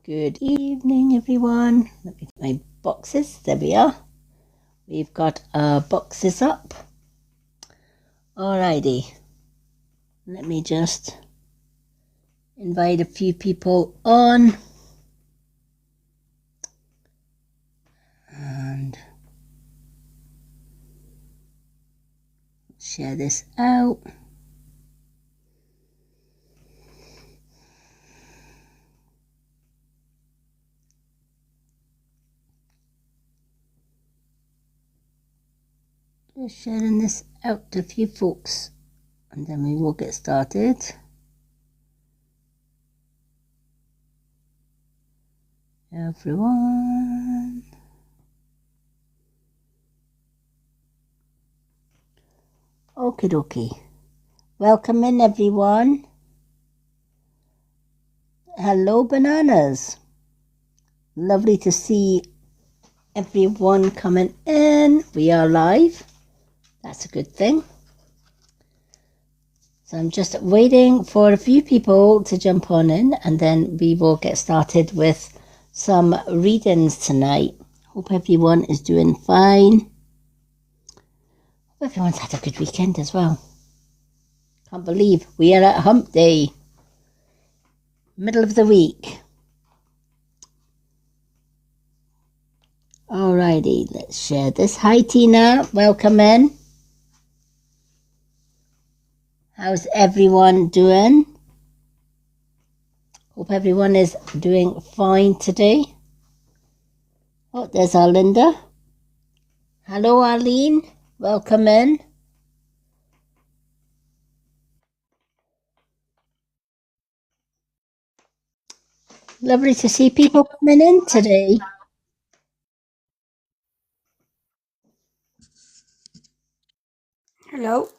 Good evening, everyone. Let me get my boxes. There we are. We've got our boxes up. Alrighty. Let me just invite a few people on. And share this out. Just sharing this out to a few folks, and then we will get started. Everyone. Okie dokie. Welcome in, everyone. Hello, bananas. Lovely to see everyone coming in. We are live. That's a good thing. So I'm just waiting for a few people to jump on in, and then we will get started with some readings tonight. Hope everyone is doing fine. Hope everyone's had a good weekend as well. Can't believe we are at hump day. Middle of the week. Alrighty, let's share this. Hi Tina, welcome in. How's everyone doing? Hope everyone is doing fine today. Oh, there's our Linda. Hello Arlene, welcome in. Lovely to see people coming in today. Hello.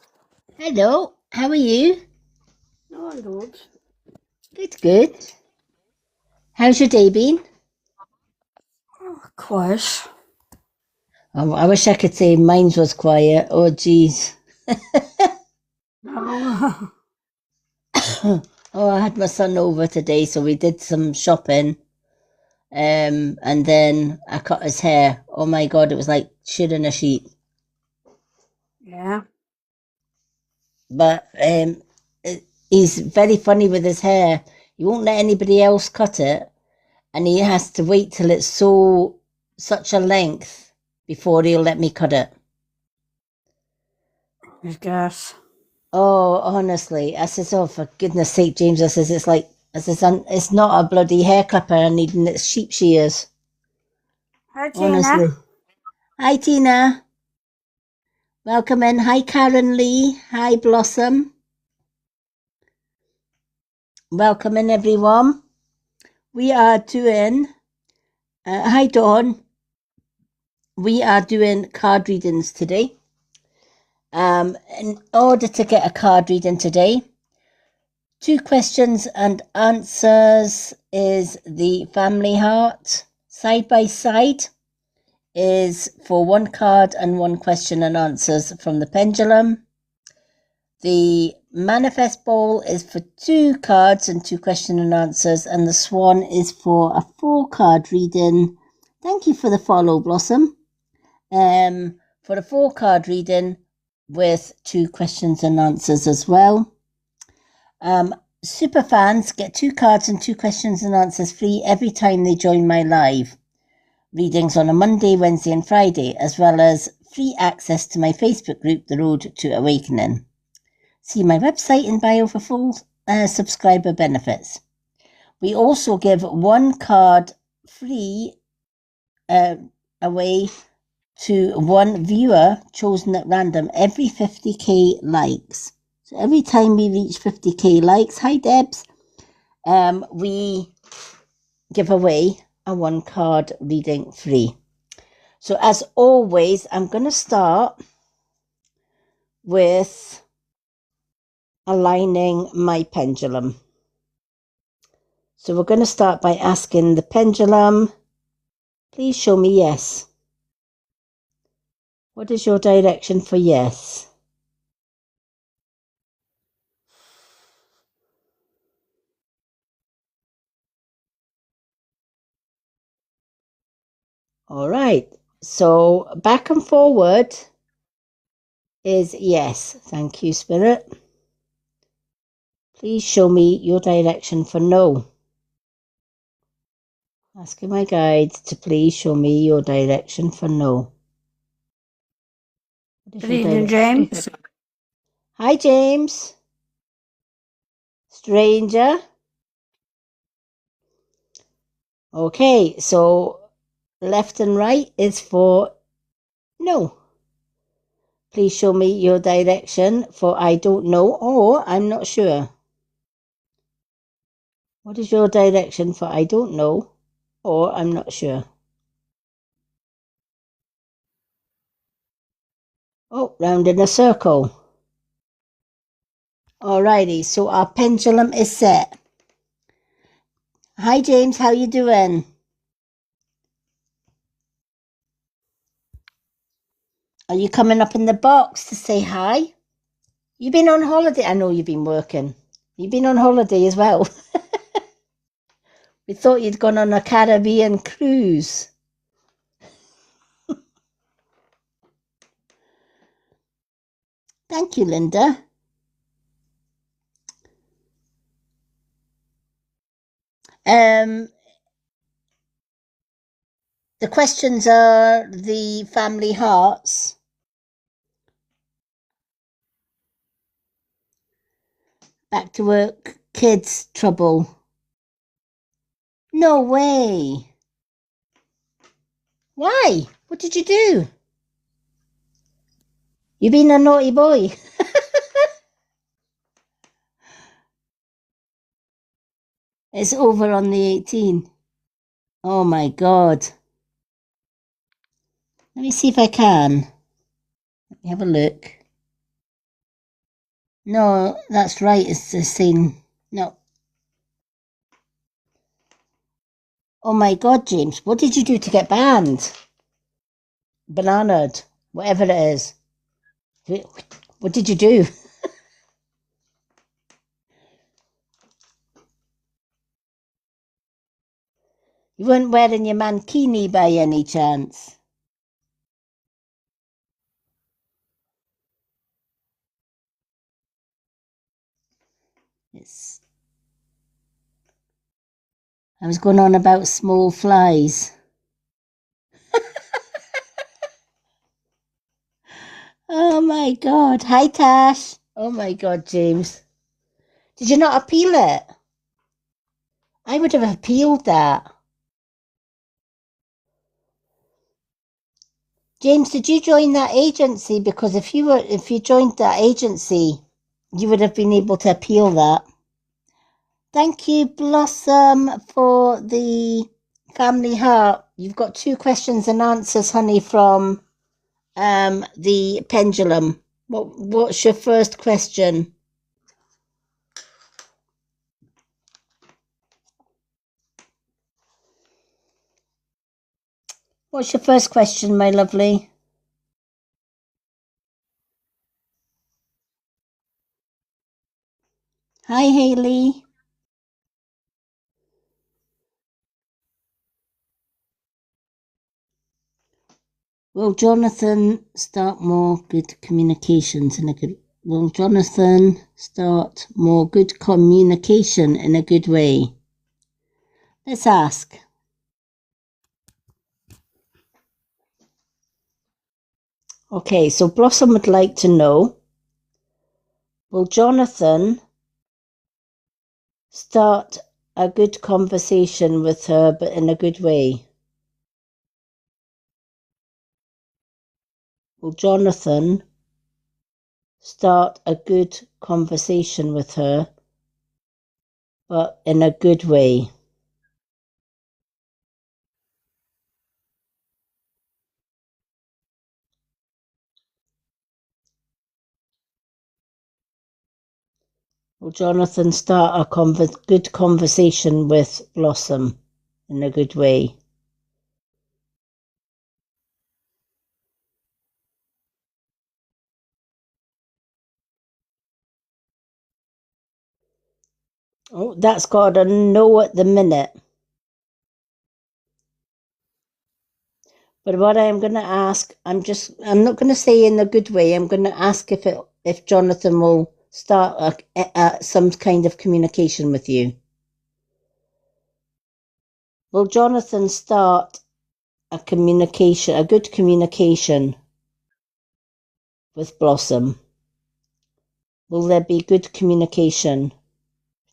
Hello, how are you? Oh, I'm good. Good, good. How's your day been? Oh, quiet. I wish I could say mine was quiet. Oh, geez. No. Oh, I had my son over today, so we did some shopping. And then I cut his hair. Oh my God, it was like shearing a sheep. Yeah. But he's very funny with his hair. He won't let anybody else cut it, and he has to wait till it's such a length before he'll let me cut it. I guess. Oh, honestly, I says, oh, for goodness sake, James, I says, it's like, I says, it's not a bloody hair clipper I need, and it's sheep shears. Hi, Tina. Honestly. Hi, Tina. Welcome in. Hi, Karen Lee. Hi, Blossom. Welcome in, everyone. We are doing, hi, Dawn. We are doing card readings today. In order to get a card reading today, 2 questions and answers is the family heart. Side by side is for 1 card and 1 question and answers from the pendulum. The manifest bowl is for 2 cards and 2 question and answers, and the swan is for a 4 card reading. Thank you for the follow, Blossom. For a 4 card reading with 2 questions and answers as well. Super fans get 2 cards and 2 questions and answers free every time they join my live readings on a Monday, Wednesday and Friday, as well as free access to my Facebook group, The Road to Awakening. See my website in bio for full subscriber benefits. We also give 1 card free away to 1 viewer chosen at random every 50k likes. So every time we reach 50k likes, hi Debs, we give away a 1 card reading free. So as always, I'm going to start with aligning my pendulum. So we're going to start by asking the pendulum, please show me yes. What is your direction for yes? All right. So back and forward is yes. Thank you, Spirit. Please show me your direction for no. Asking my guides to please show me your direction for no. Good evening, James. Hi, James. Stranger. Okay, so left and right is for no. Please show me your direction for I don't know or I'm not sure. What is your direction for I don't know or I'm not sure? Oh, round in a circle. Alrighty, so our pendulum is set. Hi, James, how you doing? Are you coming up in the box to say hi? You've been on holiday. I know you've been working. You've been on holiday as well. We thought you'd gone on a Caribbean cruise. Thank you, Linda. The questions are the family hearts. Back to work, kids trouble. No way. Why? What did you do? You been a naughty boy. It's over on the 18th. Oh my God. Let me see if I can. Let me have a look. No, that's right. It's the same. No. Oh my God, James. What did you do to get banned? Bananaed. Whatever it is. What did you do? You weren't wearing your mankini by any chance? It's... I was going on about small flies. Oh my God. Hi, Tash. Oh my God, James. Did you not appeal it? I would have appealed that. James, did you join that agency? Because if you joined that agency, you would have been able to appeal that. Thank you, Blossom, for the family heart. You've got 2 questions and answers, honey, from the pendulum. What's your first question? What's your first question, my lovely? Hi, Haley. Will Jonathan start more good communications in a good... Will Jonathan start more good communication in a good way? Let's ask. Okay, so Blossom would like to know, will Jonathan start a good conversation with her, but in a good way? Will Jonathan start a good conversation with her, but in a good way? Will Jonathan start a good conversation with Blossom in a good way? Oh, that's got a no at the minute. But what I am going to ask, I'm not going to say in a good way. I'm going to ask if Jonathan will start some kind of communication with you. Will Jonathan start a good communication with Blossom? Will there be good communication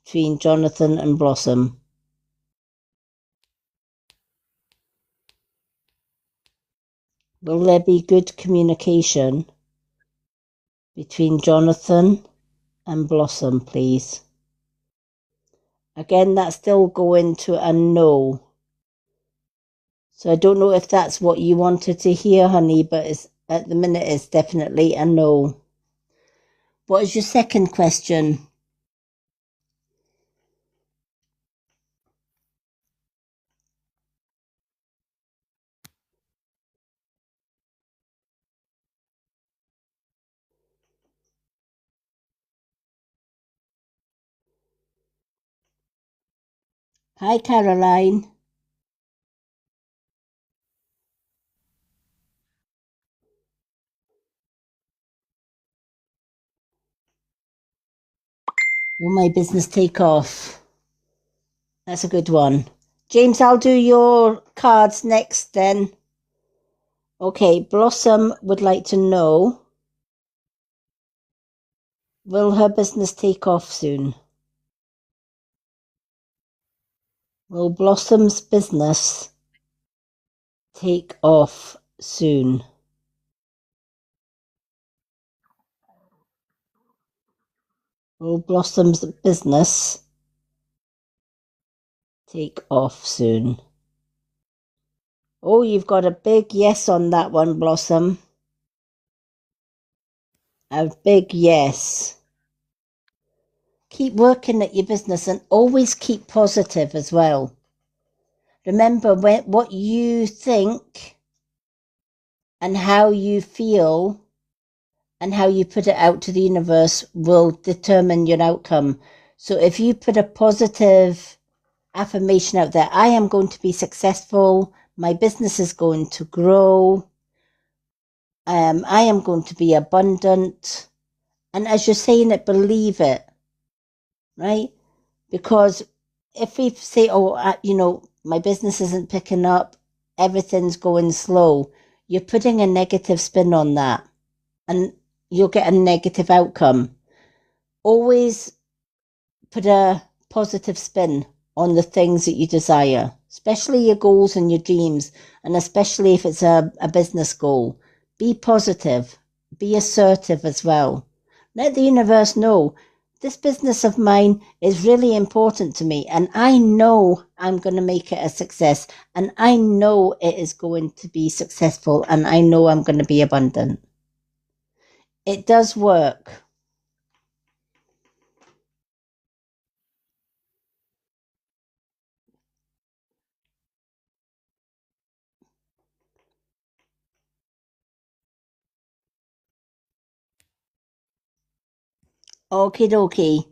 between Jonathan and Blossom? Will there be good communication between Jonathan and Blossom, please? Again, that's still going to a no. So I don't know if that's what you wanted to hear, honey, but at the minute it's definitely a no. What is your second question? Hi, Caroline. Will my business take off? That's a good one. James, I'll do your cards next then. Okay, Blossom would like to know, will her business take off soon? Will Blossom's business take off soon? Will Blossom's business take off soon? Oh, you've got a big yes on that one, Blossom. A big yes. Keep working at your business and always keep positive as well. Remember, what you think and how you feel and how you put it out to the universe will determine your outcome. So if you put a positive affirmation out there, I am going to be successful, my business is going to grow, I am going to be abundant. And as you're saying it, believe it, right? Because if we say, my business isn't picking up, everything's going slow, you're putting a negative spin on that and you'll get a negative outcome. Always put a positive spin on the things that you desire, especially your goals and your dreams, and especially if it's a business goal. Be positive, be assertive as well. Let the universe know this business of mine is really important to me, and I know I'm going to make it a success, and I know it is going to be successful, and I know I'm going to be abundant. It does work. Okie dokie.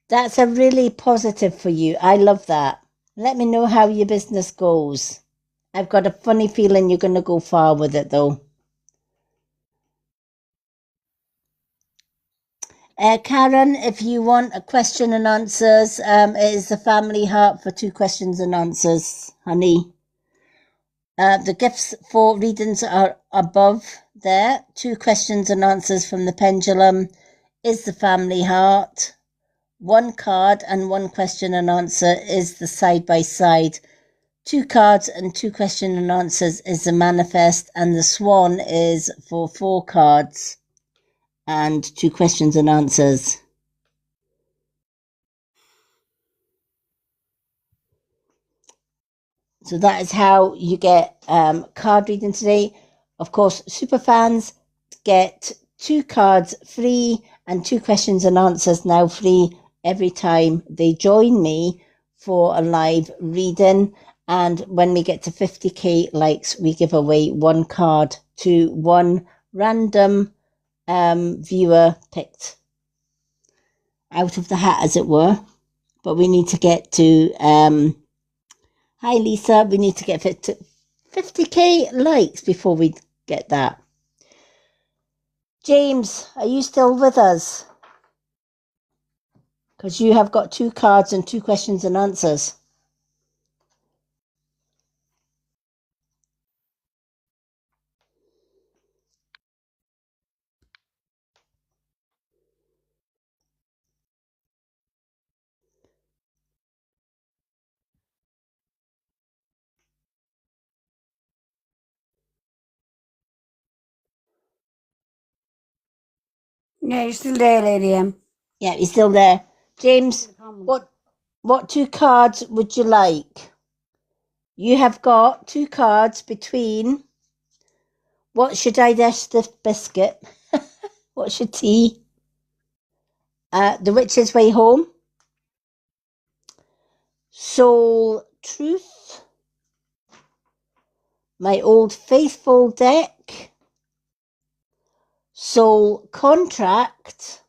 That's a really positive for you. I love that. Let me know how your business goes. I've got a funny feeling you're going to go far with it, though. Karen, if you want a question and answers, it is the family heart for 2 questions and answers, honey. The gifts for readings are above there. 2 questions and answers from the pendulum is the family heart. 1 card and 1 question and answer is the side by side. 2 cards and 2 question and answers is the manifest, and the swan is for 4 cards and 2 questions and answers. So that is how you get card reading today. Of course, super fans get 2 cards free and 2 questions and answers now free every time they join me for a live reading. And when we get to 50k likes, we give away 1 card to 1 random viewer picked out of the hat, as it were. But we need to get to hi Lisa, we need to get 50k likes before we get that. James, are you still with us? Because you have got 2 cards and 2 questions and answers. Yeah, you're still there, Lady M. Yeah, you're still there. James, what 2 cards would you like? You have got 2 cards between What Should I Dash the Biscuit? What's your tea? The Witch's Way Home. Soul Truth. My Old Faithful deck. Soul Contract.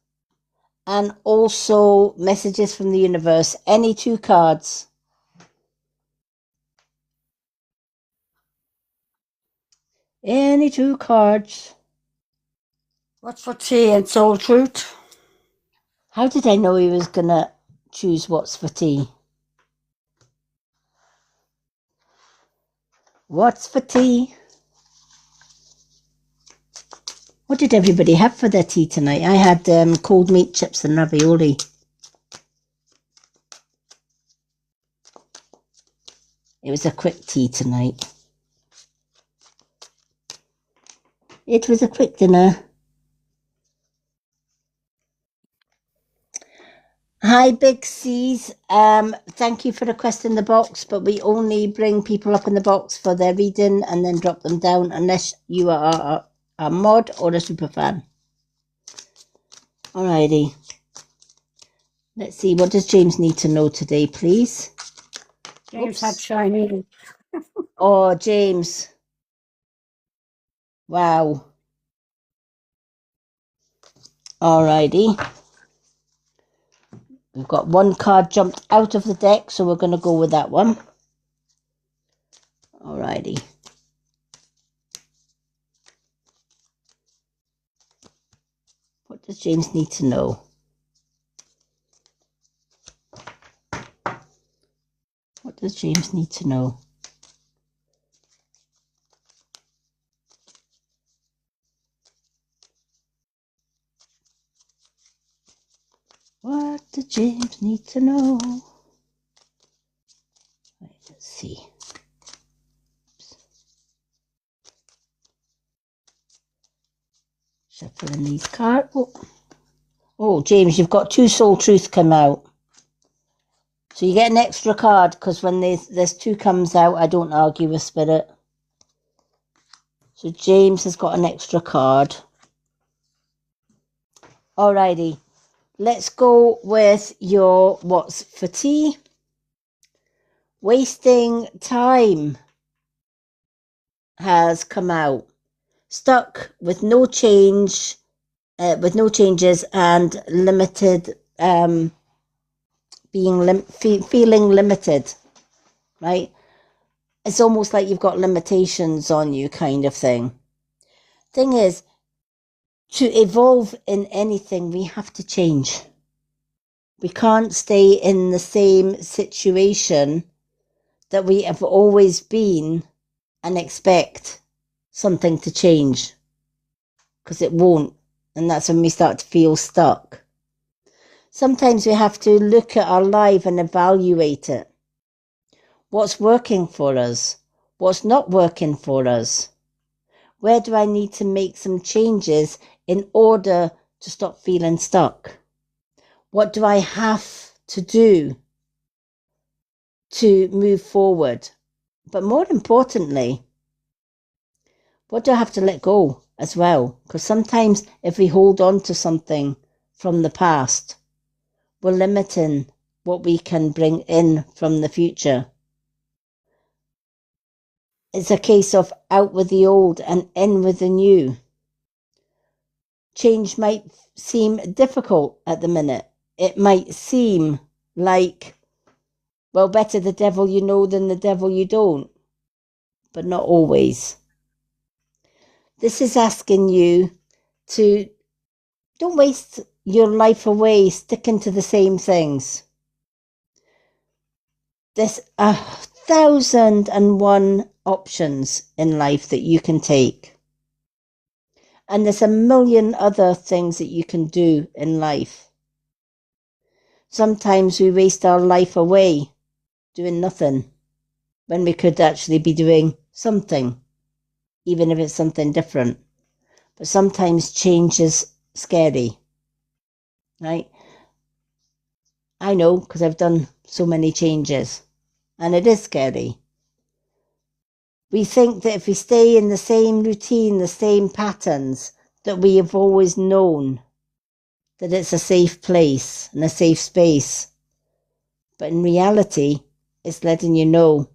And also Messages from the Universe. Any 2 cards. Any 2 cards. What's for tea and Soul Truth? How did I know he was going to choose what's for tea? What's for tea? What did everybody have for their tea tonight? I had cold meat, chips and ravioli. It was a quick tea tonight. It was a quick dinner. Hi, Big C's. Thank you for requesting the box, but we only bring people up in the box for their reading and then drop them down unless you are a mod or a super fan. Alrighty. Let's see, what does James need to know today, please? James had Chinese. Oh, James. Wow. Alrighty. We've got 1 card jumped out of the deck, so we're going to go with that one. Alrighty. What does James need to know? What does James need to know? What does James need to know? Right, let's see. Shuffling these cards. Oh, James, you've got 2 Soul Truth come out. So you get an extra card because when there's 2 comes out, I don't argue with Spirit. So James has got an extra card. Alrighty. Let's go with your what's for tea. Wasting time has come out. Stuck with no change, with no changes and limited, feeling limited, right? It's almost like you've got limitations on you kind of thing. Thing is, to evolve in anything, we have to change. We can't stay in the same situation that we have always been and expect something to change, because it won't. And that's when we start to feel stuck. Sometimes we have to look at our life and evaluate it. What's working for us? What's not working for us? Where do I need to make some changes in order to stop feeling stuck? What do I have to do to move forward? But more importantly, what do I have to let go as well? Because sometimes if we hold on to something from the past, we're limiting what we can bring in from the future. It's a case of out with the old and in with the new. Change might seem difficult at the minute. It might seem like, well, better the devil you know than the devil you don't. but not always. This is asking you to don't waste your life away sticking to the same things. There's 1,001 options in life that you can take. And there's a million other things that you can do in life. Sometimes we waste our life away doing nothing when we could actually be doing something, even if it's something different. But sometimes change is scary, right? I know because I've done so many changes, and it is scary. We think that if we stay in the same routine, the same patterns that we have always known, that it's a safe place and a safe space. But in reality, it's letting you know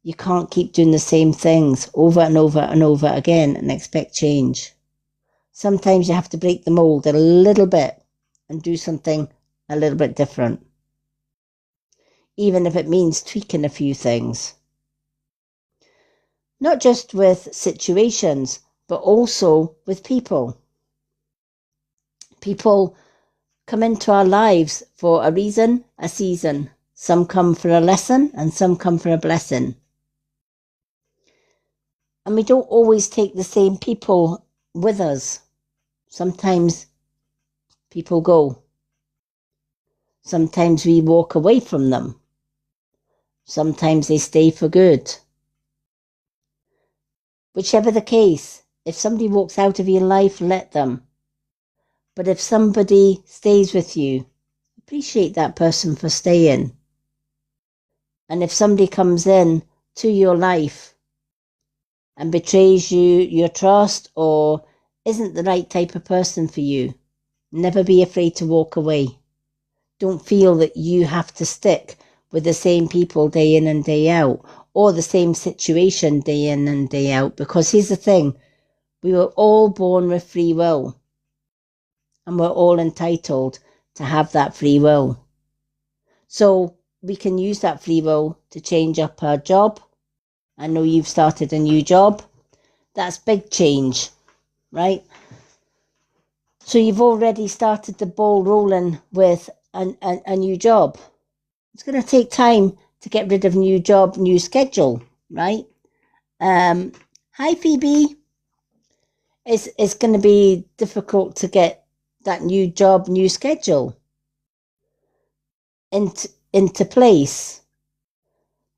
you can't keep doing the same things over and over and over again and expect change. Sometimes you have to break the mold a little bit and do something a little bit different, even if it means tweaking a few things. Not just with situations, but also with people. People come into our lives for a reason, a season. Some come for a lesson and some come for a blessing. And we don't always take the same people with us. Sometimes people go. Sometimes we walk away from them. Sometimes they stay for good. Whichever the case, if somebody walks out of your life, let them. But if somebody stays with you, appreciate that person for staying. And if somebody comes in to your life and betrays you, your trust, or isn't the right type of person for you, never be afraid to walk away. Don't feel that you have to stick with the same people day in and day out, or the same situation day in and day out, because here's the thing, we were all born with free will, and we're all entitled to have that free will. So we can use that free will to change up our job. I know you've started a new job. That's big change, right? So you've already started the ball rolling with a new job. It's going to take time to get rid of new job, new schedule, right? Hi, Phoebe. It's going to be difficult to get that new job, new schedule into place.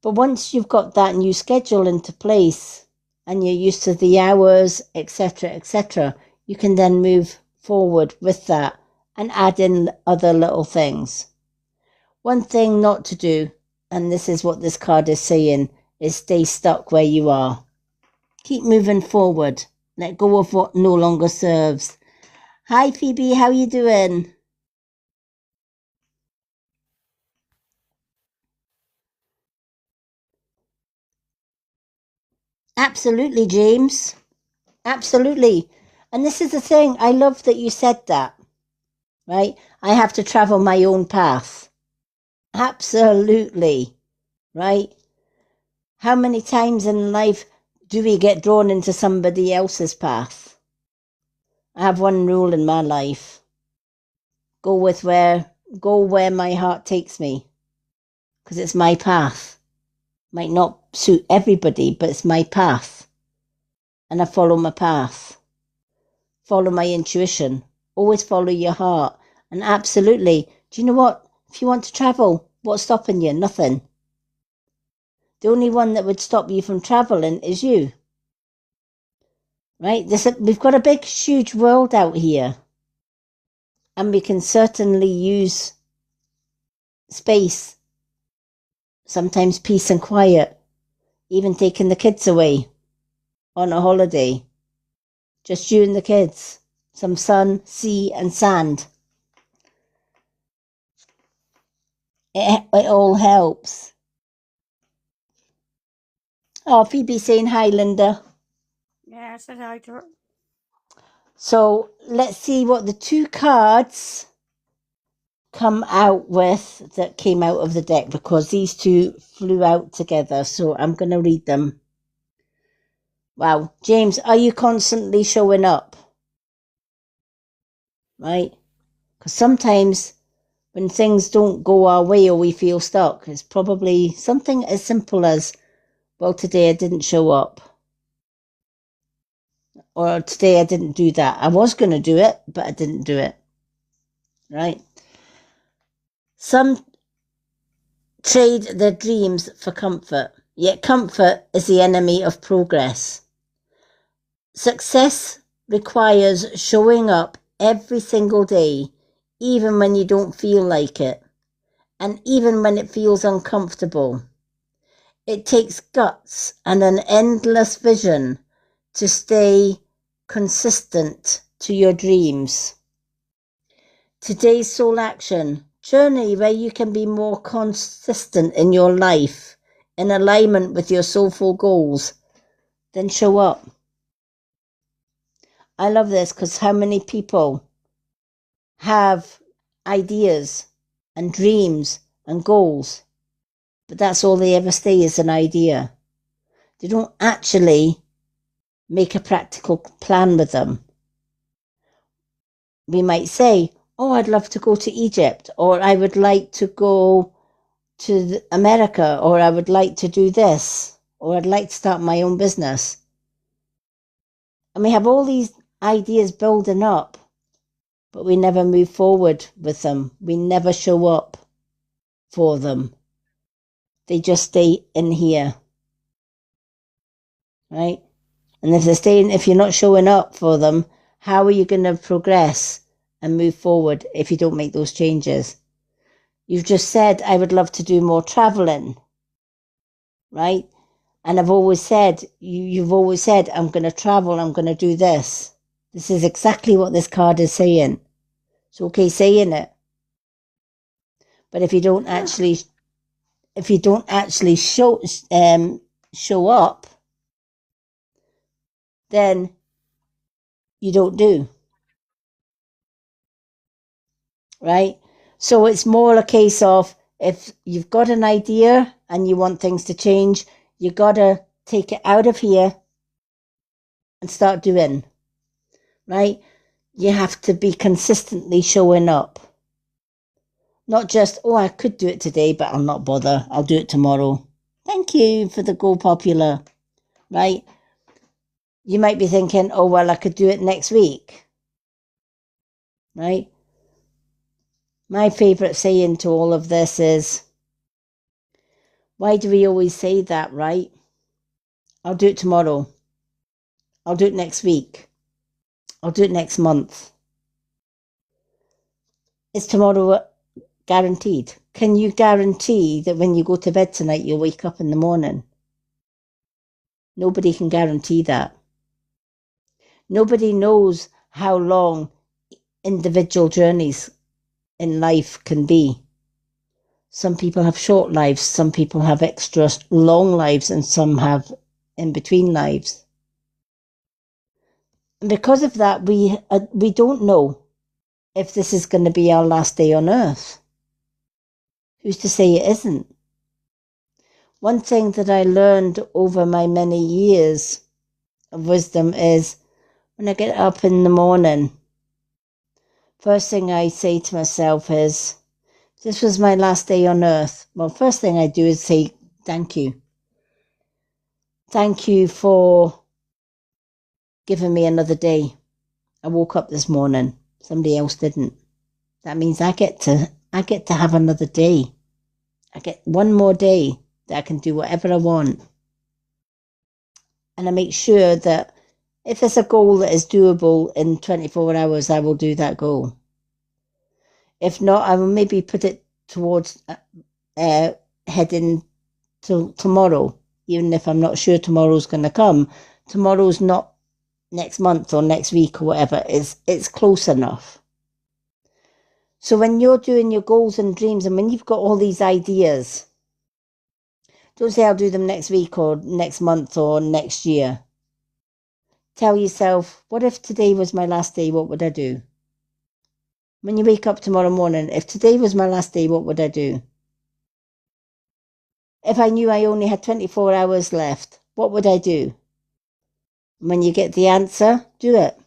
But once you've got that new schedule into place and you're used to the hours, etc., you can then move forward with that and add in other little things. One thing not to do, and this is what this card is saying, is stay stuck where you are. Keep moving forward. Let go of what no longer serves. Hi, Phoebe. How you doing? Absolutely, James. Absolutely. And this is the thing. I love that you said that, right? I have to travel my own path. Absolutely, right? How many times in life do we get drawn into somebody else's path? I have one rule in my life. Go where my heart takes me. Because it's my path. Might not suit everybody, but it's my path. And I follow my path. Follow my intuition. Always follow your heart. And absolutely, do you know what? If you want to travel, what's stopping you? Nothing. The only one that would stop you from traveling is you. Right? We've got a big, huge world out here. And we can certainly use space, sometimes peace and quiet, even taking the kids away on a holiday. Just you and the kids. Some sun, sea and sand. It all helps. Oh, Phoebe saying hi, Linda. Yeah, I said hi to her. So let's see what the two cards come out with that came out of the deck, because these two flew out together. So I'm going to read them. Wow. James, are you constantly showing up? Right? Because sometimes when things don't go our way or we feel stuck, it's probably something as simple as, well, today I didn't show up. Or today I didn't do that. I was going to do it, but I didn't do it. Right? Some trade their dreams for comfort, yet comfort is the enemy of progress. Success requires showing up every single day, even when you don't feel like it, and even when it feels uncomfortable. It takes guts and an endless vision to stay consistent to your dreams. Today's soul action journey where you can be more consistent in your life, in alignment with your soulful goals, then show up. I love this because how many people have ideas and dreams and goals, but that's all they ever stay is an idea. They don't actually make a practical plan with them. We might say, oh, I'd love to go to Egypt, or I would like to go to America, or I would like to do this, or I'd like to start my own business. And we have all these ideas building up, but we never move forward with them. We never show up for them. They just stay in here, right? And if you're not showing up for them, how are you going to progress and move forward if you don't make those changes? You've just said, I would love to do more traveling, right? And I've always said, you've always said, I'm going to travel, I'm going to do this. This is exactly what this card is saying. It's okay saying it. But if you don't actually show up, then you don't do. Right? So it's more a case of if you've got an idea and you want things to change, you got to take it out of here and start doing. Right? You have to be consistently showing up. Not just, oh, I could do it today, but I'll not bother. I'll do it tomorrow. Thank you for the Go Popular. Right? You might be thinking, oh, well, I could do it next week. Right? My favourite saying to all of this is, why do we always say that, right? I'll do it tomorrow. I'll do it next week. I'll do it next month. Is tomorrow guaranteed? Can you guarantee that when you go to bed tonight, you'll wake up in the morning? Nobody can guarantee that. Nobody knows how long individual journeys in life can be. Some people have short lives, some people have extra long lives, and some have in between lives. And because of that, we don't know if this is going to be our last day on earth. Who's to say it isn't? One thing that I learned over my many years of wisdom is when I get up in the morning, first thing I say to myself is, this was my last day on earth. Well, first thing I do is say, thank you. Thank you for giving me another day. I woke up this morning. Somebody else didn't. That means I get to have another day. I get one more day that I can do whatever I want. And I make sure that if there's a goal that is doable in 24 hours, I will do that goal. If not, I will maybe put it towards heading to tomorrow, even if I'm not sure tomorrow's going to come. Tomorrow's not next month or next week or whatever. It's close enough. So when you're doing your goals and dreams and when you've got all these ideas, don't say I'll do them next week or next month or next year. Tell yourself, what if today was my last day? What would I do? When you wake up tomorrow morning, if today was my last day, what would I do? If I knew I only had 24 hours left, what would I do? When you get the answer, do it.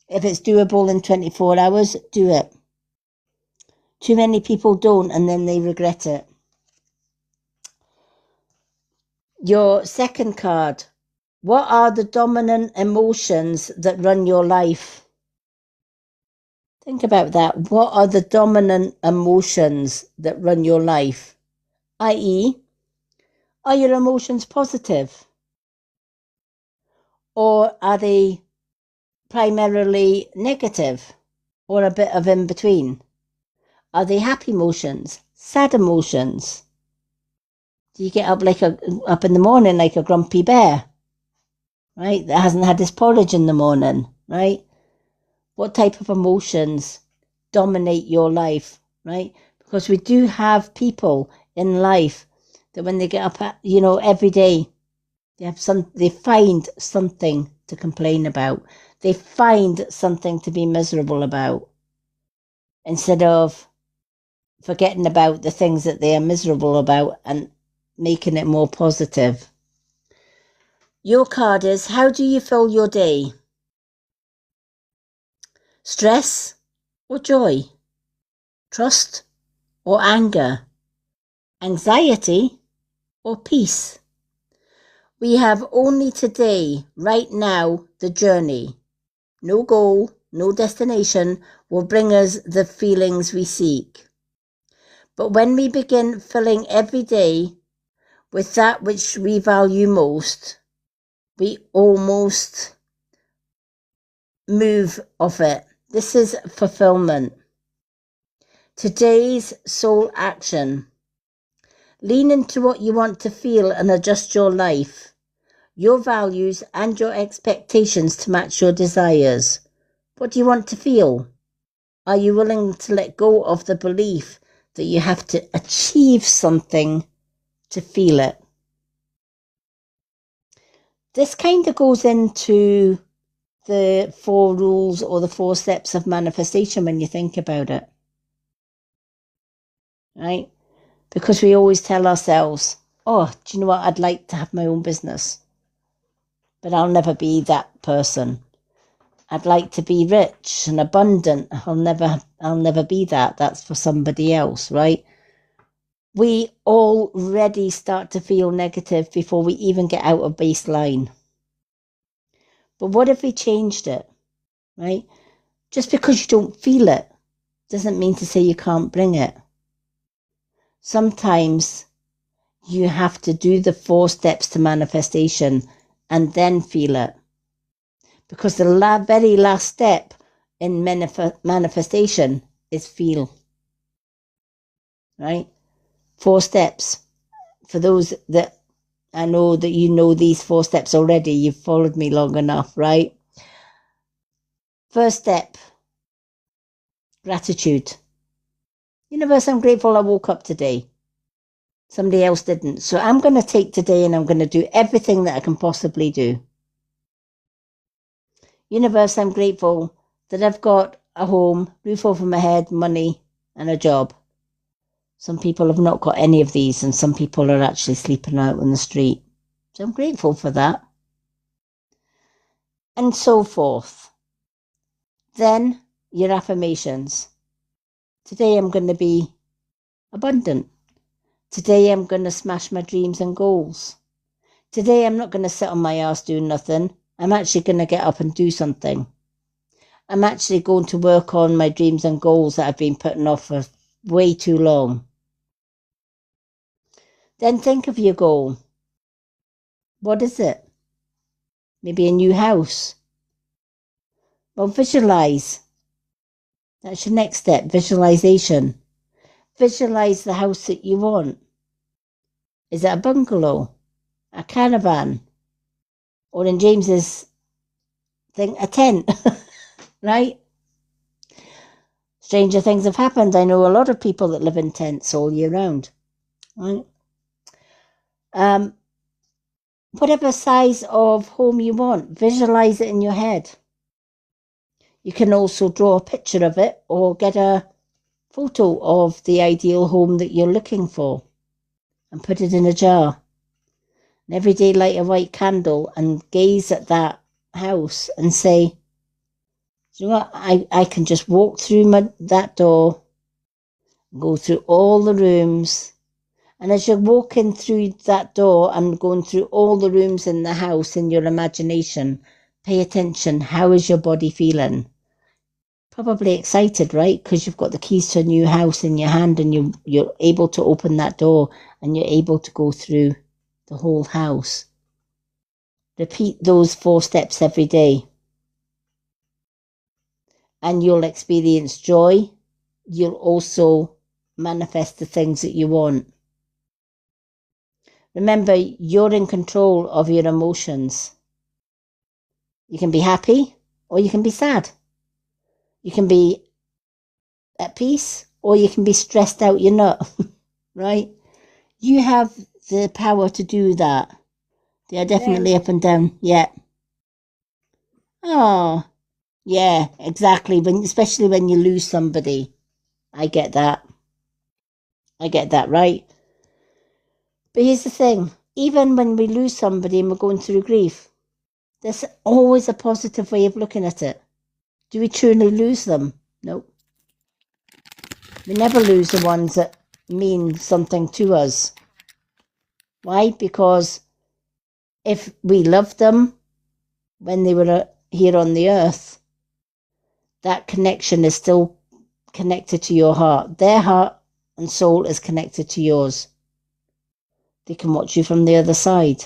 If it's doable in 24 hours, do it. Too many people don't, and then they regret it. Your second card. What are the dominant emotions that run your life? Think about that. What are the dominant emotions that run your life? i.e., are your emotions positive? Or are they primarily negative? Or a bit of in between? Are they happy emotions? Sad emotions? Do you get up up in the morning like a grumpy bear? Right? That hasn't had his porridge in the morning, right? What type of emotions dominate your life, right? Because we do have people in life that when they get up, every day, they find something to complain about. They find something to be miserable about, instead of forgetting about the things that they are miserable about and making it more positive. Your card is, how do you fill your day? Stress or joy? Trust or anger? Anxiety or peace? We have only today, right now, the journey. No goal, no destination will bring us the feelings we seek. But when we begin filling every day with that which we value most, we almost move off it. This is fulfillment. Today's soul action. Lean into what you want to feel and adjust your life, your values and your expectations to match your desires. What do you want to feel? Are you willing to let go of the belief that you have to achieve something to feel it? This kind of goes into the 4 rules or the 4 steps of manifestation when you think about it. Right? Because we always tell ourselves, oh, do you know what? I'd like to have my own business, but I'll never be that person. I'd like to be rich and abundant. I'll never be that. That's for somebody else, right? We already start to feel negative before we even get out of baseline. But what if we changed it, right? Just because you don't feel it doesn't mean to say you can't bring it. Sometimes you have to do the 4 steps to manifestation and then feel it. Because the very last step in manifestation is feel. Right? 4 steps. For those that I know that you know these 4 steps already, you've followed me long enough, right? First step, gratitude. Universe, I'm grateful I woke up today. Somebody else didn't. So I'm going to take today and I'm going to do everything that I can possibly do. Universe, I'm grateful that I've got a home, roof over my head, money, and a job. Some people have not got any of these, and some people are actually sleeping out on the street. So I'm grateful for that. And so forth. Then your affirmations. Today I'm going to be abundant. Today I'm going to smash my dreams and goals. Today I'm not going to sit on my ass doing nothing. I'm actually going to get up and do something. I'm actually going to work on my dreams and goals that I've been putting off for way too long. Then think of your goal. What is it? Maybe a new house. Well, visualize. That's your next step, visualization. Visualize the house that you want. Is it a bungalow? A caravan? Or in James's thing, a tent? Right? Stranger things have happened. I know a lot of people that live in tents all year round. Right? Whatever size of home you want, visualize it in your head. You can also draw a picture of it or get a photo of the ideal home that you're looking for and put it in a jar. And every day light a white candle and gaze at that house and say, you know what, I can just walk through that door, go through all the rooms. And as you're walking through that door and going through all the rooms in the house in your imagination, pay attention. How is your body feeling? Probably excited, right? Because you've got the keys to a new house in your hand and you're able to open that door and you're able to go through the whole house. Repeat those 4 steps every day. And you'll experience joy. You'll also manifest the things that you want. Remember, you're in control of your emotions. You can be happy or you can be sad. You can be at peace or you can be stressed out you're not, right? You have the power to do that. They are definitely up and down. Yeah. Oh, yeah, exactly. Especially when you lose somebody. I get that. Right? But here's the thing. Even when we lose somebody and we're going through grief, there's always a positive way of looking at it. Do we truly lose them? No. We never lose the ones that mean something to us. Why? Because if we loved them when they were here on the earth, that connection is still connected to your heart. Their heart and soul is connected to yours. They can watch you from the other side.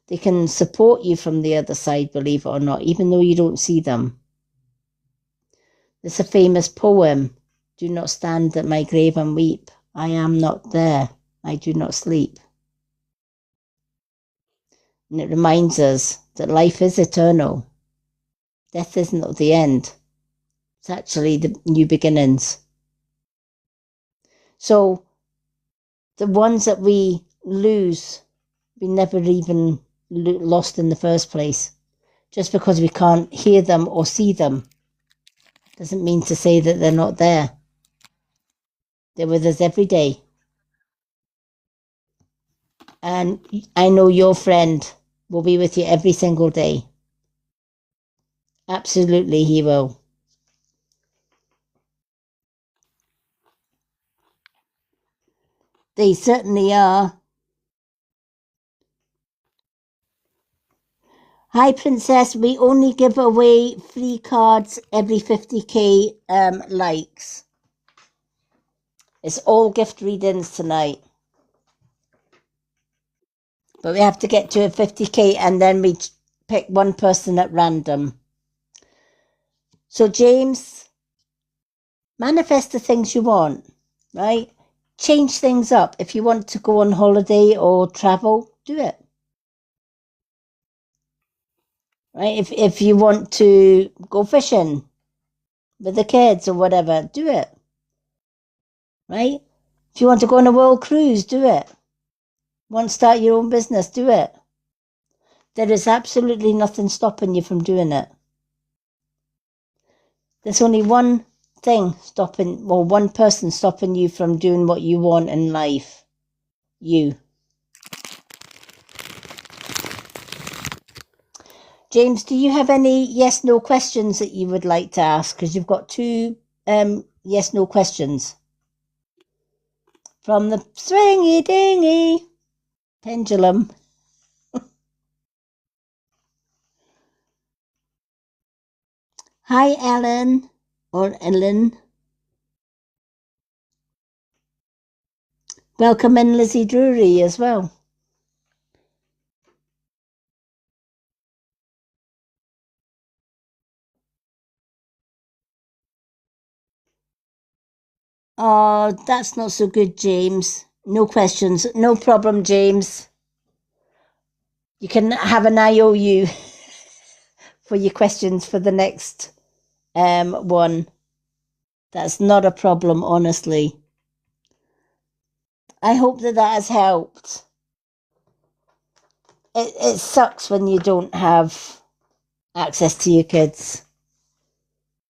They can support you from the other side, believe it or not, even though you don't see them. There's a famous poem, "Do not stand at my grave and weep. I am not there. I do not sleep." And it reminds us that life is eternal. Death isn't the end. It's actually the new beginnings. So the ones that we lose, we never even lost in the first place. Just because we can't hear them or see them doesn't mean to say that they're not there. They're with us every day. And I know your friend will be with you every single day. Absolutely, he will. They certainly are. Hi, Princess. We only give away free cards every 50k likes. It's all gift readings tonight. But we have to get to a 50k and then we pick one person at random. So, James, manifest the things you want, right? Change things up. If you want to go on holiday or travel, do it. Right? If you want to go fishing with the kids or whatever, do it. Right? If you want to go on a world cruise, do it. Want to start your own business, do it. There is absolutely nothing stopping you from doing it. There's only one thing stopping, or one person stopping you from doing what you want in life. You. James, do you have any yes/no questions that you would like to ask? Because you've got 2 yes/no questions. From the swingy dingy pendulum. Hi, Ellen, or Ellen. Welcome in, Lizzie Drury, as well. Oh, that's not so good, James. No questions. No problem, James. You can have an IOU for your questions for the next one. That's not a problem, honestly. I hope that has helped. It sucks when you don't have access to your kids.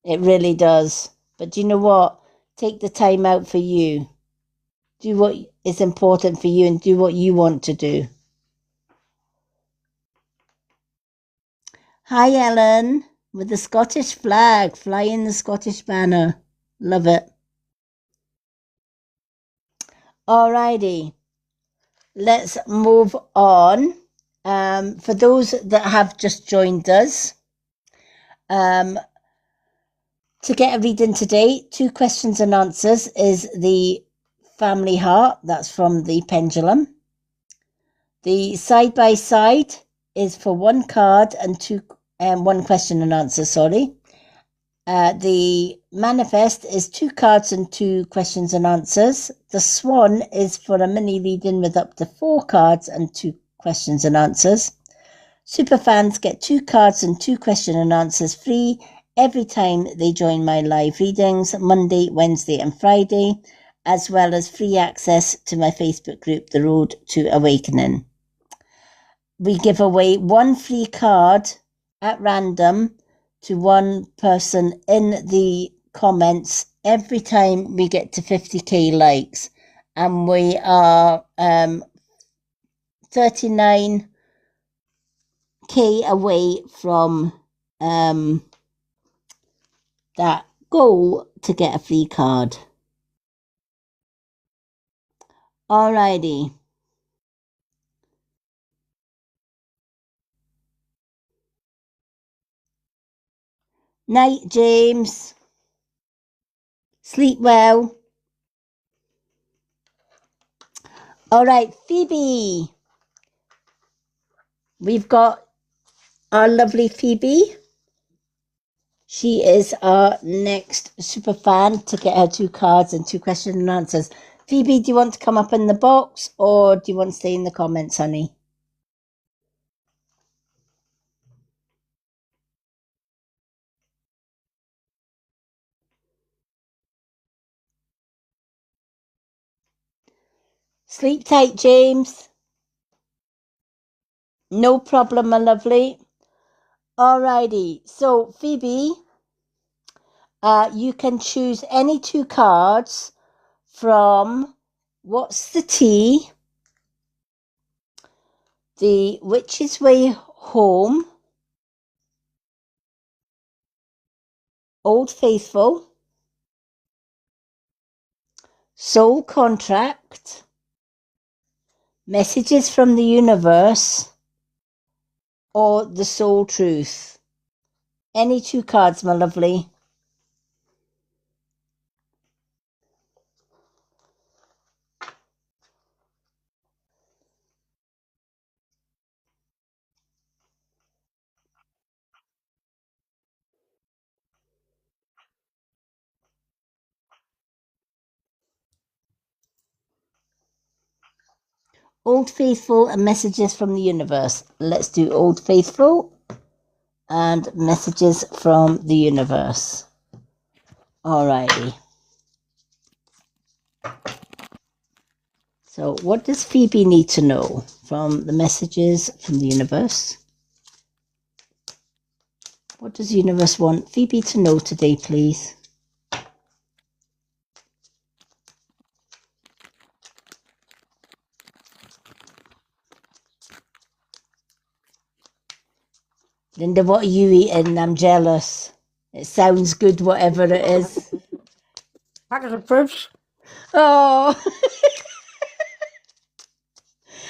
It really does. But do you know what? Take the time out for you. Do what is important for you and do what you want to do. Hi, Ellen, with the Scottish flag, flying the Scottish banner. Love it. Alrighty, let's move on. For those that have just joined us, to get a reading today, 2 questions and answers is the family heart. That's from the pendulum. The side by side is for 1 card and 1 question and answer. Sorry. The manifest is 2 cards and 2 questions and answers. The swan is for a mini reading with up to 4 cards and 2 questions and answers. Superfans get 2 cards and 2 question and answers free every time they join my live readings, Monday, Wednesday and Friday, as well as free access to my Facebook group, The Road to Awakening. We give away 1 free card at random to 1 person in the comments every time we get to 50k likes, and we are 39k away from that goal to get a free card. Alrighty. Night, James. Sleep well. All right, Phoebe. We've got our lovely Phoebe. She is our next super fan to get her 2 cards and 2 question and answers. Phoebe, do you want to come up in the box or do you want to stay in the comments, honey? Sleep tight, James. No problem, my lovely. Alrighty, so Phoebe, you can choose any 2 cards from What's the Tea, The Witch's Way Home, Old Faithful, Soul Contract, Messages from the Universe, or The Soul Truth. Any 2 cards, my lovely. Old Faithful and Messages from the Universe. Let's do Old Faithful and Messages from the Universe. Alrighty. So what does Phoebe need to know from the Messages from the Universe? What does the universe want Phoebe to know today, please? Linda, what are you eating? I'm jealous. It sounds good, whatever it is. Packet of fruits. Oh,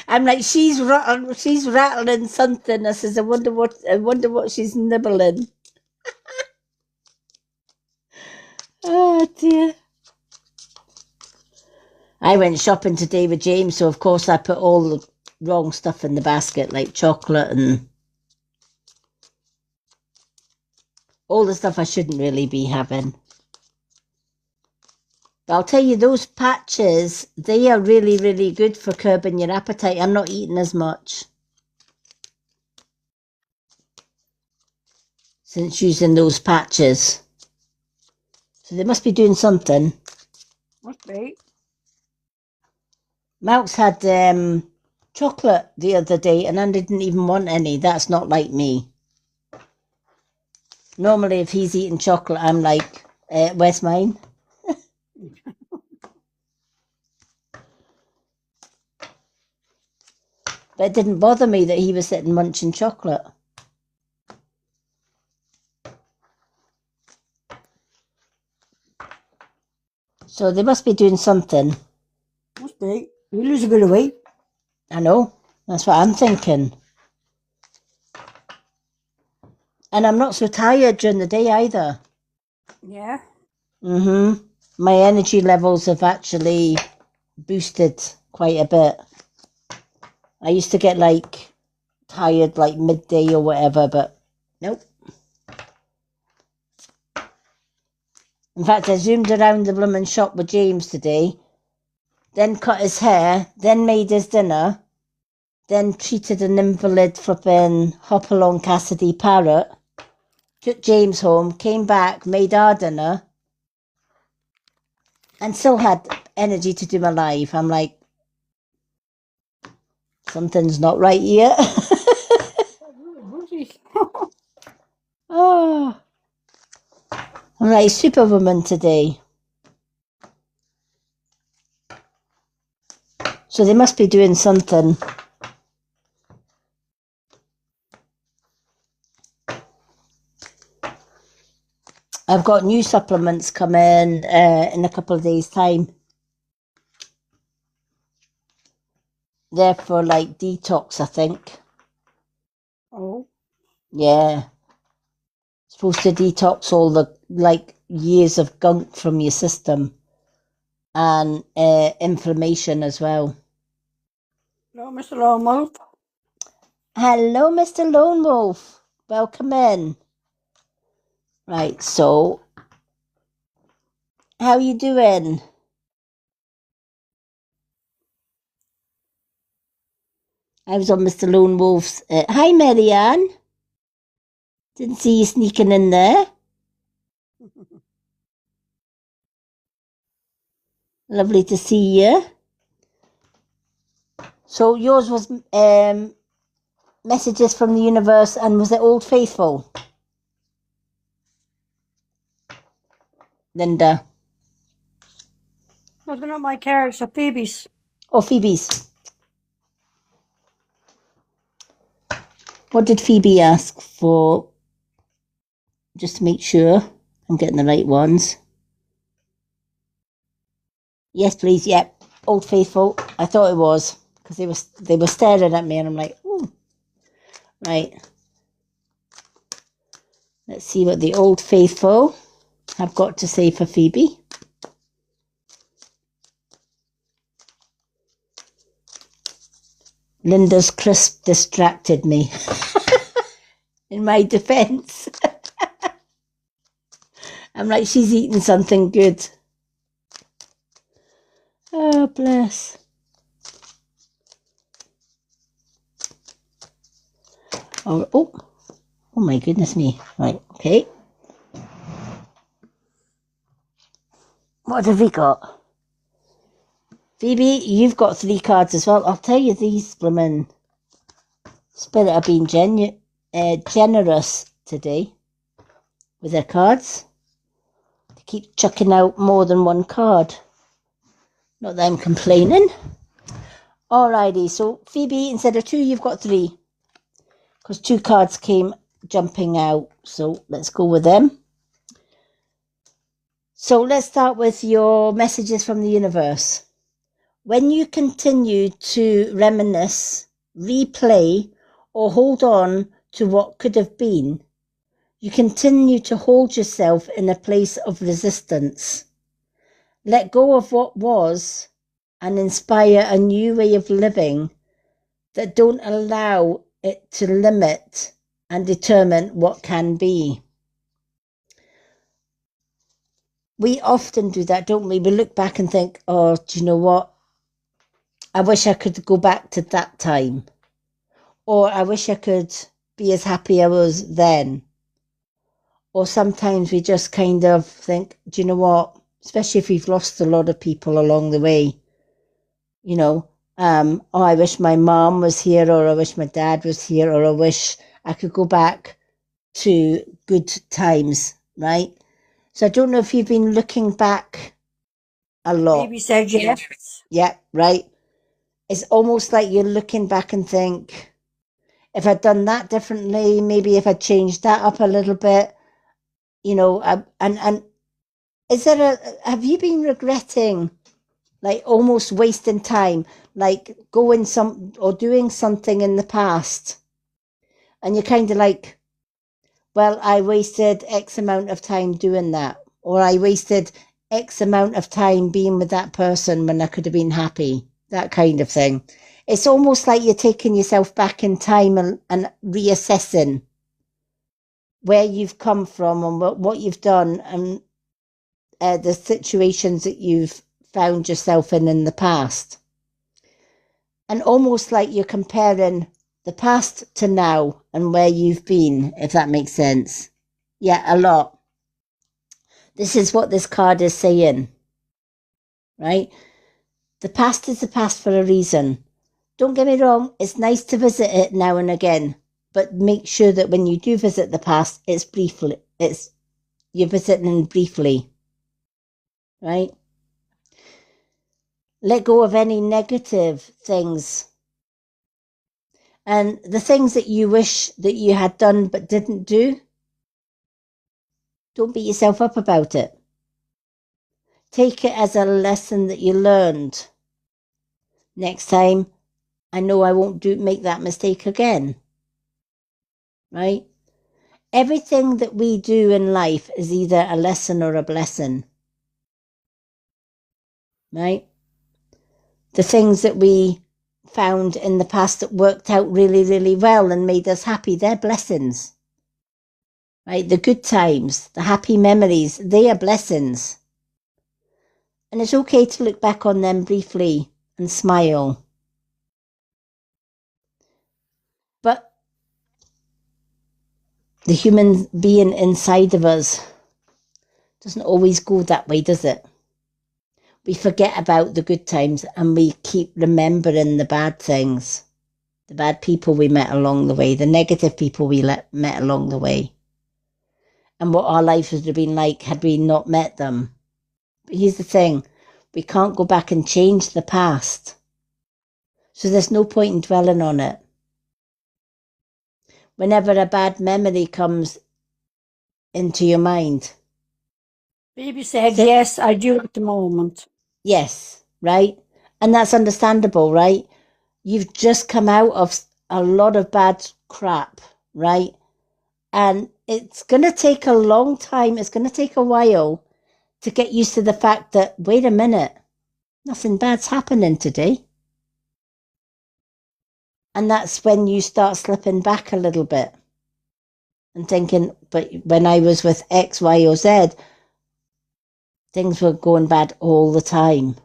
I'm like, she's rattling something. I says, I wonder what she's nibbling. Oh dear. I went shopping today with James, so of course I put all the wrong stuff in the basket, like chocolate and all the stuff I shouldn't really be having. But I'll tell you, those patches, they are really, really good for curbing your appetite. I'm not eating as much since using those patches. So they must be doing something. Must be. Malx had chocolate the other day and I didn't even want any. That's not like me. Normally, if he's eating chocolate, I'm like, where's mine? But it didn't bother me that he was sitting munching chocolate. So they must be doing something. Must be. You lose a bit of weight. I know. That's what I'm thinking. And I'm not so tired during the day either. Yeah. Mm-hmm. My energy levels have actually boosted quite a bit. I used to get like tired like midday or whatever, but nope. In fact, I zoomed around the bloomin' shop with James today, then cut his hair, then made his dinner, then treated an invalid flippin' Hopalong Cassidy parrot, took James home, came back, made our dinner, and still had energy to do my live. I'm like, something's not right here. Oh, I'm like superwoman today. So they must be doing something. I've got new supplements coming in a couple of days' time. They're for like detox, I think. Oh. Yeah. Supposed to detox all the like years of gunk from your system and inflammation as well. Hello, Mr. Lone Wolf. Hello, Mr. Lone Wolf. Welcome in. Right, so how you doing? I was on Mr. Lone Wolf's. Hi, Marianne. Didn't see you sneaking in there. Lovely to see you. So yours was messages from the universe, and was it Old Faithful? Linda. No, they're not my cards, they're Phoebe's. Oh, Phoebe's. What did Phoebe ask for? Just to make sure I'm getting the right ones. Yes, please. Yep. Old Faithful. I thought it was because they were staring at me, and I'm like, ooh. Right. Let's see what the Old Faithful have got to say for Phoebe. Linda's crisp distracted me. In my defense. I'm like, she's eating something good. Oh, bless. Oh my goodness me. Right, okay. What have we got? Phoebe, you've got 3 cards as well. I'll tell you, these women Spirit have been generous today with their cards. They keep chucking out more than 1 card. Not that I'm complaining. Alrighty, so Phoebe, instead of 2, you've got 3. Because 2 cards came jumping out. So let's go with them. So let's start with your messages from the universe. When you continue to reminisce, replay, or hold on to what could have been, you continue to hold yourself in a place of resistance. Let go of what was and inspire a new way of living that don't allow it to limit and determine what can be. We often do that, don't we? We look back and think, oh, do you know what? I wish I could go back to that time. Or I wish I could be as happy I was then. Or sometimes we just kind of think, do you know what? Especially if we've lost a lot of people along the way. You know, oh, I wish my mom was here, or I wish my dad was here, or I wish I could go back to good times, right? So I don't know if you've been looking back a lot. Phoebe said yes. Yeah, right. It's almost like you're looking back and think, if I'd done that differently, maybe if I changed that up a little bit, you know, and have you been regretting, like almost wasting time, like doing something in the past, and you're kind of like, well, I wasted X amount of time doing that, or I wasted X amount of time being with that person when I could have been happy, that kind of thing. It's almost like you're taking yourself back in time and reassessing where you've come from and what you've done, and the situations that you've found yourself in the past. And almost like you're comparing the past to now and where you've been, if that makes sense. Yeah, a lot. This is what this card is saying, right? The past is the past for a reason. Don't get me wrong, it's nice to visit it now and again, but make sure that when you do visit the past, you're visiting briefly, right? Let go of any negative things. And the things that you wish that you had done but didn't do, don't beat yourself up about it. Take it as a lesson that you learned. Next time, I know I won't make that mistake again. Right? Everything that we do in life is either a lesson or a blessing. Right? The things that we found in the past that worked out really, really well and made us happy, they're blessings. Right? The good times, the happy memories, they are blessings. And it's okay to look back on them briefly and smile. But the human being inside of us doesn't always go that way, does it? We forget about the good times and we keep remembering the bad things, the bad people we met along the way, the negative people we met along the way, and what our lives would have been like had we not met them. But here's the thing, we can't go back and change the past. So there's no point in dwelling on it. Whenever a bad memory comes into your mind. Baby said, yes, I do at the moment. Yes, right? And that's understandable, right? You've just come out of a lot of bad crap, right? And it's going to take a long time. It's going to take a while to get used to the fact that, wait a minute, nothing bad's happening today. And that's when you start slipping back a little bit and thinking, but when I was with X, Y, or Z, things were going bad all the time,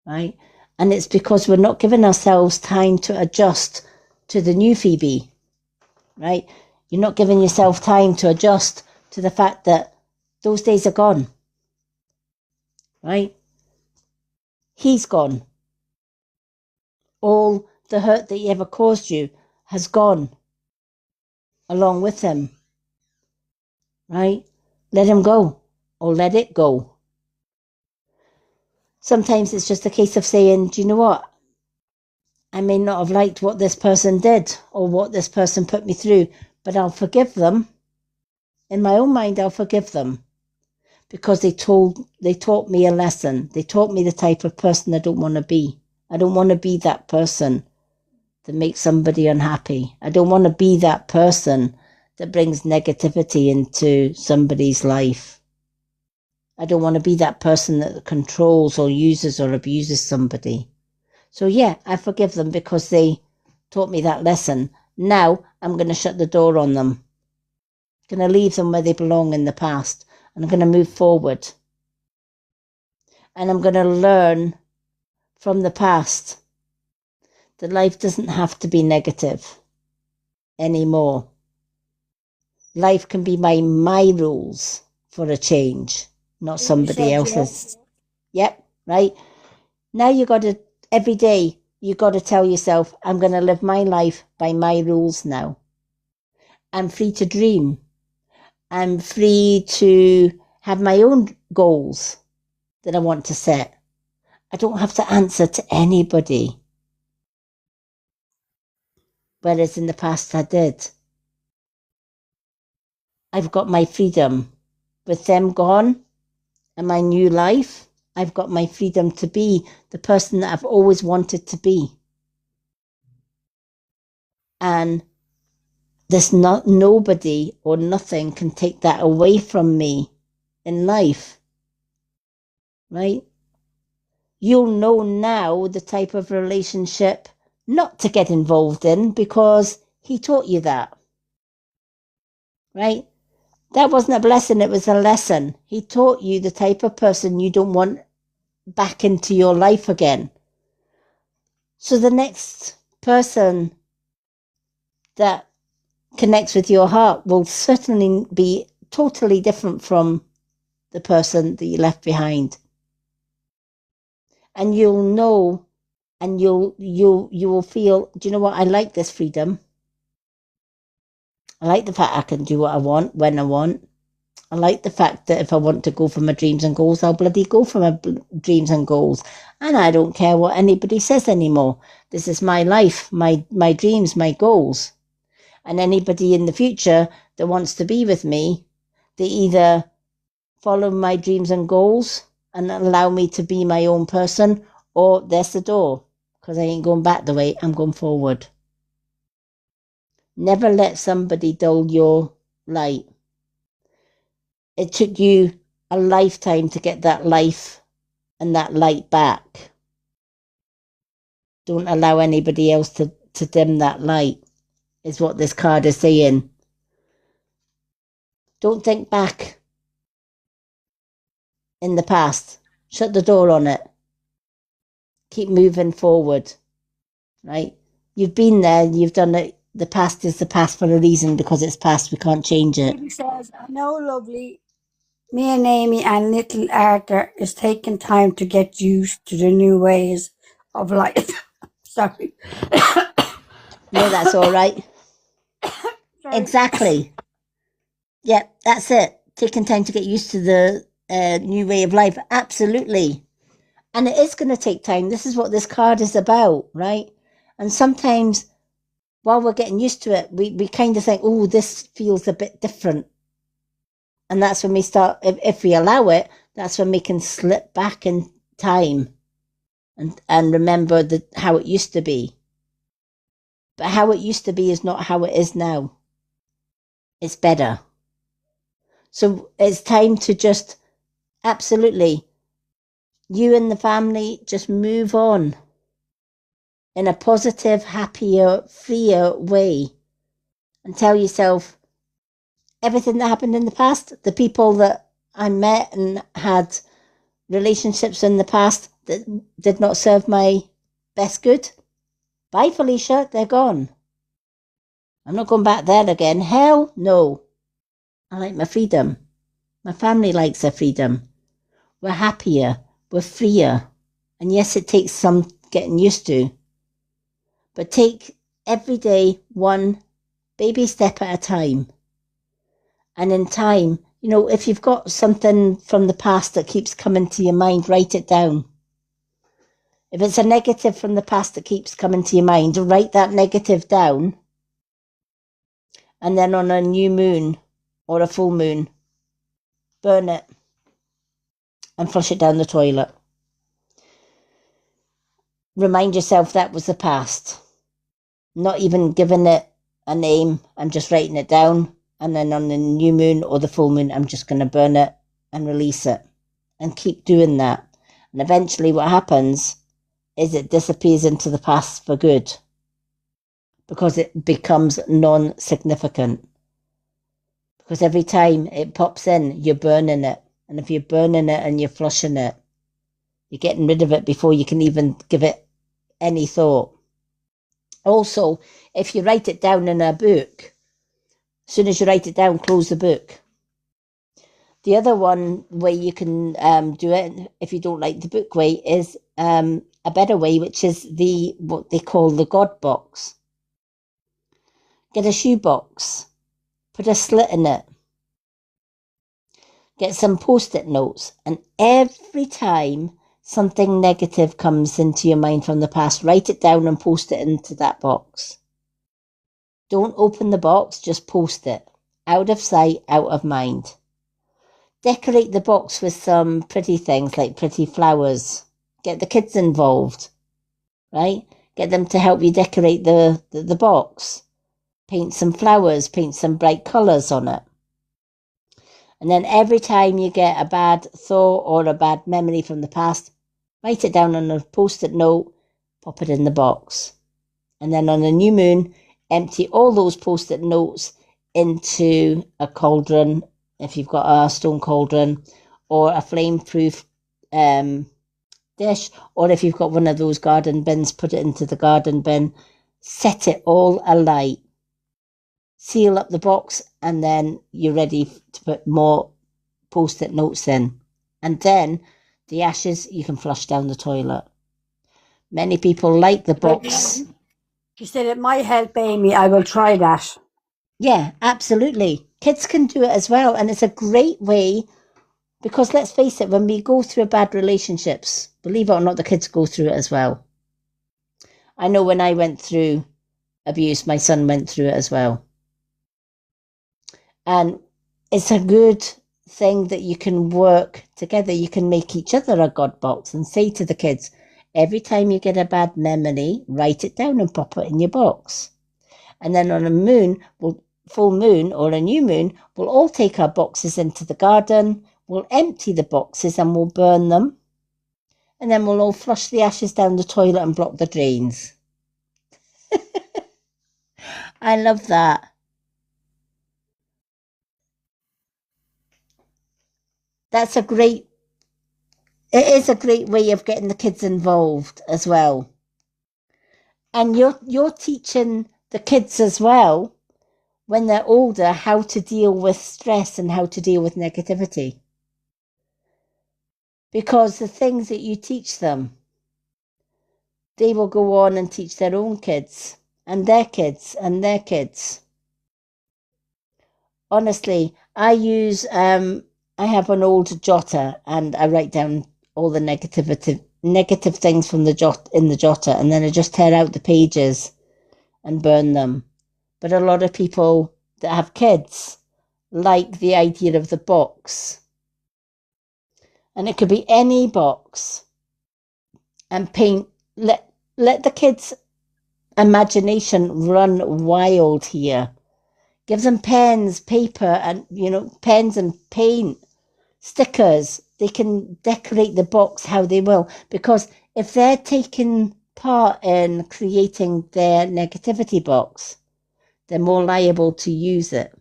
right? And it's because we're not giving ourselves time to adjust to the new Phoebe, right? You're not giving yourself time to adjust to the fact that those days are gone, right? He's gone. All the hurt that he ever caused you has gone along with him, right? Let him go or let it go. Sometimes it's just a case of saying, do you know what? I may not have liked what this person did or what this person put me through, but I'll forgive them. In my own mind, I'll forgive them because they taught me a lesson. They taught me the type of person I don't want to be. I don't want to be that person that makes somebody unhappy. I don't want to be that person that brings negativity into somebody's life. I don't want to be that person that controls or uses or abuses somebody. So yeah, I forgive them because they taught me that lesson. Now I'm going to shut the door on them. I'm going to leave them where they belong in the past. And I'm going to move forward. And I'm going to learn from the past that life doesn't have to be negative anymore. Life can be by my rules for a change, not somebody else's. Yes. Yep, right. Now you got to, every day, you got to tell yourself, I'm going to live my life by my rules now. I'm free to dream. I'm free to have my own goals that I want to set. I don't have to answer to anybody. Whereas in the past I did. I've got my freedom. With them gone, and my new life, I've got my freedom to be the person that I've always wanted to be. And there's nobody or nothing can take that away from me in life, right? You'll know now the type of relationship not to get involved in because he taught you that, right? That wasn't a blessing, it was a lesson. He taught you the type of person you don't want back into your life again. So the next person that connects with your heart will certainly be totally different from the person that you left behind. And you'll know, and you will feel, do you know what? I like this freedom. I like the fact I can do what I want when I want. I like the fact that if I want to go for my dreams and goals, I'll bloody go for my dreams and goals. And I don't care what anybody says anymore. This is my life, my dreams, my goals. And anybody in the future that wants to be with me, they either follow my dreams and goals and allow me to be my own person, or there's the door, because I ain't going back the way, I'm going forward. Never let somebody dull your light. It took you a lifetime to get that life and that light back. Don't allow anybody else to dim that light, is what this card is saying. Don't think back in the past. Shut the door on it. Keep moving forward, right? You've been there, you've done it. The past is the past for a reason, because it's past, we can't change it. He says, I know, lovely. Me and Amy and little Arthur is taking time to get used to the new ways of life. Sorry. No, that's all right. Sorry. Exactly. Yeah, that's it. Taking time to get used to the new way of life. Absolutely. And it is going to take time. This is what this card is about, right? And sometimes while we're getting used to it, we kind of think, oh, this feels a bit different. And that's when we start, if we allow it, that's when we can slip back in time and remember how it used to be. But how it used to be is not how it is now. It's better. So it's time to just, absolutely, you and the family, just move on in a positive, happier, freer way, and tell yourself everything that happened in the past, the people that I met and had relationships in the past that did not serve my best good. Bye, Felicia, they're gone. I'm not going back there again. Hell no. I like my freedom. My family likes their freedom. We're happier. We're freer. And yes, it takes some getting used to. But take every day one baby step at a time. And in time, you know, if you've got something from the past that keeps coming to your mind, write it down. If it's a negative from the past that keeps coming to your mind, write that negative down. And then on a new moon or a full moon, burn it and flush it down the toilet. Remind yourself that was the past. Not even giving it a name. I'm just writing it down. And then on the new moon or the full moon, I'm just going to burn it and release it. And keep doing that. And eventually what happens is it disappears into the past for good. Because it becomes non-significant. Because every time it pops in, you're burning it. And if you're burning it and you're flushing it, you're getting rid of it before you can even give it any thought. Also, if you write it down in a book, as soon as you write it down, close the book. The other one way you can do it, if you don't like the book way, is a better way, which is what they call the God box. Get a shoebox, put a slit in it, get some post-it notes, and every time something negative comes into your mind from the past, write it down and post it into that box. Don't open the box, just post it. Out of sight, out of mind. Decorate the box with some pretty things like pretty flowers. Get the kids involved, right? Get them to help you decorate the box. Paint some flowers, paint some bright colours on it. And then every time you get a bad thought or a bad memory from the past, write it down on a post-it note, pop it in the box. And then on a new moon, empty all those post-it notes into a cauldron, if you've got a stone cauldron, or a flame-proof dish, or if you've got one of those garden bins, put it into the garden bin. Set it all alight. Seal up the box, and then you're ready to put more post-it notes in. And then the ashes you can flush down the toilet. Many people like the box. She said it might help Amy. I will try that. Yeah, absolutely. Kids can do it as well. And it's a great way, because let's face it, when we go through bad relationships, believe it or not, the kids go through it as well. I know when I went through abuse, my son went through it as well. And it's a good thing that you can work together. You can make each other a God box and say to the kids, every time you get a bad memory, write it down and pop it in your box. And then on a moon, full moon or a new moon, we'll all take our boxes into the garden, we'll empty the boxes and we'll burn them. And then we'll all flush the ashes down the toilet and block the drains. I love that. It is a great way of getting the kids involved as well. And you're teaching the kids as well, when they're older, how to deal with stress and how to deal with negativity. Because the things that you teach them, they will go on and teach their own kids and their kids and their kids. Honestly, I have an old jotter and I write down all the negative things from the jotter, and then I just tear out the pages and burn them. But a lot of people that have kids like the idea of the box. And it could be any box. And let the kids' imagination run wild here. Give them pens, paper, and pens and paint, stickers. They can decorate the box how they will, because if they're taking part in creating their negativity box, they're more liable to use it.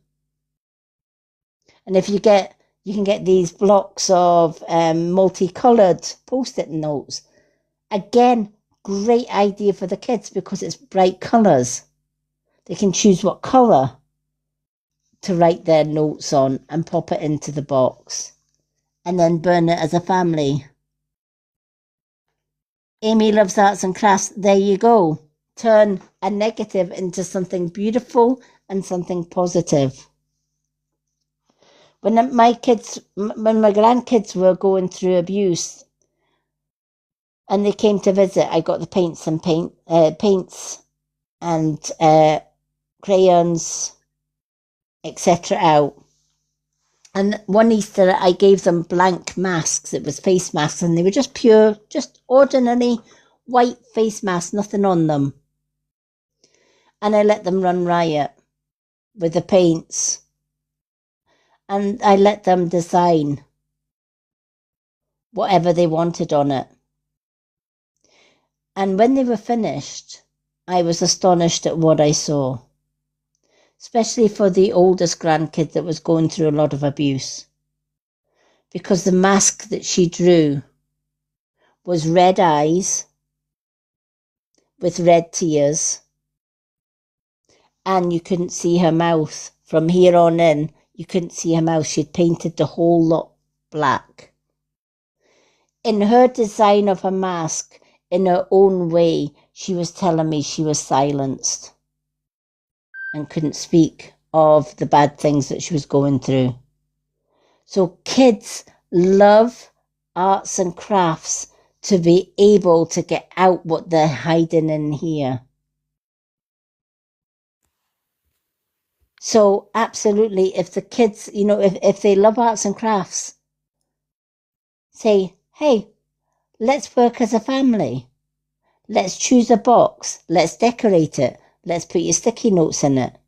And if you can get these blocks of multicolored post-it notes. Again, great idea for the kids because it's bright colors. They can choose what color to write their notes on and pop it into the box and then burn it as a family. Amy loves arts and crafts. There you go. Turn a negative into something beautiful and something positive. When my grandkids were going through abuse and they came to visit, I got the paints and crayons, etc. out. And one Easter, I gave them blank masks. It was face masks, and they were just pure, just ordinary white face masks, nothing on them. And I let them run riot with the paints. And I let them design whatever they wanted on it. And when they were finished, I was astonished at what I saw. Especially for the oldest grandkid that was going through a lot of abuse. Because the mask that she drew was red eyes with red tears, and you couldn't see her mouth. From here on in, you couldn't see her mouth. She'd painted the whole lot black. In her design of her mask, in her own way, she was telling me she was silenced and couldn't speak of the bad things that she was going through. So kids love arts and crafts to be able to get out what they're hiding in here. So absolutely, if the kids, if they love arts and crafts, say, hey, let's work as a family. Let's choose a box. Let's decorate it. Let's put your sticky notes in it.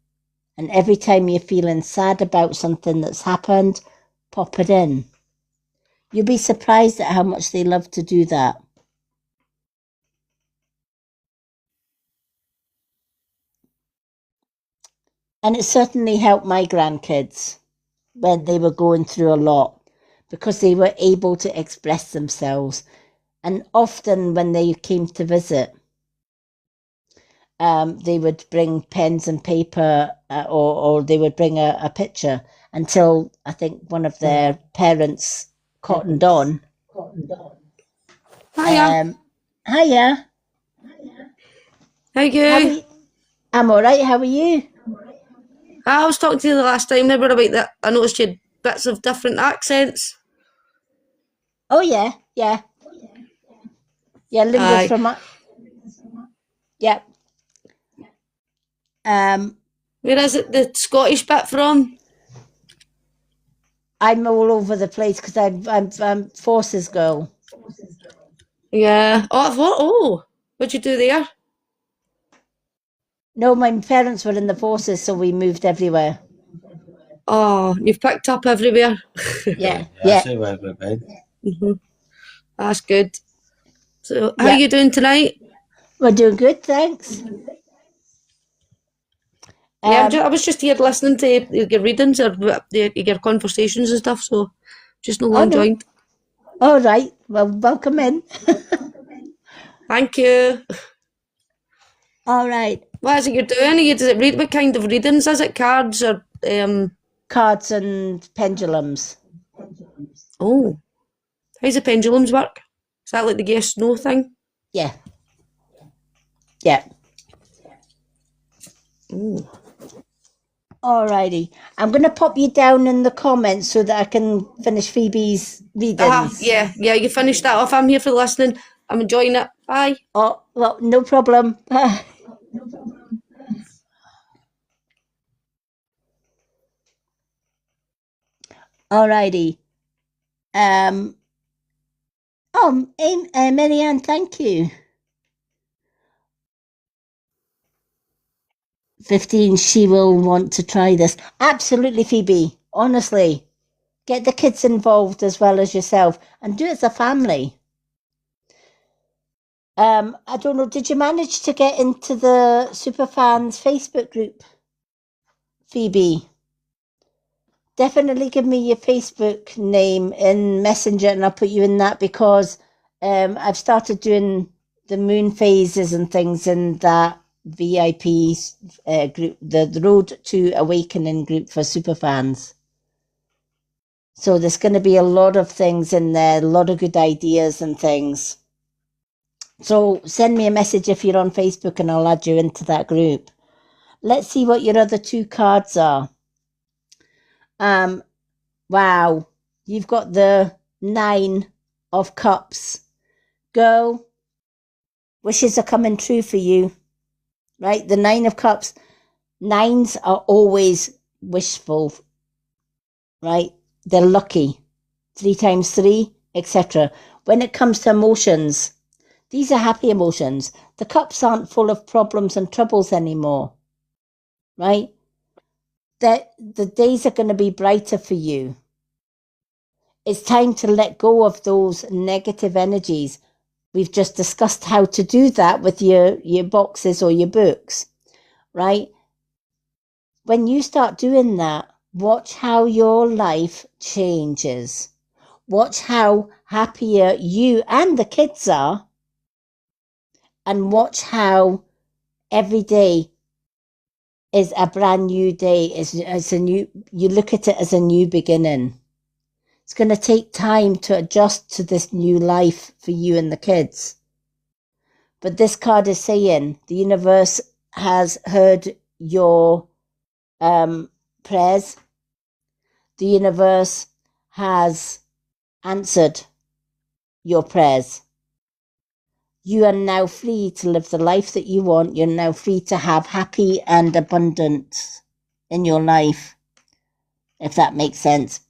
And every time you're feeling sad about something that's happened, pop it in. You'll be surprised at how much they love to do that. And it certainly helped my grandkids when they were going through a lot because they were able to express themselves. And often when they came to visit, they would bring pens and paper or they would bring a picture until I think one of their parents cottoned on. Hiya. Hiya. How you? I'm all right. How are you? I was talking to you the last time, never about that. I noticed you had bits of different accents. Oh, yeah. Yeah. Yeah, Linda's from... Yeah. Where is it the Scottish bit from? I'm all over the place because I'm Forces girl. Yeah. Oh, what'd you do there? No, my parents were in the Forces, so we moved everywhere. Oh, you've picked up everywhere. Yeah. I see where we've been. Mm-hmm. That's good. So, how are you doing tonight? We're doing good, thanks. Yeah, I was just here listening to your readings or your conversations and stuff, so just no long joined. All right. Well, welcome in. Thank you. All right. What is it you're doing? What kind of readings is it? Cards or cards and pendulums? Oh, how's the pendulums work? Is that like the yes no thing? Yeah. Yeah. Ooh. Alrighty. I'm going to pop you down in the comments so that I can finish Phoebe's readings. Yeah, you finish that off. I'm here for listening. I'm enjoying it. Bye. Oh, well, no problem. Alrighty. Marianne, thank you. 15, she will want to try this. Absolutely, Phoebe. Honestly. Get the kids involved as well as yourself and do it as a family. I don't know, did you manage to get into the Superfans Facebook group, Phoebe? Definitely give me your Facebook name in Messenger and I'll put you in that because I've started doing the moon phases and things in that VIP group, the Road to Awakening group for Superfans. So there's going to be a lot of things in there, a lot of good ideas and things. So send me a message if you're on Facebook and I'll add you into that group. Let's see what your other two cards are. Wow, you've got the 9 of Cups. Girl, wishes are coming true for you, right? The 9 of Cups. 9s are always wishful, right? They're lucky. 3 times 3, etc. When it comes to emotions, these are happy emotions. The cups aren't full of problems and troubles anymore, right? The days are going to be brighter for you. It's time to let go of those negative energies. We've just discussed how to do that with your boxes or your books, right? When you start doing that, watch how your life changes. Watch how happier you and the kids are. And watch how every day is a brand new day. You look at it as a new beginning. It's going to take time to adjust to this new life for you and the kids. But this card is saying the universe has heard your prayers. The universe has answered your prayers. You are now free to live the life that you want. You're now free to have happy and abundant in your life, if that makes sense.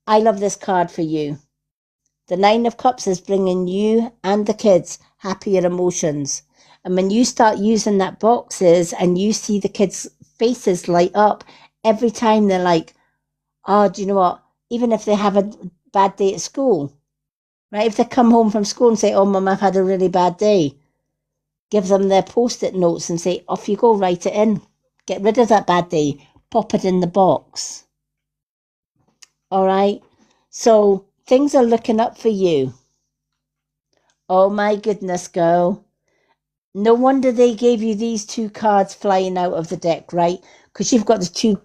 I love this card for you. The Nine of Cups is bringing you and the kids happier emotions. And when you start using that boxes and you see the kids' faces light up every time, they're like, oh, do you know what? Even if they have a bad day at school, right? If they come home from school and say, oh, Mum, I've had a really bad day, give them their Post-it notes and say, off you go, write it in. Get rid of that bad day. Pop it in the box. All right? So things are looking up for you. Oh, my goodness, girl. No wonder they gave you these two cards flying out of the deck, right? Because you've got the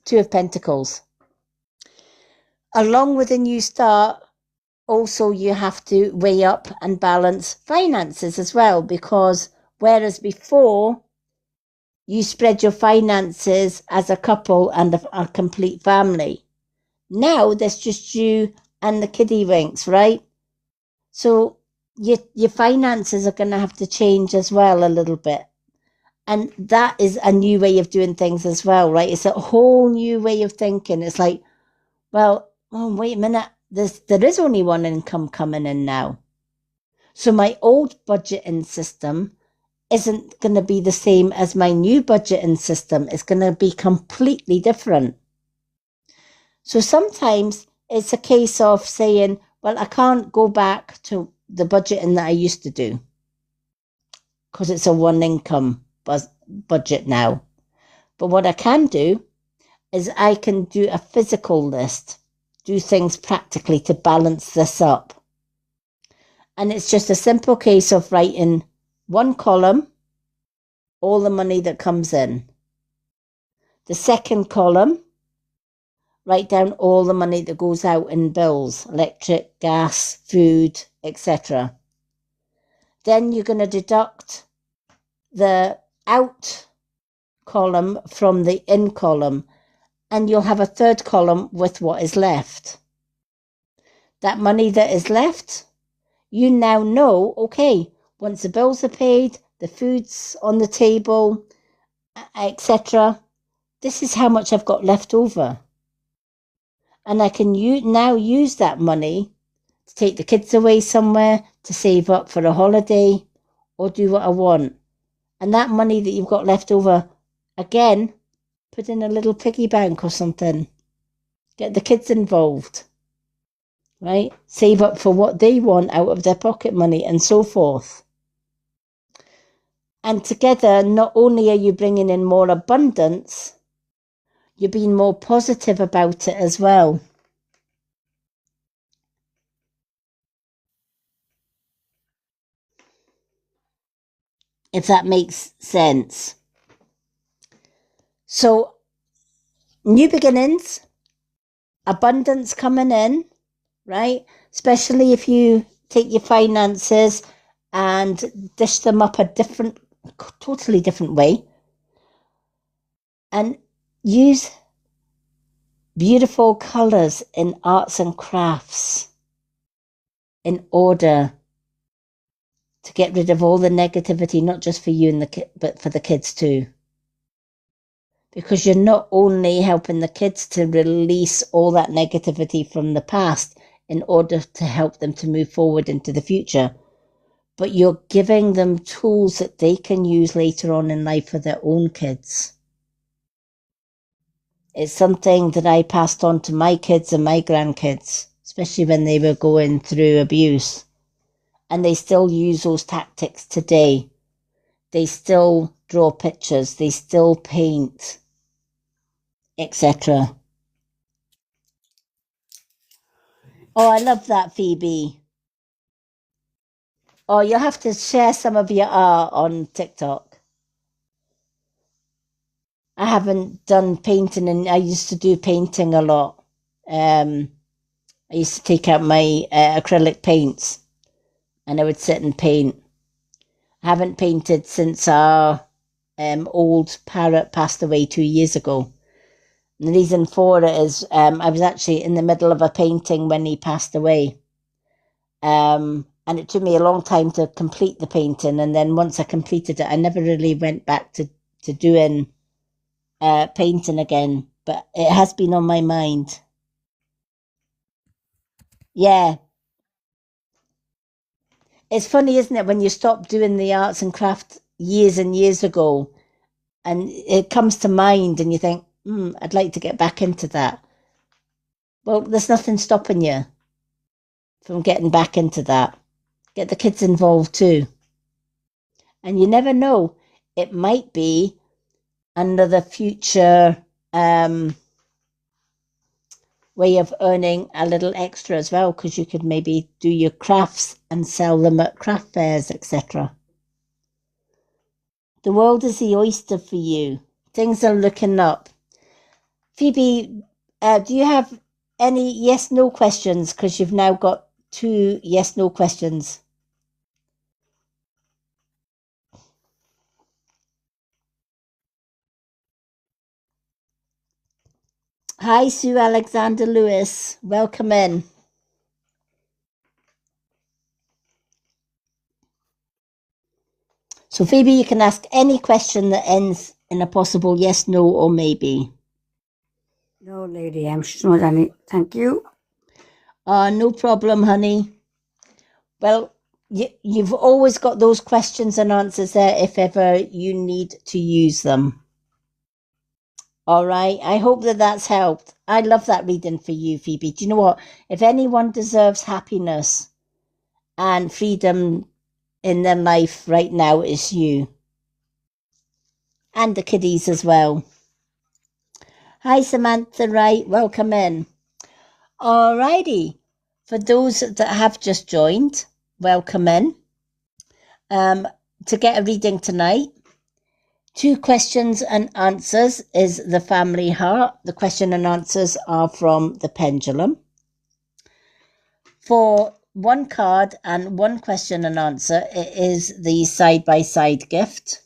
two of Pentacles. Along with a new start, also you have to weigh up and balance finances as well, because whereas before you spread your finances as a couple and a complete family, now there's just you and the kiddie winks, right? So your finances are going to have to change as well a little bit. And that is a new way of doing things as well, right? It's a whole new way of thinking. It's like, well, oh, wait a minute. There is only one income coming in now. So my old budgeting system isn't going to be the same as my new budgeting system. It's going to be completely different. So sometimes it's a case of saying, well, I can't go back to the budgeting that I used to do because it's a one income budget now. But what I can do is I can do a physical list, do things practically to balance this up. And it's just a simple case of writing one column, all the money that comes in. The second column, write down all the money that goes out in bills, electric, gas, food, etc. Then you're going to deduct the out column from the in column, and you'll have a third column with what is left. That money that is left, you now know, okay, once the bills are paid, the food's on the table, etc., this is how much I've got left over. And I can now use that money to take the kids away somewhere, to save up for a holiday, or do what I want. And that money that you've got left over, again, put in a little piggy bank or something. Get the kids involved, right? Save up for what they want out of their pocket money and so forth. And together, not only are you bringing in more abundance, you're being more positive about it as well. If that makes sense. So, new beginnings, abundance coming in, right? Especially if you take your finances and dish them up a totally different way. And use beautiful colours in arts and crafts in order to get rid of all the negativity, not just for you and but for the kids too. Because you're not only helping the kids to release all that negativity from the past in order to help them to move forward into the future, but you're giving them tools that they can use later on in life for their own kids. It's something that I passed on to my kids and my grandkids, especially when they were going through abuse. And they still use those tactics today. They still draw pictures, they still paint, etc. Oh, I love that, Phoebe. Oh, you'll have to share some of your art on TikTok. I haven't done painting, and I used to do painting a lot. I used to take out my acrylic paints and I would sit and paint. I haven't painted since our old parrot passed away 2 years ago. And the reason for it is I was actually in the middle of a painting when he passed away. And it took me a long time to complete the painting. And then once I completed it, I never really went back to doing painting again, but it has been on my mind. Yeah. It's funny, isn't it, when you stop doing the arts and crafts years and years ago, and it comes to mind and you think, I'd like to get back into that. Well, there's nothing stopping you from getting back into that. Get the kids involved too. And you never know, it might be another future way of earning a little extra as well, because you could maybe do your crafts and sell them at craft fairs, etc. The world is the oyster for you. Things are looking up. Phoebe, do you have any yes-no questions? Because you've now got 2 yes-no questions. Hi, Sue Alexander Lewis. Welcome in. So, Phoebe, you can ask any question that ends in a possible yes, no, or maybe. No, Lady M. She's not any. Thank you. No problem, honey. Well, you've always got those questions and answers there if ever you need to use them. All right. I hope that that's helped. I love that reading for you, Phoebe. Do you know what? If anyone deserves happiness and freedom in their life right now, it's you. And the kiddies as well. Hi, Samantha Wright. Welcome in. All righty. For those that have just joined, welcome in. To get a reading tonight, 2 questions and answers is the family heart. The question and answers are from the pendulum. For 1 card and 1 question and answer, it is the side-by-side gift.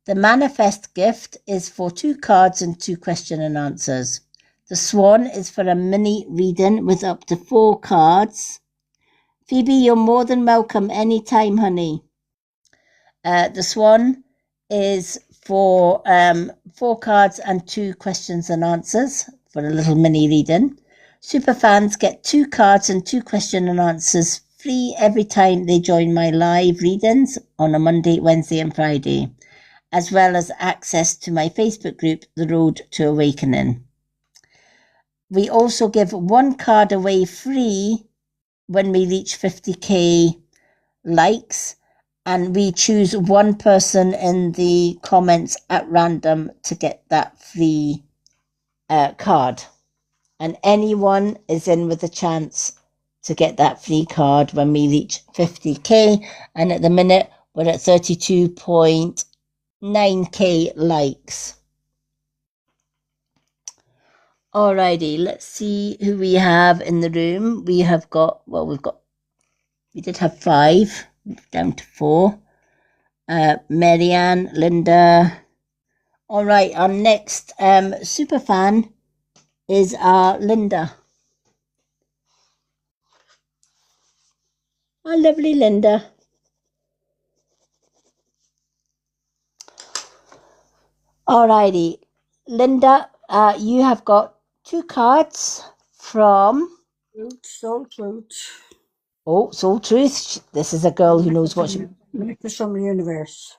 The manifest gift is for 2 cards and 2 question and answers. The swan is for a mini reading with up to 4 cards. Phoebe, you're more than welcome anytime, honey. The swan is for 4 cards and 2 questions and answers for a little mini reading. Superfans get 2 cards and 2 question and answers free every time they join my live readings on a Monday, Wednesday and Friday, as well as access to my Facebook group, The Road to Awakening. We also give 1 card away free when we reach 50k likes, and we choose 1 person in the comments at random to get that free card. And anyone is in with a chance to get that free card when we reach 50k. And at the minute, we're at 32.9k likes. Alrighty, let's see who we have in the room. We have got, we did have 5, down to 4. Marianne, Linda. All right, our next super fan is Linda. Our lovely Linda. Alrighty, Linda, you have got 2 cards from Soul Truth. Oh, Soul Truth. This is a girl who knows what she... Messages from the universe.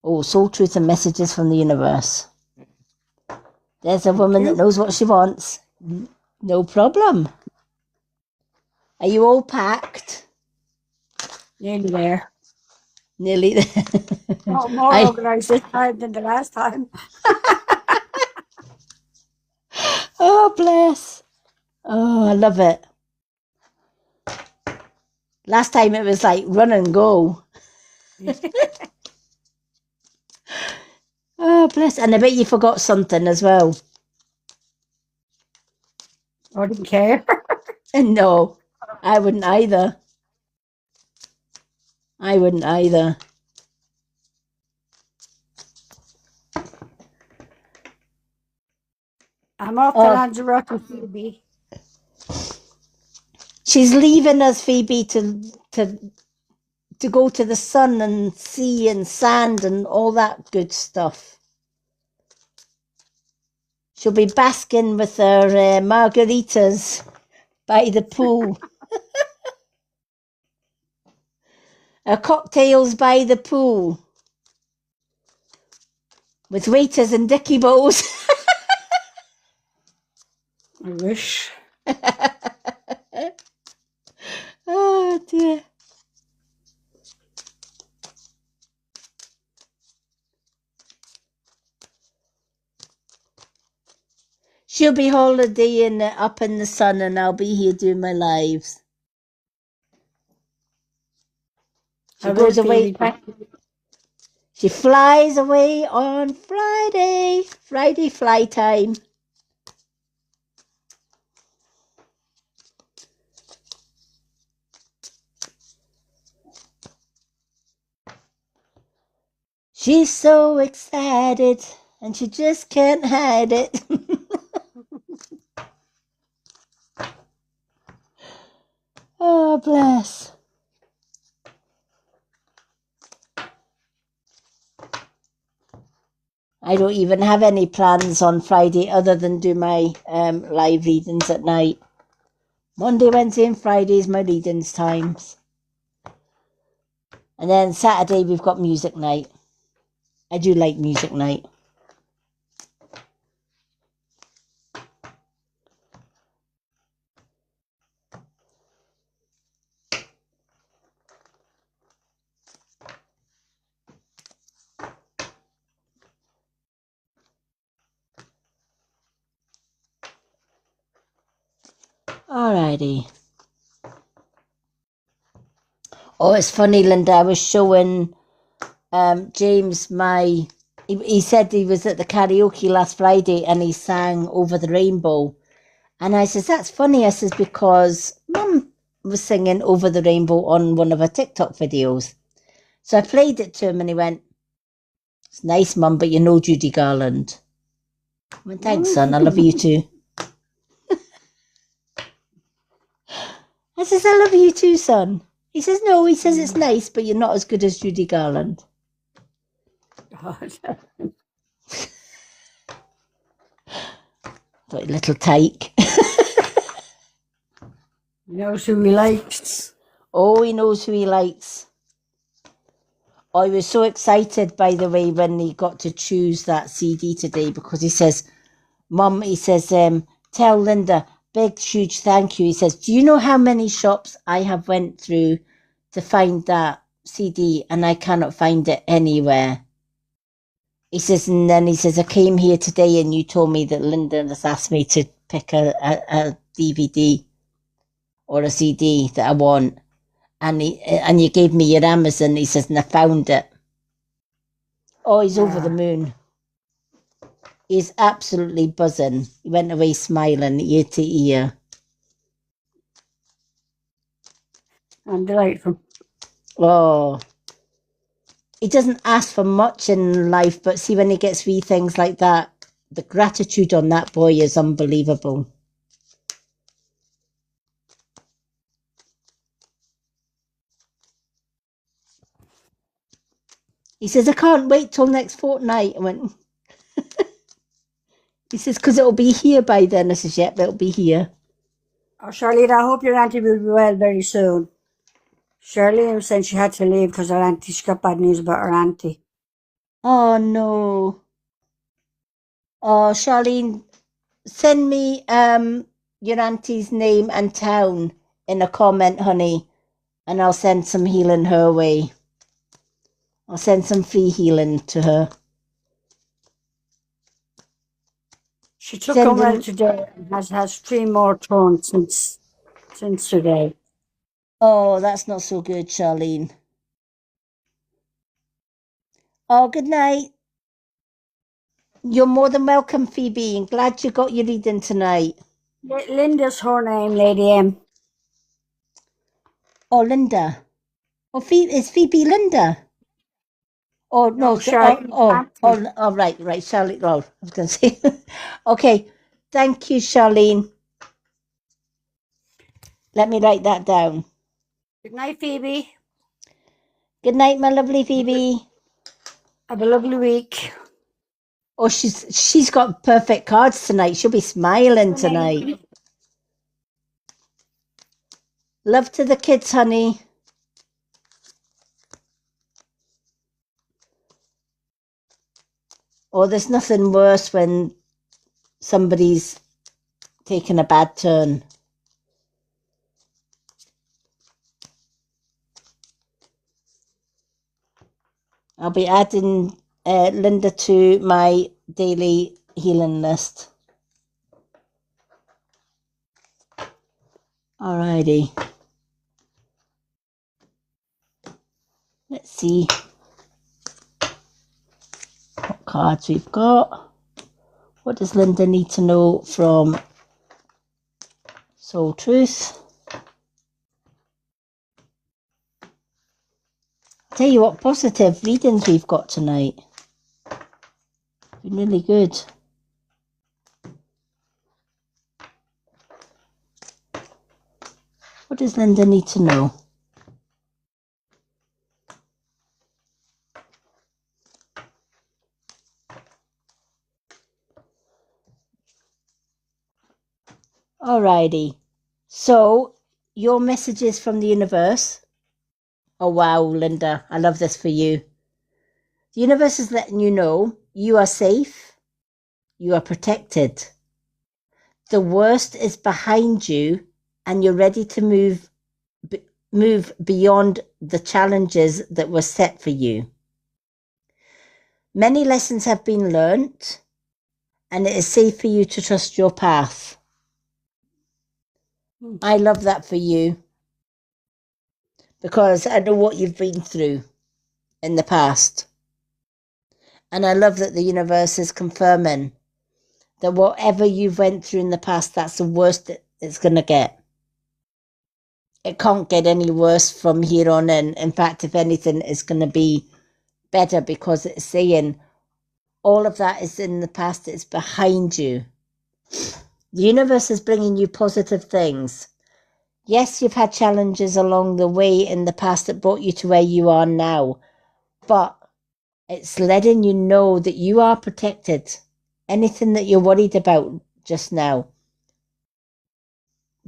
Oh, Soul Truth and Messages from the Universe. There's a woman that knows what she wants. No problem. Are you all packed? Nearly there. Nearly there. Oh, more organised this time than the last time. Oh, bless. Oh, I love it. Last time it was like run and go. Oh, bless. And I bet you forgot something as well. I didn't care. No, I wouldn't either. I wouldn't either. I'm off to Lanzarote with Phoebe. She's leaving us, Phoebe, to go to the sun and sea and sand and all that good stuff. She'll be basking with her margaritas by the pool. Her cocktails by the pool. With waiters and dicky bows. I wish. Oh dear. She'll be holidaying up in the sun and I'll be here doing my lives. She goes away. She flies away on Friday. Friday fly time. She's so excited and she just can't hide it. Oh, bless. I don't even have any plans on Friday other than do my live readings at night. Monday, Wednesday and Friday is my readings times. And then Saturday we've got music night. I do like music night. Alrighty. Oh, it's funny, Linda. I was showing James he said he was at the karaoke last Friday and he sang Over the Rainbow. And I says, that's funny. I says, because Mum was singing Over the Rainbow on one of her TikTok videos. So I played it to him and he went, it's nice, Mum, but you know Judy Garland. I went, thanks, son. I love you too. I says, I love you too, son. He says, no, he says it's nice, but you're not as good as Judy Garland. God. Little tyke. He knows who he likes. Oh, he knows who he likes. I was so excited, by the way, when he got to choose that CD today because he says, Mum, he says, tell Linda, big, huge thank you. He says, do you know how many shops I have went through to find that CD and I cannot find it anywhere? He says, and then he says, I came here today and you told me that Linda has asked me to pick a DVD or a CD that I want. And you gave me your Amazon. He says, and I found it. Oh, he's over the moon. He's absolutely buzzing. He went away smiling ear to ear. I'm delightful. Oh. He doesn't ask for much in life, but see, when he gets wee things like that, the gratitude on that boy is unbelievable. He says, I can't wait till next fortnight. I went, he says, because it'll be here by then. I says, yep, it'll be here. Oh, Charlene, I hope your auntie will be well very soon. Charlene was saying she had to leave because her auntie, she got bad news about her auntie. Oh, no. Oh, Charlene, send me your auntie's name and town in a comment, honey, and I'll send some healing her way. I'll send some free healing to her. She took home well today and has 3 more turns since today. Oh, that's not so good, Charlene. Oh, good night. You're more than welcome, Phoebe. I'm glad you got your reading tonight. Linda's her name, Lady M. Oh, Linda. Oh, is Phoebe Linda? Oh, no. Charlene. Right, Charlene. Oh, I was going to say. Okay. Thank you, Charlene. Let me write that down. Good night, Phoebe. Good night, my lovely Phoebe. Have a lovely week. Oh, she's got perfect cards tonight. She'll be smiling tonight. Love to the kids, honey. Oh, there's nothing worse when somebody's taking a bad turn. I'll be adding Linda to my daily healing list. Alrighty. Let's see what cards we've got. What does Linda need to know from Soul Truth? Tell you what positive readings we've got tonight. Been really good. What does Linda need to know? Alrighty. So, your messages from the universe. Oh, wow, Linda. I love this for you. The universe is letting you know you are safe. You are protected. The worst is behind you and you're ready to move beyond the challenges that were set for you. Many lessons have been learnt and it is safe for you to trust your path. I love that for you because I know what you've been through in the past. And I love that the universe is confirming that whatever you've went through in the past, that's the worst it's going to get. It can't get any worse from here on in. In fact, if anything, it's going to be better because it's saying all of that is in the past, it's behind you. The universe is bringing you positive things. Yes, you've had challenges along the way in the past that brought you to where you are now, but it's letting you know that you are protected. Anything that you're worried about just now,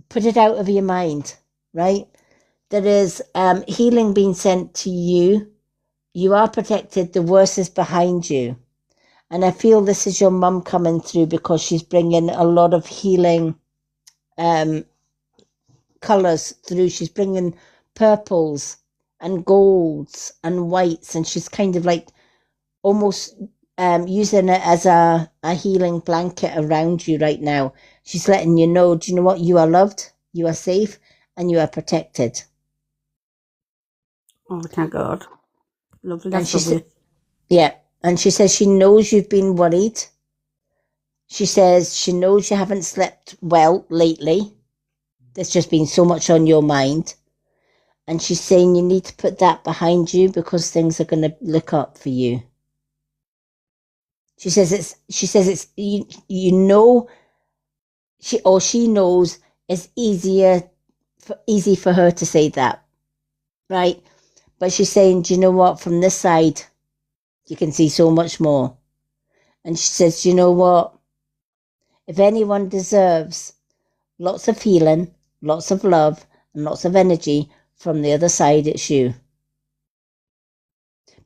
put it out of your mind, right? There is healing being sent to you. You are protected. The worst is behind you. And I feel this is your mum coming through because she's bringing a lot of healing colours through. She's bringing purples and golds and whites, and she's kind of like almost using it as a healing blanket around you right now. She's letting you know, do you know what? You are loved, you are safe, and you are protected. Oh, thank God. Lovely. And That's lovely. Yeah. And she says she knows you've been worried. She says she knows you haven't slept well lately. There's just been so much on your mind. And she's saying you need to put that behind you because things are going to look up for you. She says it's you know, she knows it's easy for her to say that, right? But she's saying, do you know what? From this side, you can see so much more. And she says, do you know what? If anyone deserves lots of healing, lots of love, and lots of energy from the other side, it's you.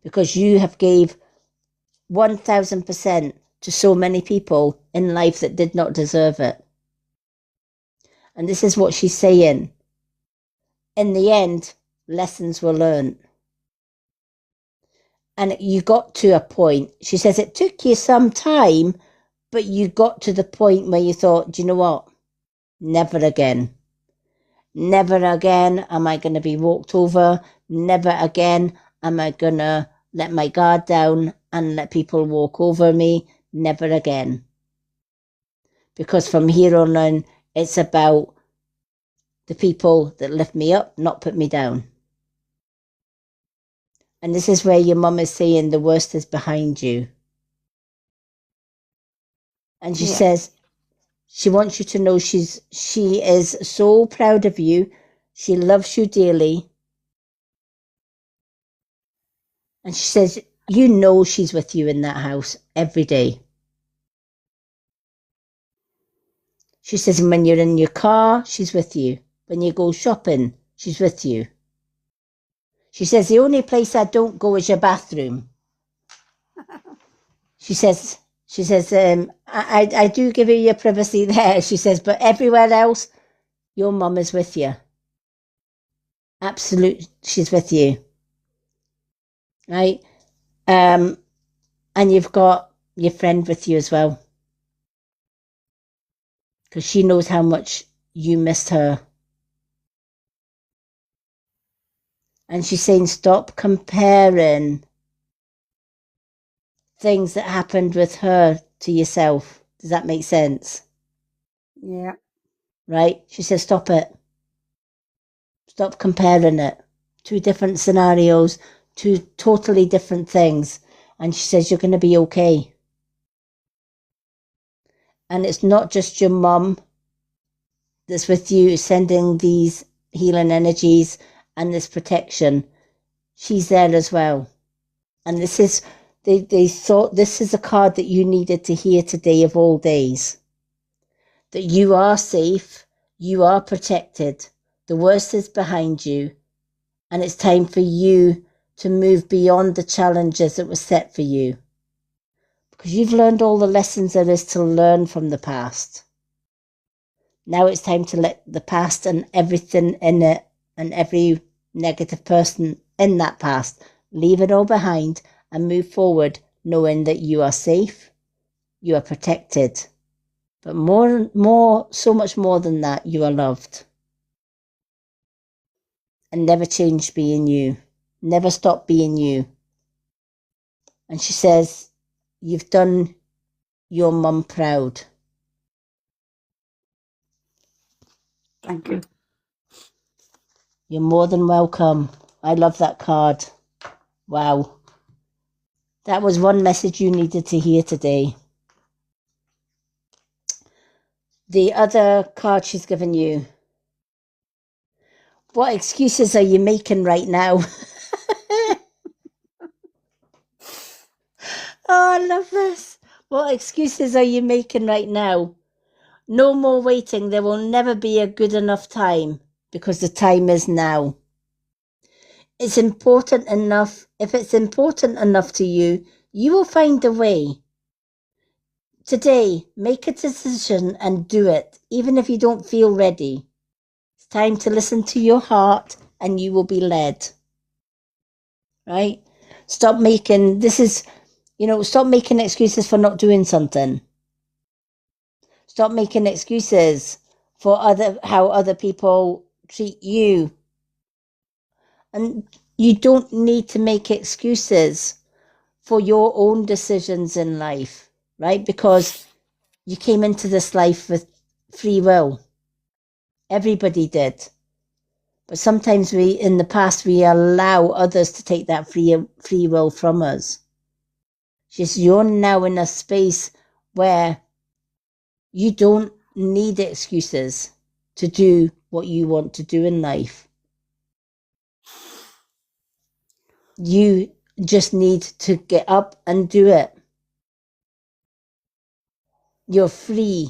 Because you have gave 1,000% to so many people in life that did not deserve it. And this is what she's saying. In the end, lessons were learned. And you got to a point, she says it took you some time, but you got to the point where you thought, do you know what? Never again. Never again am I going to be walked over. Never again am I going to let my guard down and let people walk over me. Never again. Because from here on in, it's about the people that lift me up, not put me down. And this is where your mum is saying the worst is behind you. And she says she wants you to know she is so proud of you. She loves you dearly. And she says, you know she's with you in that house every day. She says when you're in your car, she's with you. When you go shopping, she's with you. She says the only place I don't go is your bathroom. She says, I do give you your privacy there. She says, but everywhere else, your mum is with you. Absolutely, she's with you. Right? And you've got your friend with you as well. Because she knows how much you missed her. And she's saying, stop comparing things that happened with her to yourself. Does that make sense? Yeah. Right? She says, stop it. Stop comparing it. 2 different scenarios, 2 totally different things. And she says, you're going to be okay. And it's not just your mum that's with you sending these healing energies and this protection. She's there as well. And this is, they thought this is a card that you needed to hear today of all days. That you are safe, you are protected, the worst is behind you, and it's time for you to move beyond the challenges that were set for you. Because you've learned all the lessons there is to learn from the past. Now it's time to let the past and everything in it and every negative person in that past, leave it all behind and move forward knowing that you are safe, you are protected. But so much more than that, you are loved. And never change being you. Never stop being you. And she says, you've done your mum proud. Thank you. You're more than welcome. I love that card. Wow. That was one message you needed to hear today. The other card she's given you. What excuses are you making right now? Oh, I love this. What excuses are you making right now? No more waiting. There will never be a good enough time because the time is now. It's important enough. If it's important enough to you, you will find a way. Today, make a decision and do it, even if you don't feel ready. It's time to listen to your heart and you will be led. Right? Stop making excuses for not doing something. Stop making excuses for how other people treat you. And you don't need to make excuses for your own decisions in life, right? Because you came into this life with free will. Everybody did. But sometimes in the past, we allow others to take that free will from us. Just you're now in a space where you don't need excuses to do what you want to do in life. You just need to get up and do it. You're free.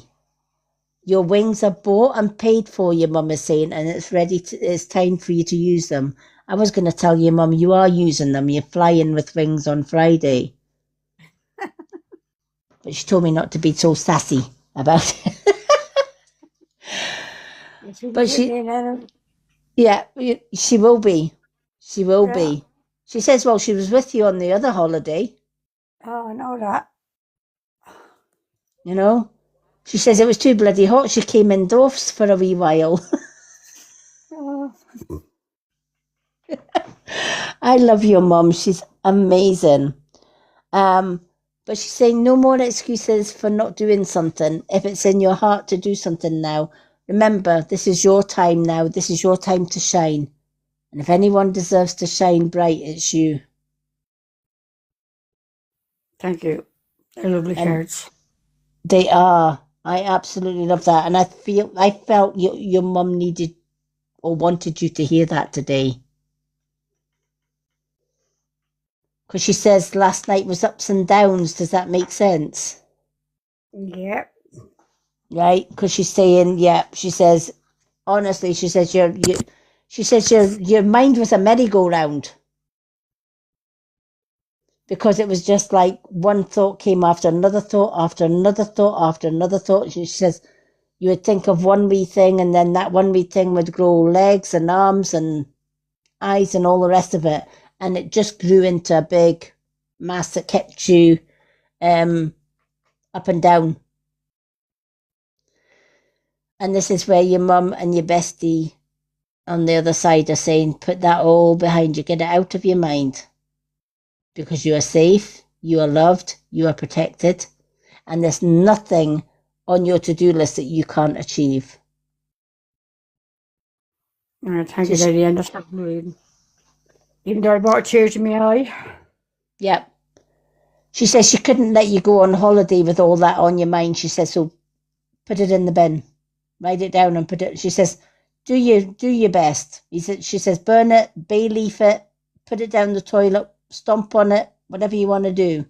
Your wings are bought and paid for, your mum is saying, and it's time for you to use them. I was going to tell you, Mum, you are using them. You're flying with wings on Friday. But she told me not to be so sassy about it. But she will be. She will be. She says, well, she was with you on the other holiday. Oh, I know that. You know? She says it was too bloody hot. She came indoors for a wee while. Oh. I love your mum. She's amazing. But she's saying no more excuses for not doing something. If it's in your heart to do something now, remember, this is your time now. This is your time to shine. And if anyone deserves to shine bright, it's you. Thank you. They're lovely cards. They are. I absolutely love that. And I felt your mum needed or wanted you to hear that today. Because she says last night was ups and downs. Does that make sense? Yeah. right? Because she's saying, yeah, she says, honestly, she says your mind was a merry-go-round, because it was just like one thought came after another thought, after another thought, after another thought. She says you would think of one wee thing, and then that one wee thing would grow legs and arms and eyes and all the rest of it. And it just grew into a big mass that kept you up and down. And this is where your mum and your bestie on the other side are saying, put that all behind you, get it out of your mind. Because you are safe, you are loved, you are protected, and there's nothing on your to-do list that you can't achieve. Thank you, Lady. And that's not reading. Even though I brought a tear to my eye. Yep. She says she couldn't let you go on holiday with all that on your mind. She says, so put it in the bin. Write it down and put it. She says, do your best. She says, burn it, bay leaf it, put it down the toilet, stomp on it, whatever you want to do.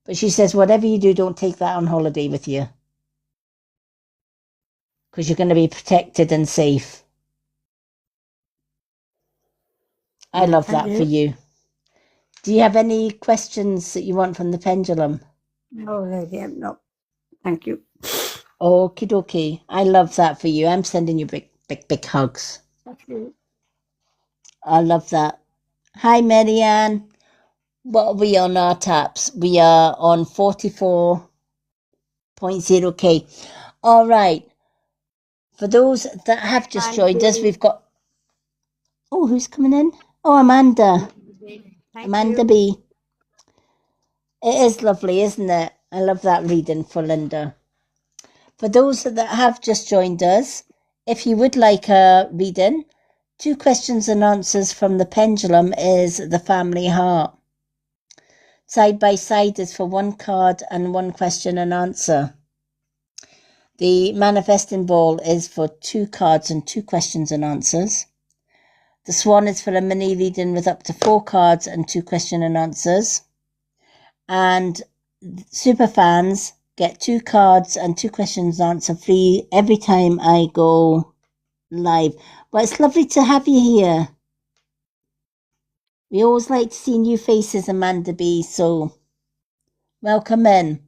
But she says, whatever you do, don't take that on holiday with you. Because you're going to be protected and safe. I love that for you. Do you have any questions that you want from the pendulum? No, Lady, no. Thank you. Okie dokie. I love that for you. I'm sending you big hugs. Thank you. I love that. Hi, Marianne. What are we on our taps? We are on 44.0k. All right. For those that have just joined us, we've got... Oh, who's coming in? Oh, Amanda. Amanda B. It is lovely, isn't it? I love that reading for Linda. For those that have just joined us, if you would like a reading, 2 questions and answers from the pendulum is the family heart. Side by side is for 1 card and 1 question and answer. The manifesting ball is for 2 cards and 2 questions and answers. The swan is for a mini reading with up to 4 cards and 2 question and answers. And super fans get 2 cards and 2 questions answer free every time I go live. Well, it's lovely to have you here. We always like to see new faces, Amanda B, so welcome in.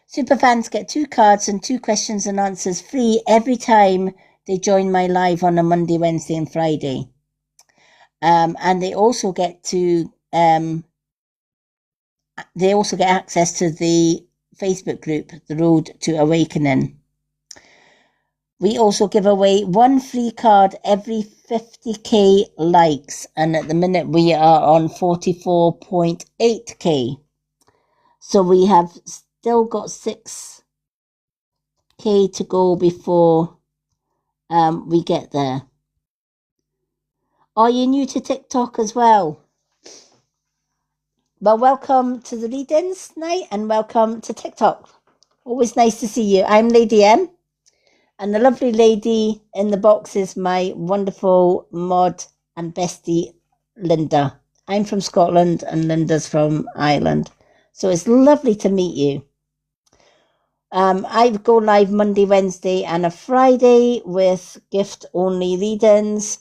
Super fans get 2 cards and 2 questions and answers free every time they join my live on a Monday, Wednesday and Friday. And they also get to access to the Facebook group, The Road to Awakening. We also give away 1 free card every 50k likes, and at the minute we are on 44.8k. So we have still got 6k to go before we get there. Are you new to TikTok as well? Well, welcome to the readings tonight and welcome to TikTok. Always nice to see you. I'm Lady M, and the lovely lady in the box is my wonderful mod and bestie, Linda. I'm from Scotland and Linda's from Ireland. So it's lovely to meet you. I go live Monday, Wednesday and a Friday with gift-only readings.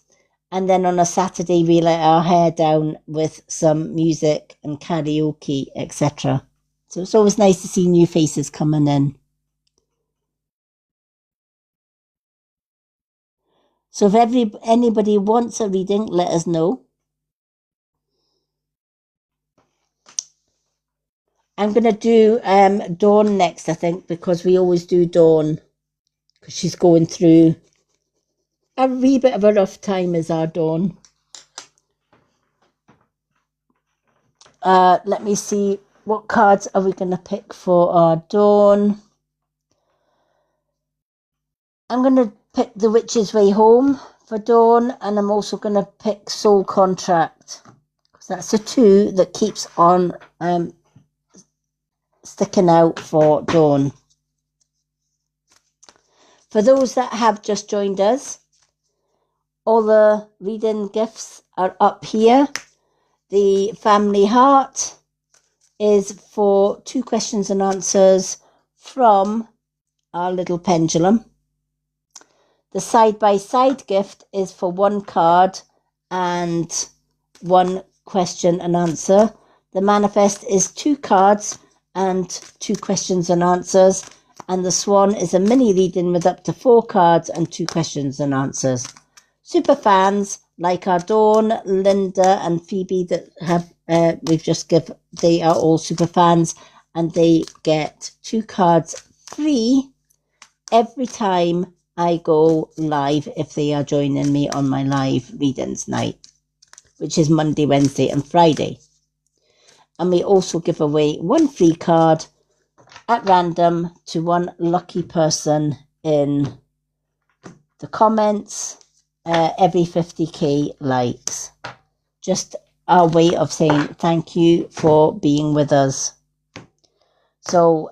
And then on a Saturday, we let our hair down with some music and karaoke, etc. So it's always nice to see new faces coming in. So if anybody wants a reading, let us know. I'm going to do Dawn next, I think, because we always do Dawn. Because she's going through a wee bit of a rough time as our Dawn. Let me see, what cards are we going to pick for our Dawn? I'm going to pick The Witch's Way Home for Dawn, and I'm also going to pick Soul Contract, because that's the 2 that keeps on sticking out for Dawn. For those that have just joined us, all the reading gifts are up here. The family heart is for 2 questions and answers from our little pendulum. The side-by-side gift is for 1 card and 1 question and answer. The manifest is 2 cards and 2 questions and answers. And the swan is a mini reading with up to 4 cards and 2 questions and answers. Super fans like our Dawn, Linda and Phoebe that have they are all super fans, and they get 2 cards free every time I go live if they are joining me on my live readings night, which is Monday, Wednesday and Friday. And we also give away 1 free card at random to 1 lucky person in the comments every 50k likes. Just our way of saying thank you for being with us. So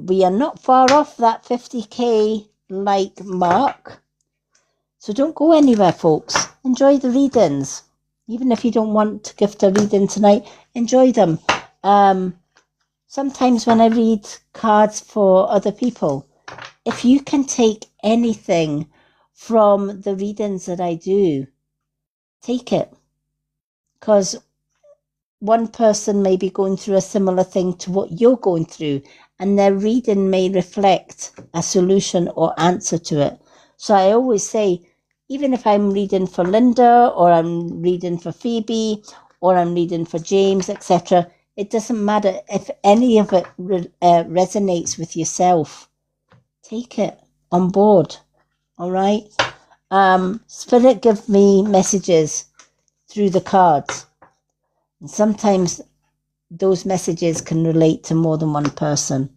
we are not far off that 50k like mark. So don't go anywhere, folks. Enjoy the readings. Even if you don't want to gift a reading tonight, enjoy them. Sometimes when I read cards for other people, if you can take anything from the readings that I do, take it. Because one person may be going through a similar thing to what you're going through, and their reading may reflect a solution or answer to it. So I always say, even if I'm reading for Linda, or I'm reading for Phoebe, or I'm reading for James, etc., it doesn't matter if any of it resonates with yourself. Take it on board. All right? Spirit give me messages through the cards. And sometimes those messages can relate to more than one person.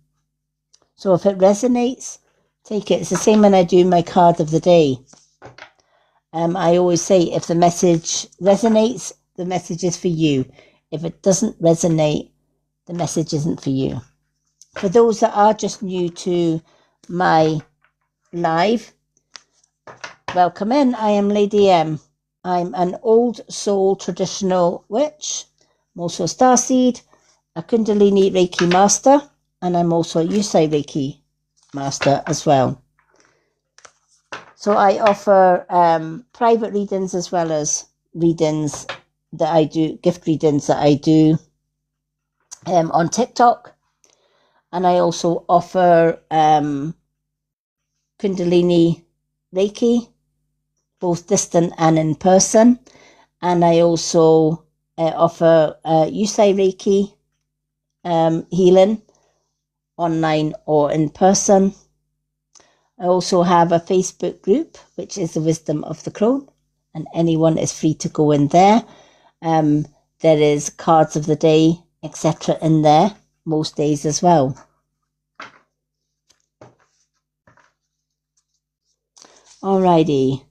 So if it resonates, take it. It's the same when I do my card of the day. I always say, if the message resonates, the message is for you. If it doesn't resonate, the message isn't for you. For those that are just new to my live, welcome in. I am Lady M. I'm an old soul traditional witch. I'm also a starseed, a Kundalini Reiki master, and I'm also a Yusei Reiki master as well. So I offer private readings as well as readings that I do, gift readings that I do on TikTok. And I also offer Kundalini Reiki, both distant and in person. And I also offer Yusei Reiki healing, online or in person. I also have a Facebook group, which is the Wisdom of the Crone, and anyone is free to go in there. There is cards of the day, etc. in there most days as well. Alrighty.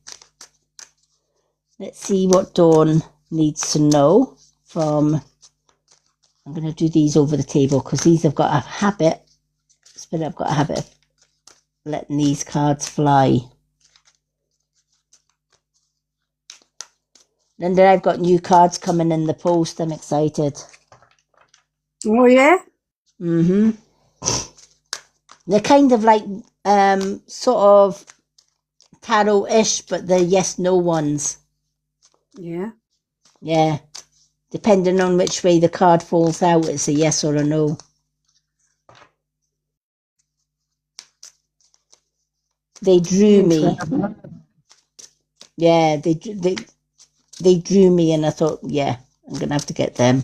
Let's see what Dawn needs to know from... I'm going to do these over the table because these have got a habit. I've got a habit of letting these cards fly. Linda, I've got new cards coming in the post. I'm excited. Oh, yeah? Mm-hmm. They're kind of like sort of tarot-ish, but they're yes-no ones. Yeah. Yeah. Depending on which way the card falls out, it's a yes or a no. They drew me. Yeah, they drew me, and I thought, yeah, I'm going to have to get them.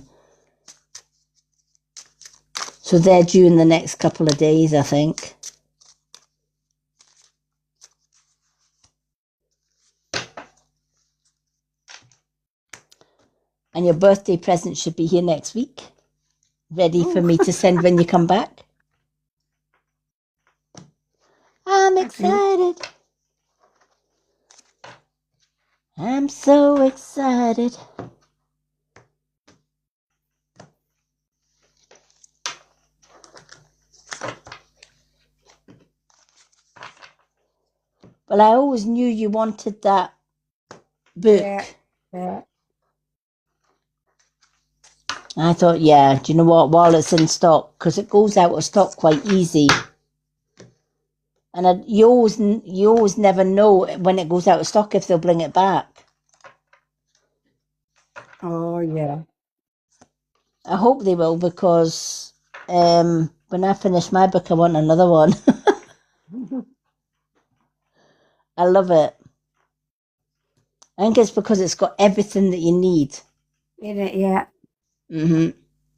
So they're due in the next couple of days, I think. And your birthday present should be here next week, ready for me to send when you come back. I'm excited. I'm so excited. Well, I always knew you wanted that book. Yeah. I thought, yeah, do you know what? While it's in stock, because it goes out of stock quite easy. And you always never know when it goes out of stock if they'll bring it back. Oh, yeah. I hope they will, because when I finish my book, I want another one. I love it. I think it's because it's got everything that you need. In it, yeah.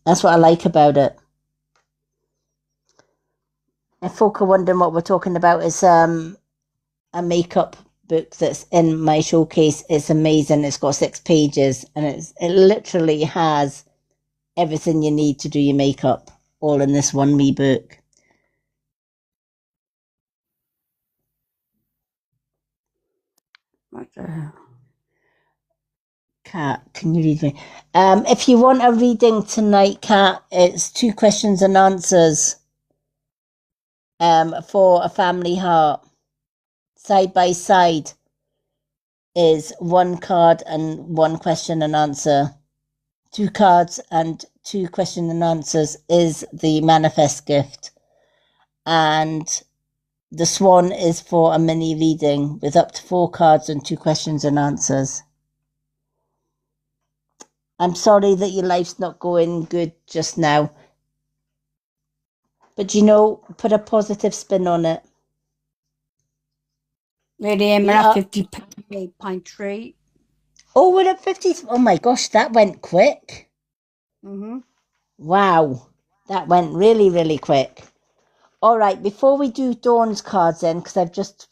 That's what I like about it. If folk are wondering what we're talking about, it's a makeup book that's in my showcase. It's amazing. It's got 6 pages, and it literally has everything you need to do your makeup, all in this one wee book. What the hell? Kat, can you read me? If you want a reading tonight, Kat, it's 2 questions and answers for a family heart. Side by side is 1 card and 1 question and answer. 2 cards and 2 question and answers is the manifest gift. And the swan is for a mini reading with up to 4 cards and 2 questions and answers. I'm sorry that your life's not going good just now. But put a positive spin on it. Lady M, We at are- 58.3. Oh, we're at 50. Oh my gosh, that went quick. Wow, that went really, really quick. All right, before we do Dawn's cards then, because I've just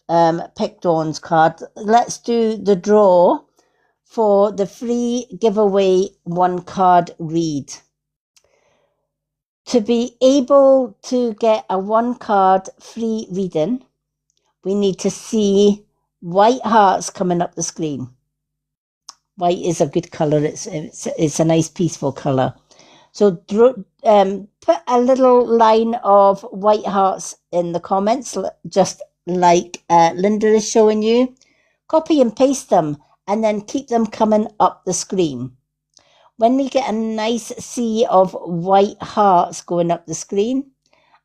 picked Dawn's card, let's do the draw for the free giveaway 1 card read. To be able to get a 1 card free reading, we need to see white hearts coming up the screen. White is a good colour. It's a nice peaceful colour. So put a little line of white hearts in the comments, just like Linda is showing you. Copy and paste them, and then keep them coming up the screen. When we get a nice sea of white hearts going up the screen,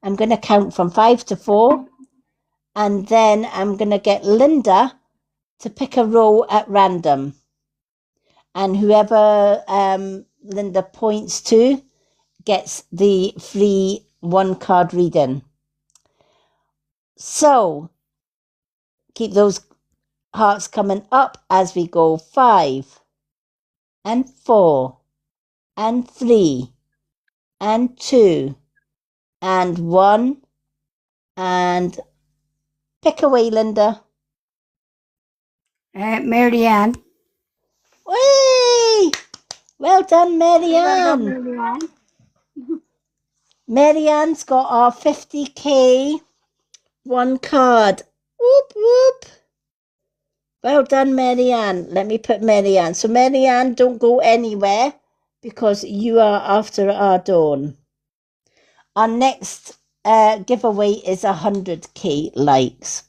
I'm going to count from 5 to 4, and then I'm going to get Linda to pick a row at random. And whoever Linda points to gets the free 1 card reading. So keep those hearts coming up as we go. 5 and 4 and 3 and 2 and 1, and pick away, Linda. Marianne. Way! Well done, Marianne. Marianne. Marianne's got our 50k 1 card. Whoop, whoop. Well done, Marianne. Let me put Marianne. So, Marianne, don't go anywhere, because you are after our Dawn. Our next giveaway is 100k likes.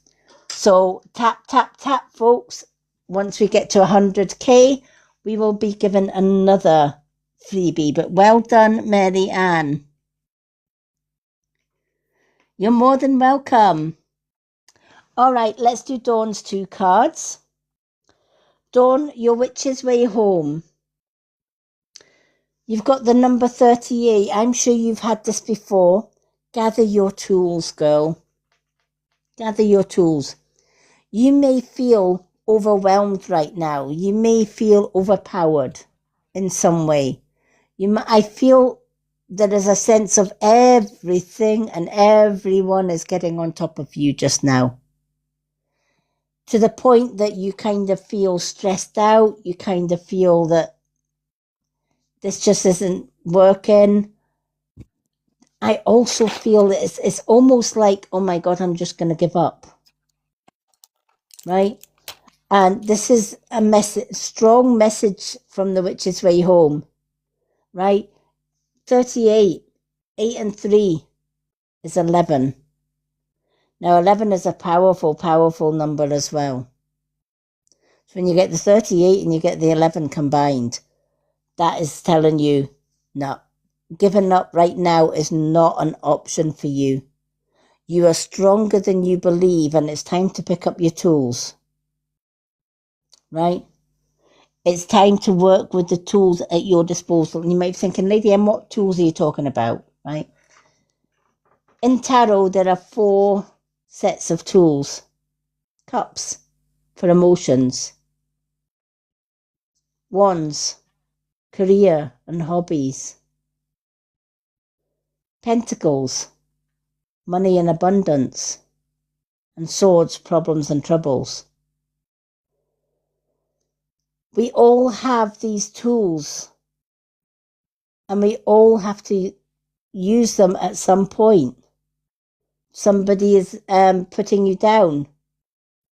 So, tap, tap, tap, folks. Once we get to 100k, we will be given another freebie. But well done, Marianne. You're more than welcome. All right, let's do Dawn's 2 cards. Dawn, your witch's way home. You've got the number 38. I'm sure you've had this before. Gather your tools, girl. Gather your tools. You may feel overwhelmed right now. You may feel overpowered in some way. I feel there is a sense of everything and everyone is getting on top of you just now. To the point that you kind of feel stressed out. You kind of feel that this just isn't working. I also feel that it's almost like, oh my God, I'm just going to give up. Right? And this is a strong message from the Witch's Way Home. Right? 38, 8 and 3 is 11. Now, 11 is a powerful, powerful number as well. So when you get the 38 and you get the 11 combined, that is telling you, no, giving up right now is not an option for you. You are stronger than you believe, and it's time to pick up your tools. Right? It's time to work with the tools at your disposal. And you might be thinking, Lady M, what tools are you talking about? Right? In tarot, there are 4 sets of tools. Cups for emotions. Wands, career and hobbies. Pentacles, money and abundance. And swords, problems and troubles. We all have these tools, and we all have to use them at some point. Somebody is putting you down.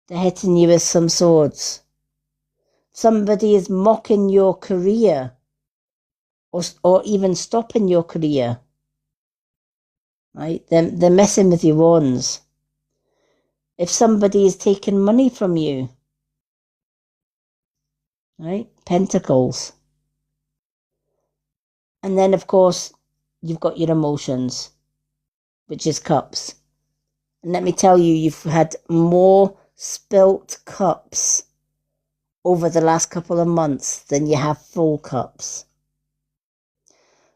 They're hitting you with some swords. Somebody is mocking your career, or even stopping your career. Right? They're messing with your wands. If somebody is taking money from you, right? Pentacles. And then, of course, you've got your emotions, which is cups. And let me tell you, you've had more spilt cups over the last couple of months than you have full cups.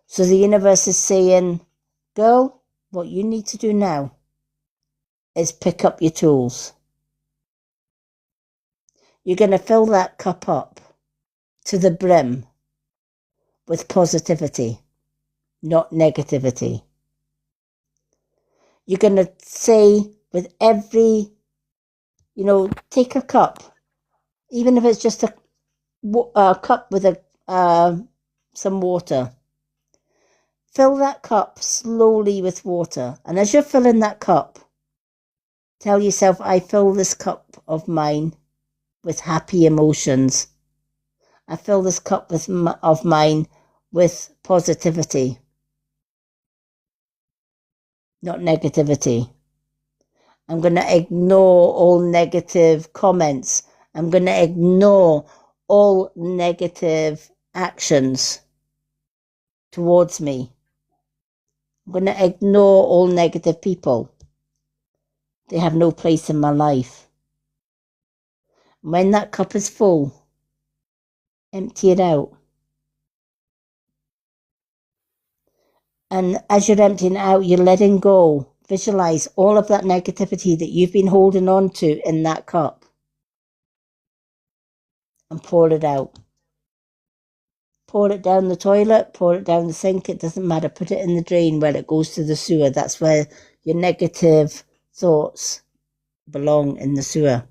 So the universe is saying, girl, what you need to do now is pick up your tools. You're going to fill that cup up to the brim with positivity, not negativity. You're going to say with every, take a cup, even if it's just a cup with some water. Fill that cup slowly with water. And as you're filling that cup, tell yourself, I fill this cup of mine with happy emotions. I fill this cup of mine with positivity, not negativity. I'm going to ignore all negative comments. I'm going to ignore all negative actions towards me. I'm going to ignore all negative people. They have no place in my life. When that cup is full, empty it out. And as you're emptying it out, you're letting go. Visualize all of that negativity that you've been holding on to in that cup. And pour it out. Pour it down the toilet, pour it down the sink, it doesn't matter. Put it in the drain where it goes to the sewer. That's where your negative thoughts belong, in the sewer.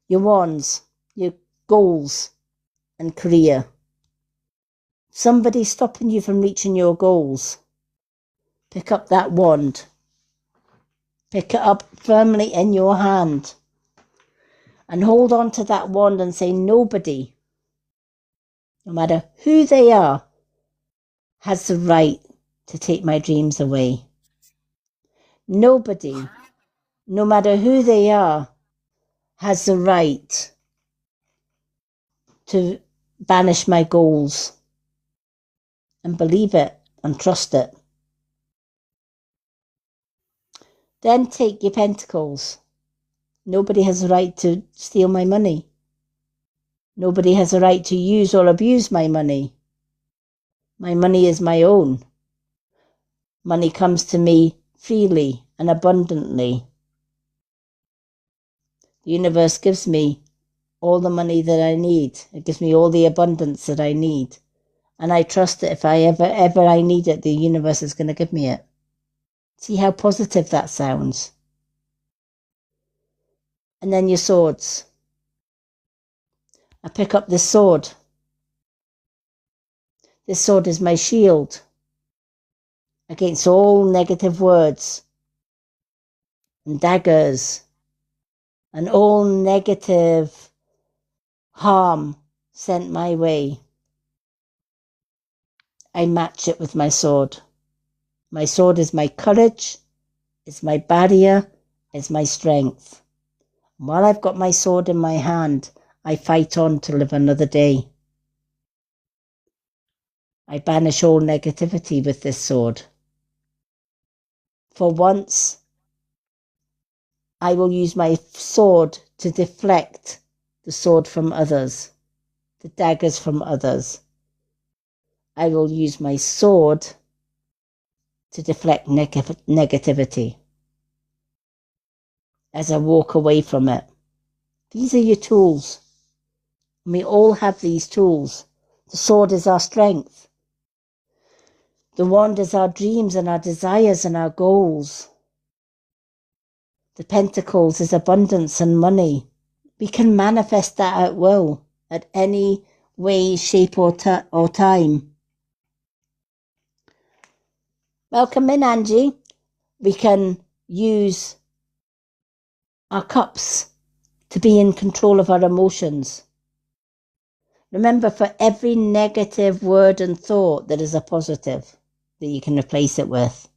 Your wands, your goals and career. Somebody stopping you from reaching your goals. Pick up that wand. Pick it up firmly in your hand. And hold on to that wand and say, nobody, no matter who they are, has the right to take my dreams away. Nobody, no matter who they are, has the right to banish my goals. And believe it and trust it. Then take your pentacles. Nobody has the right to steal my money. Nobody has the right to use or abuse my money. My money is my own. Money comes to me freely and abundantly. The universe gives me all the money that I need. It gives me all the abundance that I need. And I trust that if I ever I need it, the universe is going to give me it. See how positive that sounds. And then your swords. I pick up this sword. This sword is my shield against all negative words and daggers and all negative harm sent my way. I match it with my sword. My sword is my courage, it's my barrier, it's my strength. While I've got my sword in my hand, I fight on to live another day. I banish all negativity with this sword. For once, I will use my sword to deflect the sword from others, the daggers from others. I will use my sword to deflect negativity as I walk away from it. These are your tools. We all have these tools. The sword is our strength. The wand is our dreams and our desires and our goals. The pentacles is abundance and money. We can manifest that at will, at any way, shape or time. Welcome in, Angie. We can use our cups to be in control of our emotions. Remember, for every negative word and thought, there is a positive that you can replace it with.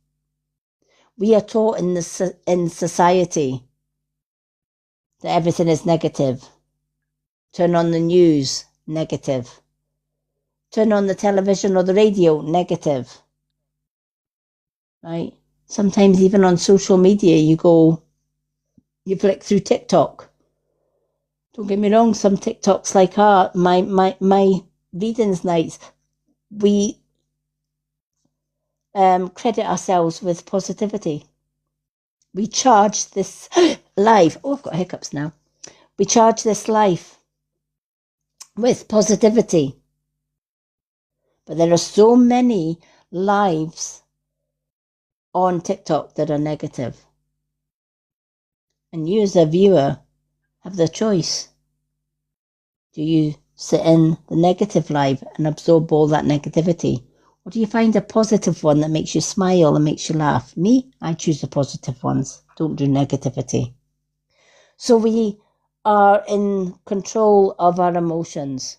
We are taught in society that everything is negative. Turn on the news, negative. Turn on the television or the radio, negative. Right? Sometimes even on social media, you flick through TikTok. Don't get me wrong, some TikToks like my readings nights, we credit ourselves with positivity. We charge this life. Oh, I've got hiccups now. We charge this life with positivity. But there are so many lives on TikTok that are negative. And you as a viewer have the choice. Do you sit in the negative live and absorb all that negativity? Or do you find a positive one that makes you smile and makes you laugh? Me, I choose the positive ones. Don't do negativity. So we are in control of our emotions.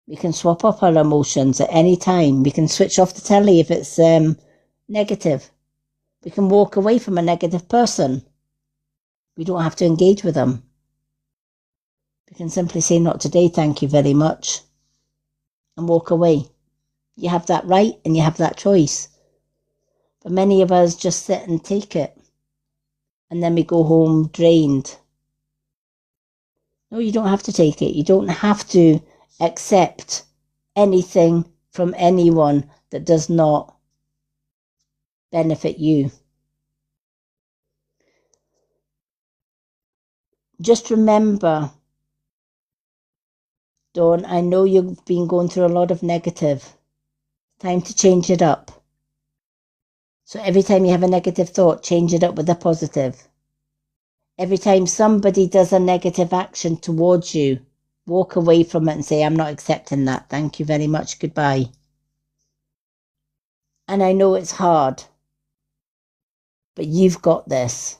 We can swap up our emotions at any time. We can switch off the telly if it's negative. We can walk away from a negative person. We don't have to engage with them. We can simply say, not today, thank you very much, and walk away. You have that right and you have that choice. But many of us just sit and take it. And then we go home drained. No, you don't have to take it. You don't have to accept anything from anyone that does not benefit you. Just remember, Dawn, I know you've been going through a lot of negative. Time to change it up. So every time you have a negative thought, change it up with a positive. Every time somebody does a negative action towards you, walk away from it and say, I'm not accepting that. Thank you very much. Goodbye. And I know it's hard, but you've got this.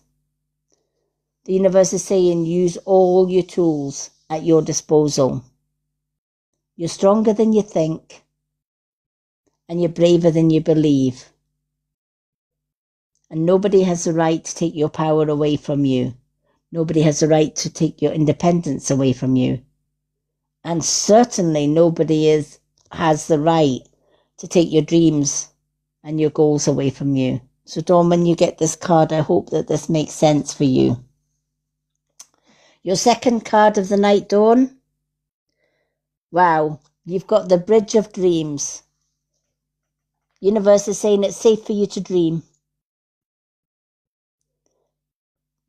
The universe is saying, use all your tools at your disposal. You're stronger than you think, and you're braver than you believe. And nobody has the right to take your power away from you. Nobody has the right to take your independence away from you. And certainly nobody has the right to take your dreams and your goals away from you. So Dawn, when you get this card, I hope that this makes sense for you. Your second card of the night, Dawn. Wow, you've got the Bridge of Dreams. Universe is saying it's safe for you to dream.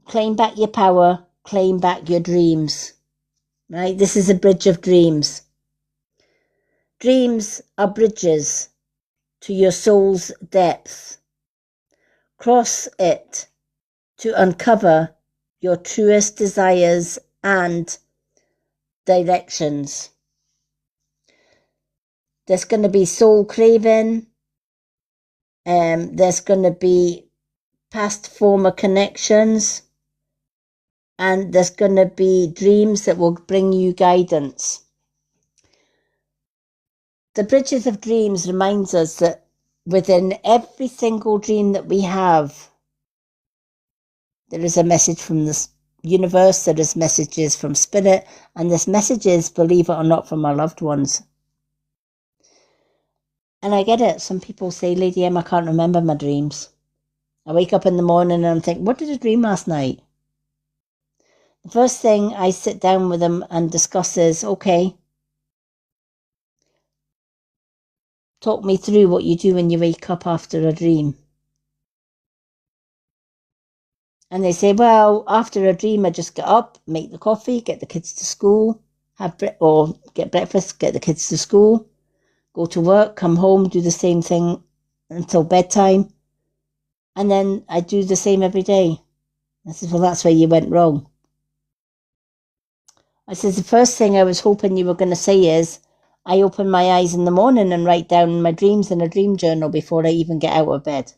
Claim back your power, claim back your dreams. Right? This is a bridge of dreams. Dreams are bridges to your soul's depth. Cross it to uncover your truest desires and directions. There's going to be soul craving. There's going to be past former connections. And there's going to be dreams that will bring you guidance. The Bridges of Dreams reminds us that within every single dream that we have, there is a message from the universe, there is messages from spirit, and there's messages, believe it or not, from our loved ones. And I get it. Some people say, Lady M, I can't remember my dreams. I wake up in the morning and I'm thinking, what did I dream last night? The first thing I sit down with them and discuss is, okay, talk me through what you do when you wake up after a dream. And they say, well, after a dream, I just get up, make the coffee, get the kids to school, get breakfast, get the kids to school, go to work, come home, do the same thing until bedtime. And then I do the same every day. I said, well, that's where you went wrong. I said, the first thing I was hoping you were going to say is, I open my eyes in the morning and write down my dreams in a dream journal before I even get out of bed.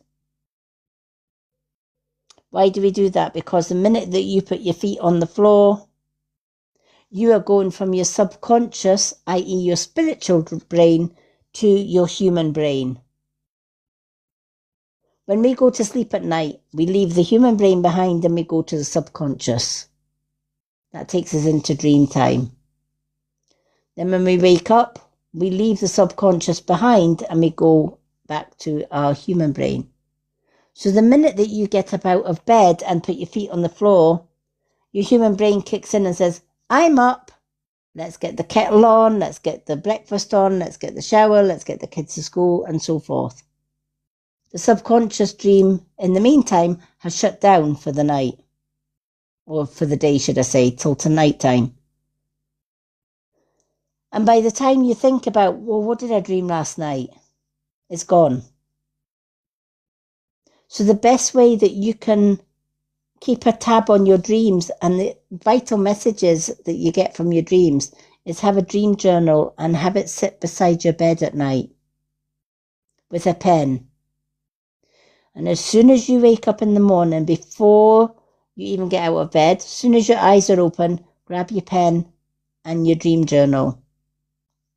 Why do we do that? Because the minute that you put your feet on the floor, you are going from your subconscious, i.e. your spiritual brain, to your human brain. When we go to sleep at night, we leave the human brain behind and we go to the subconscious. That takes us into dream time. Then when we wake up, we leave the subconscious behind and we go back to our human brain. So the minute that you get up out of bed and put your feet on the floor, your human brain kicks in and says, I'm up. Let's get the kettle on. Let's get the breakfast on. Let's get the shower. Let's get the kids to school and so forth. The subconscious dream, in the meantime, has shut down for the night. Or for the day, should I say, till to night time. And by the time you think about, well, what did I dream last night? It's gone. So the best way that you can keep a tab on your dreams and the vital messages that you get from your dreams is have a dream journal and have it sit beside your bed at night with a pen. And as soon as you wake up in the morning, before you even get out of bed, as soon as your eyes are open, grab your pen and your dream journal.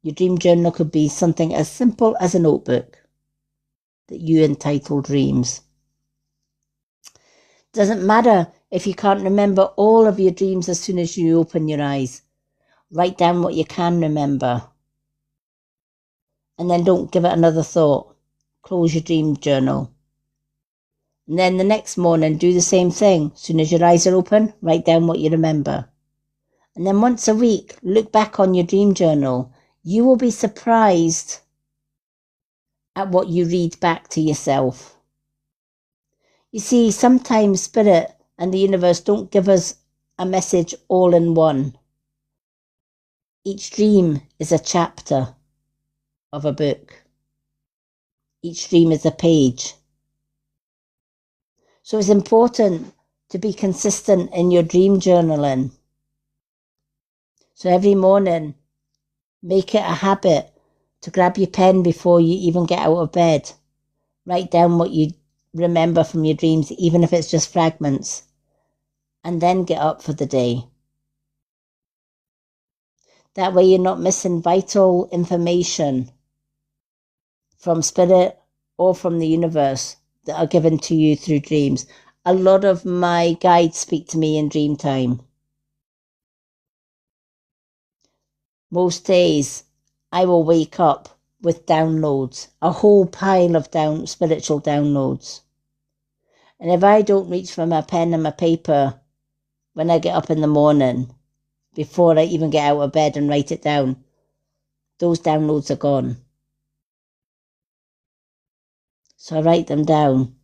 Your dream journal could be something as simple as a notebook that you entitle Dreams. Doesn't matter if you can't remember all of your dreams as soon as you open your eyes. Write down what you can remember. And then don't give it another thought. Close your dream journal. And then the next morning, do the same thing. As soon as your eyes are open, write down what you remember. And then once a week, look back on your dream journal. You will be surprised at what you read back to yourself. You see, sometimes Spirit and the universe don't give us a message all in one. Each dream is a chapter of a book. Each dream is a page. So it's important to be consistent in your dream journaling. So every morning, make it a habit to grab your pen before you even get out of bed. Write down what you remember from your dreams, even if it's just fragments, and then get up for the day. That way you're not missing vital information from Spirit or from the universe that are given to you through dreams. A lot of my guides speak to me in dream time. Most days I will wake up with downloads, a whole pile of spiritual downloads. And if I don't reach for my pen and my paper when I get up in the morning, before I even get out of bed and write it down, those downloads are gone. So I write them down.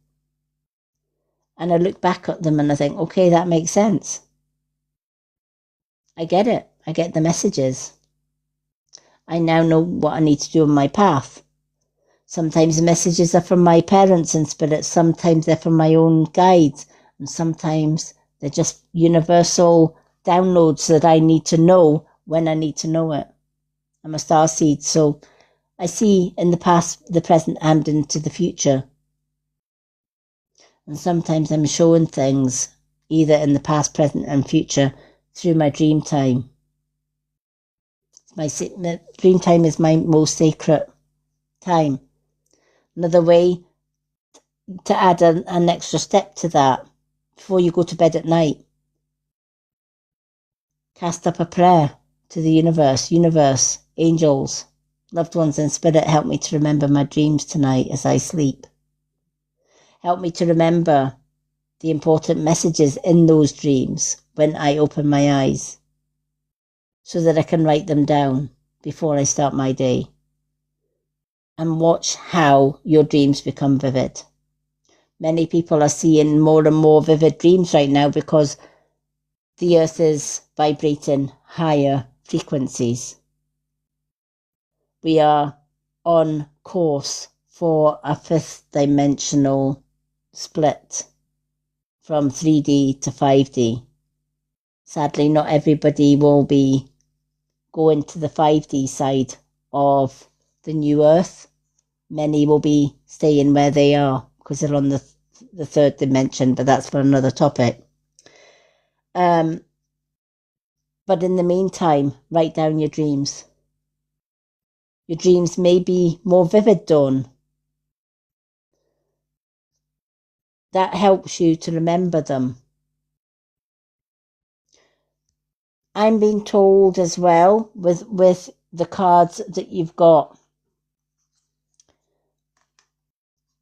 And I look back at them and I think, okay, that makes sense. I get it. I get the messages. I now know what I need to do on my path. Sometimes the messages are from my parents in Spirit, sometimes they're from my own guides, and sometimes they're just universal downloads that I need to know when I need to know it. I'm a starseed, so I see in the past, the present, and into the future. And sometimes I'm shown things, either in the past, present, and future, through my dream time. My dream time is my most sacred time. Another way to add an extra step to that, before you go to bed at night, cast up a prayer to the universe, angels, Loved ones in spirit, help me to remember my dreams tonight as I sleep. Help me to remember the important messages in those dreams when I open my eyes, so that I can write them down before I start my day. And watch how your dreams become vivid. Many people are seeing more and more vivid dreams right now because the earth is vibrating higher frequencies. We are on course for a 5th dimensional split from 3D to 5D. Sadly, not everybody will be going to the 5D side of the new earth. Many will be staying where they are because they're on the 3rd dimension, but that's for another topic. But in the meantime, write down your dreams. Your dreams may be more vivid, Dawn. That helps you to remember them. I'm being told as well with the cards that you've got.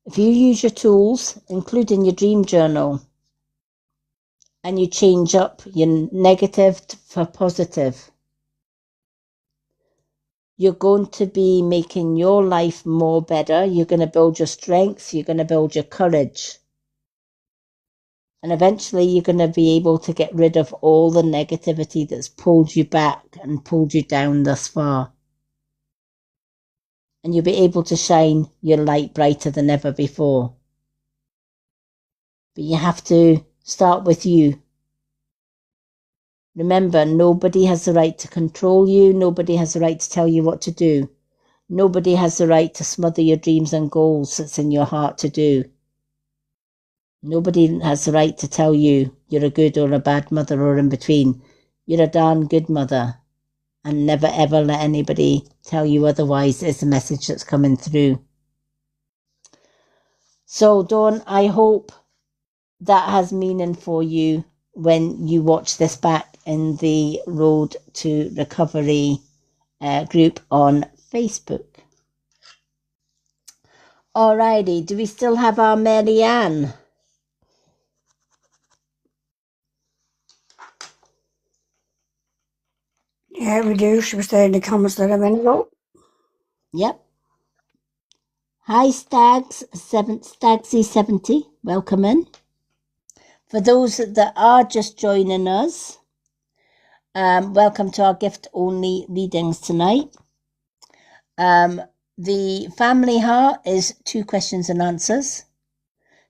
If you use your tools, including your dream journal, and you change up your negative for positive, you're going to be making your life more better. You're going to build your strength. You're going to build your courage. And eventually you're going to be able to get rid of all the negativity that's pulled you back and pulled you down thus far. And you'll be able to shine your light brighter than ever before. But you have to start with you. Remember, nobody has the right to control you. Nobody has the right to tell you what to do. Nobody has the right to smother your dreams and goals that's in your heart to do. Nobody has the right to tell you you're a good or a bad mother or in between. You're a darn good mother. And never ever let anybody tell you otherwise is the message that's coming through. So, Dawn, I hope that has meaning for you when you watch this back in the Road to Recovery group on Facebook. Alrighty, do we still have our Marianne? Yeah, we do. She was there in the comments there a minute ago. Yep. Hi, Stagsy70. Welcome in. For those that are just joining us, welcome to our gift-only readings tonight. The family heart is 2 questions and answers.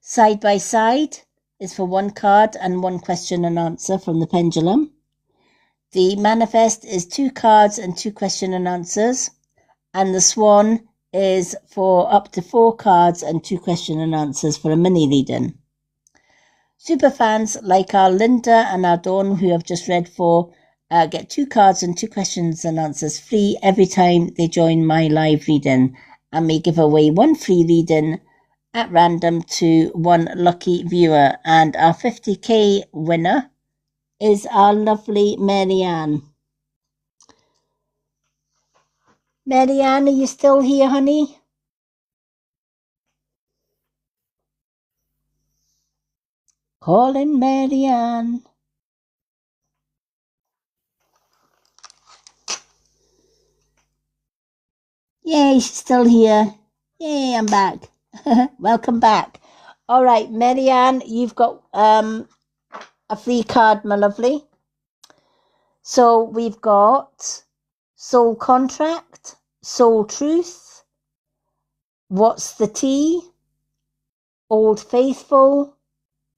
Side by side is for 1 card and 1 question and answer from the pendulum. The manifest is 2 cards and 2 question and answers. And the swan is for up to 4 cards and 2 question and answers for a mini reading. Superfans like our Linda and our Dawn, who I've just read for, get 2 cards and 2 questions and answers free every time they join my live reading, and we give away 1 free reading at random to 1 lucky viewer. And our 50k winner is our lovely Marianne. Marianne, are you still here, honey? Calling Marianne. Yay, she's still here. Yay, I'm back. Welcome back. All right, Marianne, you've got a free card, my lovely. So we've got Soul Contract, Soul Truth, What's the Tea, Old Faithful,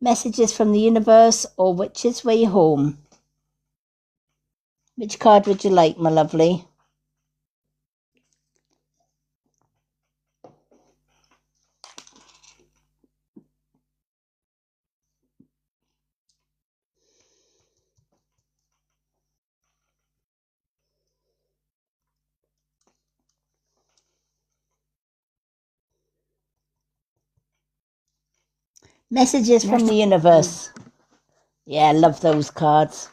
Messages from the Universe, or Witch's Way Home. Which card would you like, my lovely? Messages from the Universe. Yeah, I love those cards.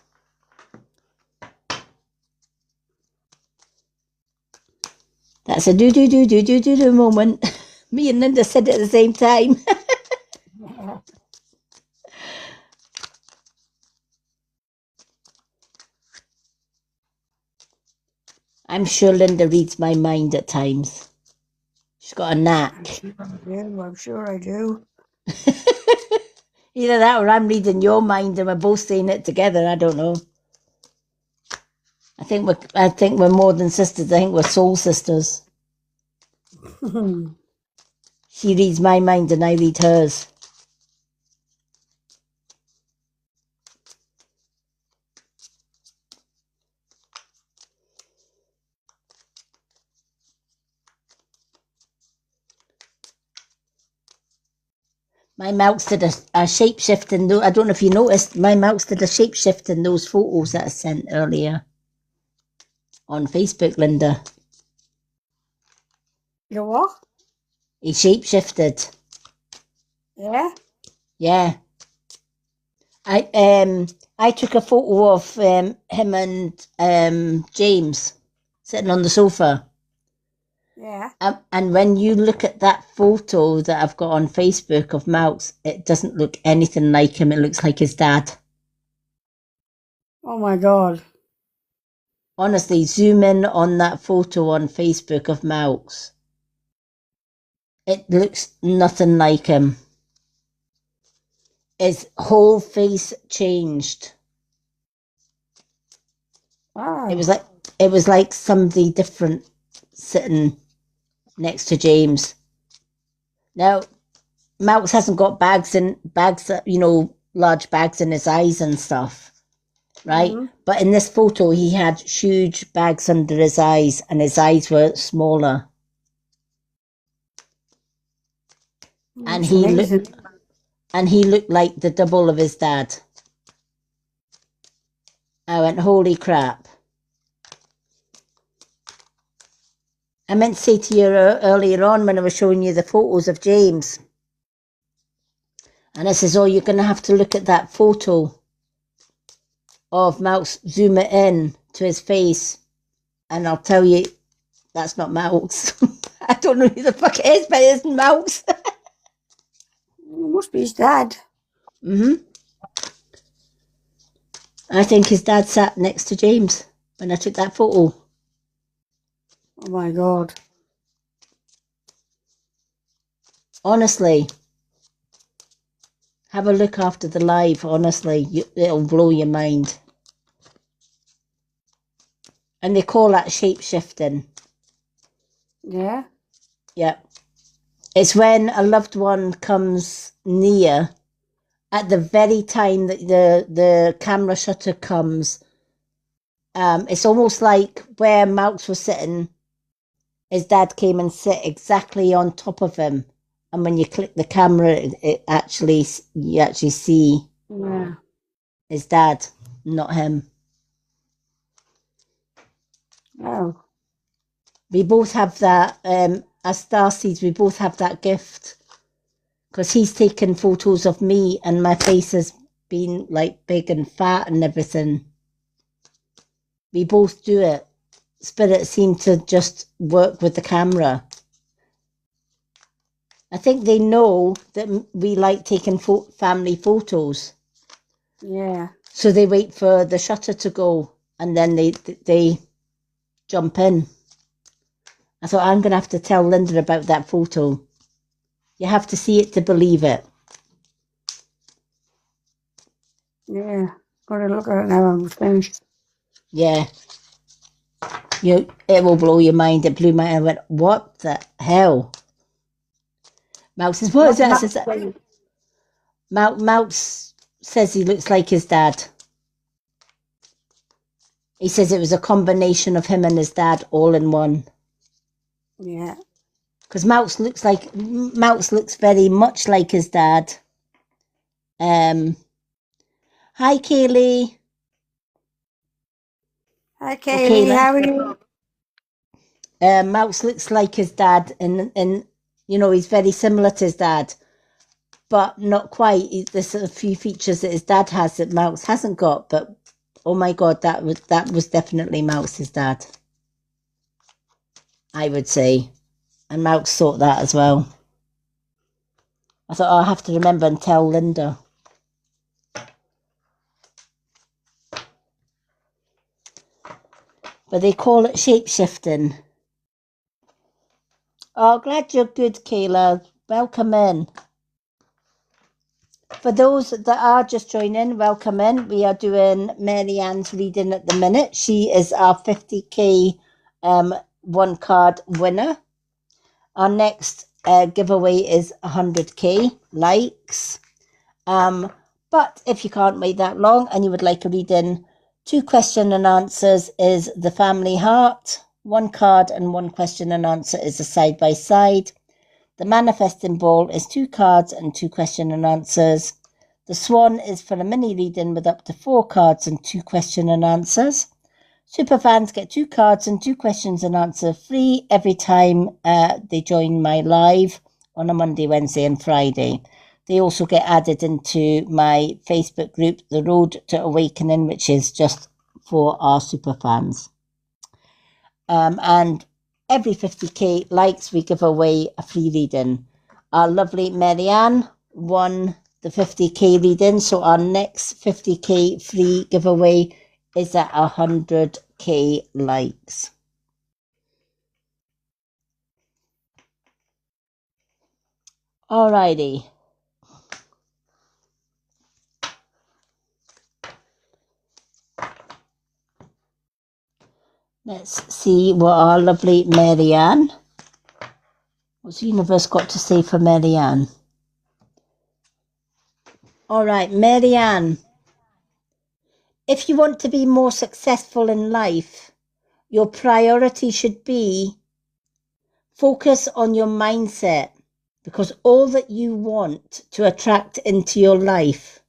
That's a do moment. Me and Linda said it at the same time. I'm sure Linda reads my mind at times. She's got a knack. I'm sure I do. Either that or I'm reading your mind and we're both saying it together. I don't know. I think we're more than sisters. I think we're soul sisters. She reads my mind and I read hers. My mouse did a shapeshift in those. I don't know if you noticed, my mouse did a shapeshift in those photos that I sent earlier on Facebook, Linda. You what? He shapeshifted. Yeah? Yeah. I took a photo of him and James sitting on the sofa. Yeah. And when you look at that photo that I've got on Facebook of Mouse, it doesn't look anything like him. It looks like his dad. Oh my God. Honestly, zoom in on that photo on Facebook of Mouse. It looks nothing like him. His whole face changed. Wow. It was like somebody different sitting next to James. Now, Mouse hasn't got bags, large bags in his eyes and stuff, right? Mm-hmm. But in this photo, he had huge bags under his eyes and his eyes were smaller. And he looked like the double of his dad. I went, holy crap. I meant to say to you earlier on when I was showing you the photos of James. And I says, oh, you're going to have to look at that photo of Mouse, zoom it in to his face. And I'll tell you, that's not Mouse. I don't know who the fuck it is, but it isn't Mouse. It must be his dad. Mm-hmm. I think his dad sat next to James when I took that photo. Oh my God. Honestly, have a look after the live. Honestly, it'll blow your mind. And they call that shape-shifting. Yeah? Yeah. It's when a loved one comes near at the very time that the camera shutter comes. It's almost like where Mouse was sitting, his dad came and sit exactly on top of him. And when you click the camera, you actually see his dad, not him. Oh. We both have that, as Darcy's, we both have that gift. Because he's taken photos of me and my face has been like big and fat and everything. We both do it. Spirit seemed to just work with the camera. I think they know that we like taking family photos. Yeah. So they wait for the shutter to go and then they jump in. I thought, I'm going to have to tell Linda about that photo. You have to see it to believe it. Yeah. Got to look at it now when we're finished. Yeah. It will blow your mind. It blew my mind. I went, what the hell? Mouse says, what is that? Mouse says he looks like his dad. He says it was a combination of him and his dad all in one. Yeah. Because Mouse looks very much like his dad. Hi, Kaylee. Hi, Kaylee. How are you? Mouse looks like his dad, and he's very similar to his dad, but not quite. There's a few features that his dad has that Mouse hasn't got. But oh my God, that was definitely Mouse's dad. I would say. And Malx thought that as well. I thought, I'll have to remember and tell Linda. But they call it shape-shifting. Oh, glad you're good, Kayla. Welcome in. For those that are just joining, welcome in. We are doing Mary Ann's reading at the minute. She is our 50k one card winner. Our next giveaway is 100k likes. But if you can't wait that long and you would like a reading, 2 question and answers is the family heart. 1 card and 1 question and answer is a side by side. The manifesting ball is 2 cards and 2 question and answers. The swan is for a mini reading with up to 4 cards and 2 question and answers. Superfans get 2 cards and 2 questions and answer free every time they join my live on a Monday, Wednesday and Friday. They also get added into my Facebook group, The Road to Awakening, which is just for our superfans. And every 50k likes, we give away a free reading. Our lovely Mary Ann won the 50k reading, so our next 50k free giveaway is at 100k likes. Alrighty. Let's see what our lovely Mary Ann. What's the universe got to say for Mary Ann? All right, Mary Ann. If you want to be more successful in life, your priority should be focus on your mindset, because all that you want to attract into your life.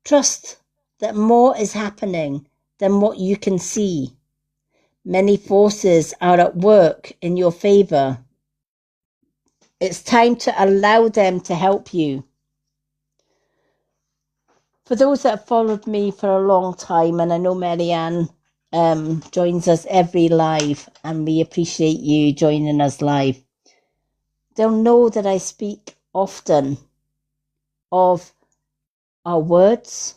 Trust that more is happening than what you can see. Many forces are at work in your favor. It's time to allow them to help you. For those that have followed me for a long time, and I know Mary Ann joins us every live, and we appreciate you joining us live, they'll know that I speak often of our words,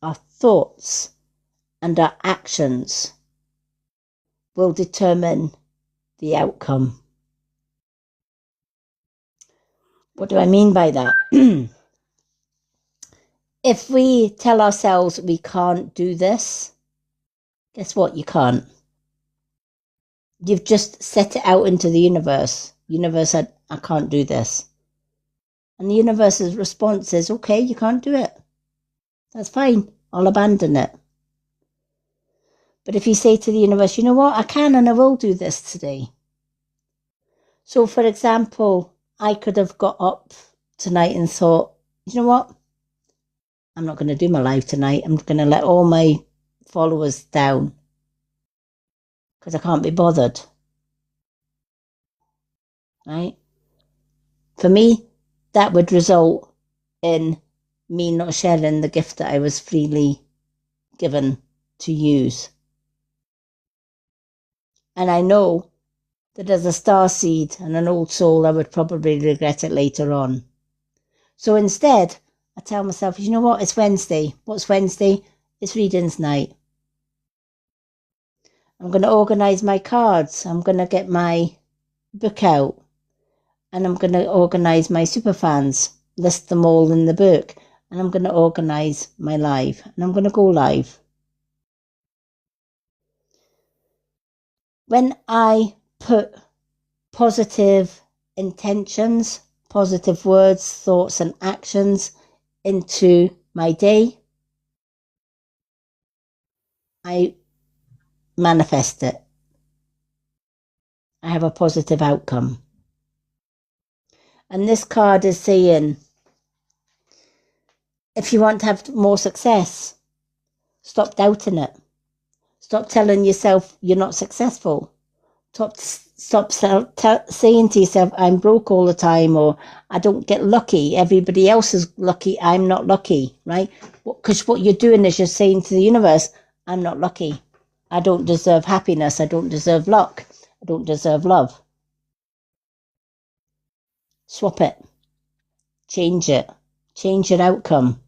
our thoughts, and our actions will determine the outcome. What do I mean by that? If we tell ourselves we can't do this, guess what? You can't. You've just set it out into the universe. The universe said, I can't do this. And the universe's response is, okay, you can't do it. That's fine. I'll abandon it. But if you say to the universe, you know what? I can and I will do this today. So, for example, I could have got up tonight and thought, you know what? I'm not going to do my live tonight. I'm going to let all my followers down because I can't be bothered. Right? For me, that would result in me not sharing the gift that I was freely given to use. And I know that as a starseed and an old soul, I would probably regret it later on. So instead, I tell myself, you know what? It's Wednesday. What's Wednesday? It's readings night. I'm going to organise my cards. I'm going to get my book out. And I'm going to organise my superfans, list them all in the book. And I'm going to organise my live. And I'm going to go live. When I put positive intentions, positive words, thoughts and actions into my day, I manifest it. I have a positive outcome. And this card is saying, if you want to have more success, stop doubting it. Stop telling yourself you're not successful. Stop saying to yourself, I'm broke all the time, or I don't get lucky. Everybody else is lucky. I'm not lucky, right? Because what you're doing is you're saying to the universe, I'm not lucky. I don't deserve happiness. I don't deserve luck. I don't deserve love. Swap it. Change it. Change your outcome.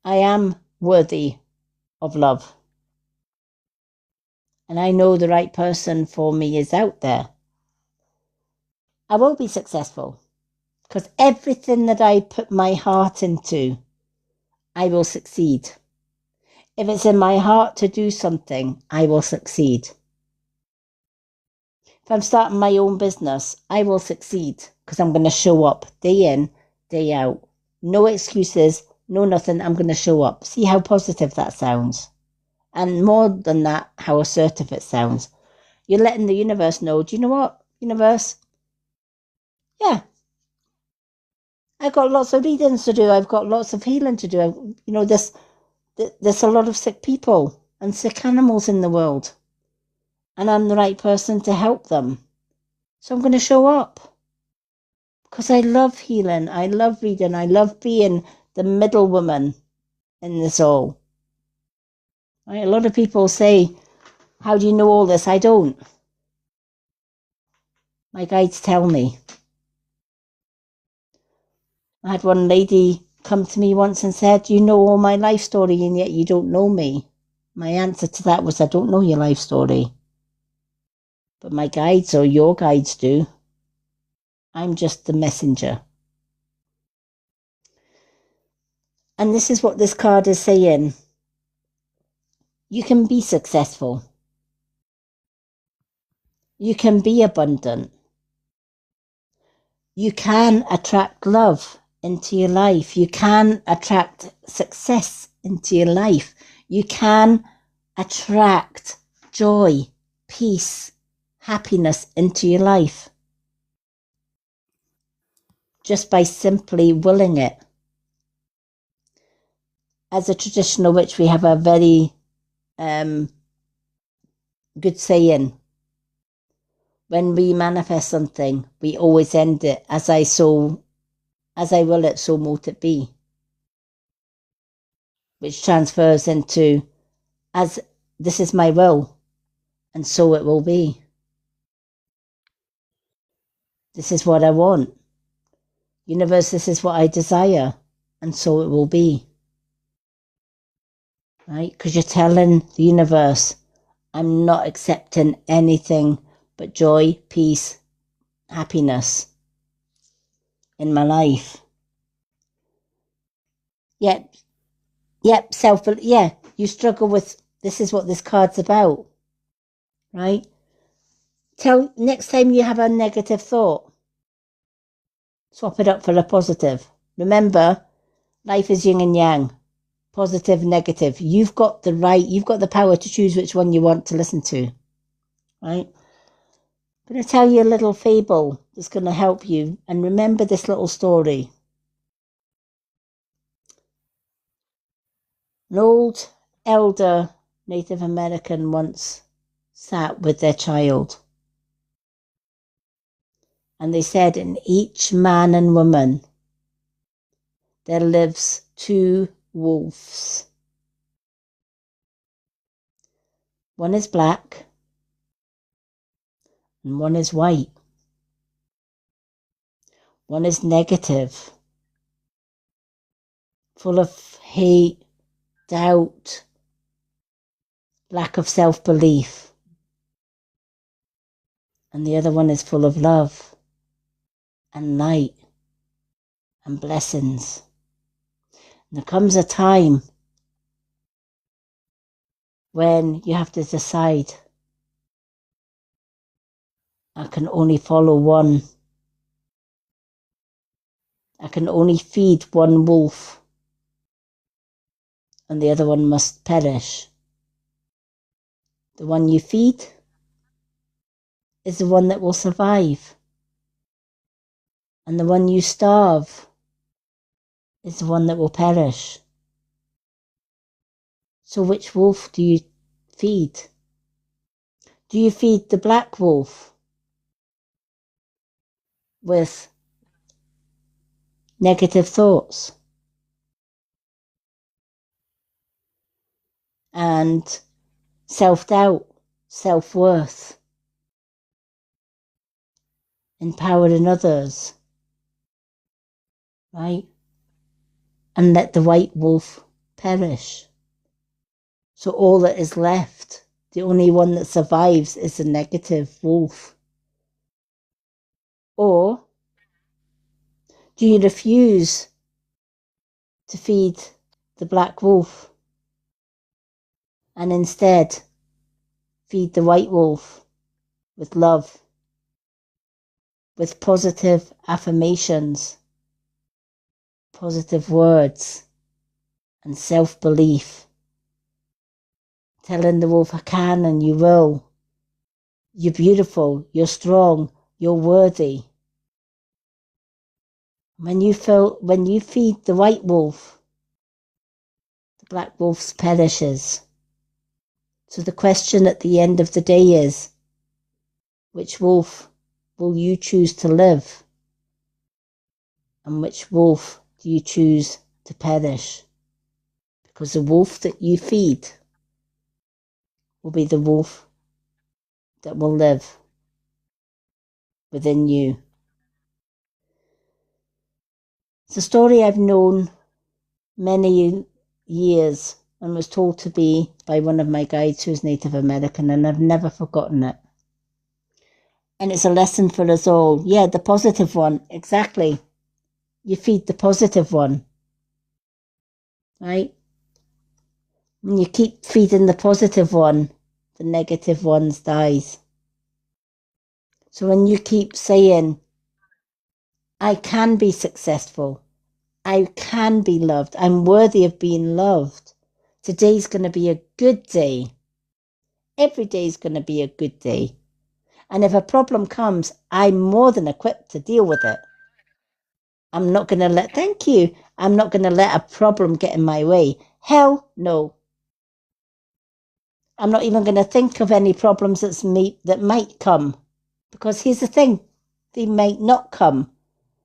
I am worthy of love. And I know the right person for me is out there. I will be successful because everything that I put my heart into, I will succeed. If it's in my heart to do something, I will succeed. If I'm starting my own business, I will succeed because I'm going to show up day in, day out. No excuses, no nothing. I'm going to show up. See how positive that sounds. And more than that, how assertive it sounds. You're letting the universe know, do you know what, universe? Yeah, I've got lots of readings to do. I've got lots of healing to do. There's a lot of sick people and sick animals in the world. And I'm the right person to help them. So I'm going to show up. Because I love healing. I love reading. I love being the middle woman in this all. Right? A lot of people say, how do you know all this? I don't. My guides tell me. I had one lady come to me once and said, you know all my life story and yet you don't know me. My answer to that was, I don't know your life story. But my guides or your guides do. I'm just the messenger. And this is what this card is saying. You can be successful. You can be abundant. You can attract love into your life. You can attract success into your life. You can attract joy, peace, happiness into your life. Just by simply willing it. As a traditional witch, we have a very good saying. When we manifest something, we always end it, as I will it, so mote it be. Which transfers into, as this is my will, and so it will be. This is what I want. Universe, this is what I desire, and so it will be. Right? Because you're telling the universe, I'm not accepting anything but joy, peace, happiness in my life. Yep, you struggle with, this is what this card's about, right? Next time you have a negative thought, swap it up for a positive. Remember, life is yin and yang, positive, negative. You've got the power to choose which one you want to listen to, right? I'm going to tell you a little fable that's going to help you. And remember this little story. An old elder Native American once sat with their child. And they said, in each man and woman, there lives 2 wolves. One is black and one is white. One is negative, full of hate, doubt, lack of self-belief. And the other one is full of love and light and blessings. And there comes a time when you have to decide, I can only follow one. I can only feed one wolf, and the other one must perish. The one you feed is the one that will survive, and the one you starve is the one that will perish. So which wolf do you feed? Do you feed the black wolf with negative thoughts and self-doubt, self-worth, empowering others, right? And let the white wolf perish. So all that is left, the only one that survives, is the negative wolf. Or do you refuse to feed the black wolf and instead feed the white wolf with love, with positive affirmations, positive words, and self-belief, telling the wolf, I can and you will. You're beautiful, you're strong, you're worthy. When you feed the white wolf, the black wolf perishes. So the question at the end of the day is, which wolf will you choose to live? And which wolf do you choose to perish? Because the wolf that you feed will be the wolf that will live within you. It's a story I've known many years and was told to me by one of my guides who's Native American, and I've never forgotten it. And it's a lesson for us all. Yeah, the positive one, exactly. You feed the positive one, right? When you keep feeding the positive one, the negative ones dies. So when you keep saying, I can be successful, I can be loved, I'm worthy of being loved, today's going to be a good day. Every day is going to be a good day. And if a problem comes, I'm more than equipped to deal with it. I'm not going to I'm not going to let a problem get in my way. Hell no. I'm not even going to think of any problems that might come. Because here's the thing, they might not come.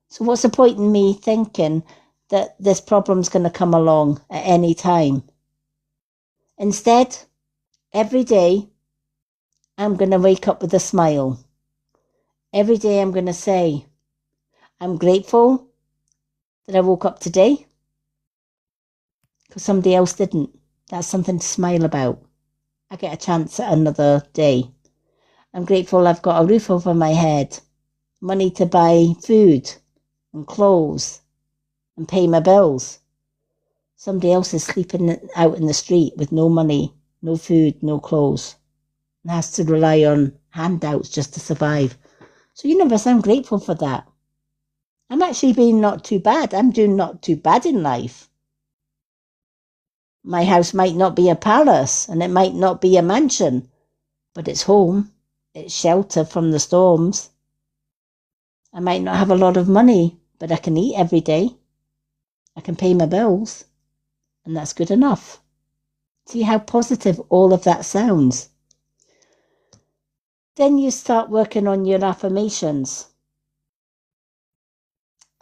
So what's the point in me thinking that this problem's going to come along at any time? Instead, every day, I'm going to wake up with a smile. Every day I'm going to say, I'm grateful that I woke up today because somebody else didn't. That's something to smile about. I get a chance at another day. I'm grateful I've got a roof over my head, money to buy food and clothes and pay my bills. Somebody else is sleeping out in the street with no money, no food, no clothes, and has to rely on handouts just to survive. So I'm grateful for that. I'm actually being not too bad. I'm doing not too bad in life. My house might not be a palace and it might not be a mansion, but it's home. It's shelter from the storms. I might not have a lot of money, but I can eat every day. I can pay my bills, and that's good enough. See how positive all of that sounds? Then you start working on your affirmations.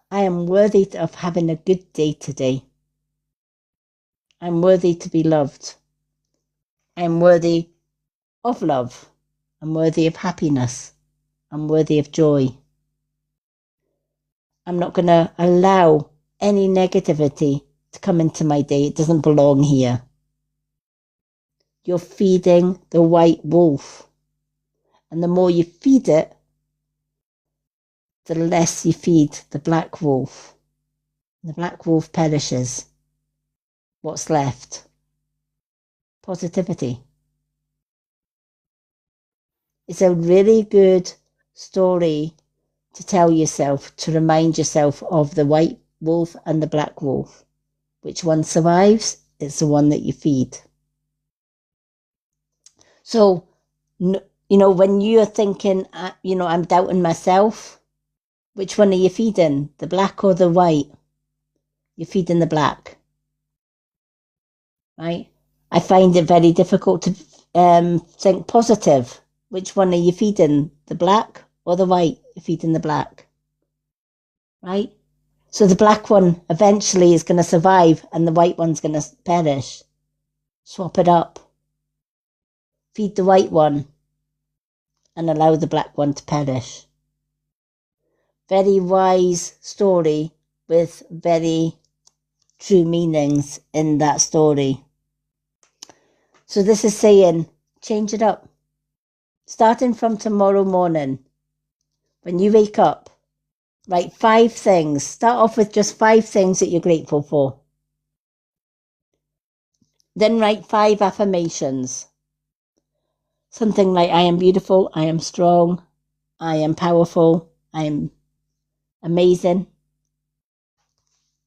I am worthy of having a good day today. I'm worthy to be loved. I'm worthy of love. I'm worthy of happiness. I'm worthy of joy. I'm not going to allow any negativity to come into my day. It doesn't belong here. You're feeding the white wolf. And the more you feed it, the less you feed the black wolf. The black wolf perishes. What's left? Positivity. It's a really good story to tell yourself, to remind yourself of the white wolf and the black wolf. Which one survives? It's the one that you feed. So, when you're thinking, I'm doubting myself, which one are you feeding? The black or the white? You're feeding the black. Right? I find it very difficult to think positive. Which one are you feeding? The black or the white? You're feeding the black. Right? So the black one eventually is going to survive and the white one's going to perish. Swap it up. Feed the white one and allow the black one to perish. Very wise story with very true meanings in that story. So this is saying, change it up. Starting from tomorrow morning, when you wake up, write 5 things. Start off with just 5 things that you're grateful for. Then write 5 affirmations. Something like, I am beautiful, I am strong, I am powerful, I am amazing,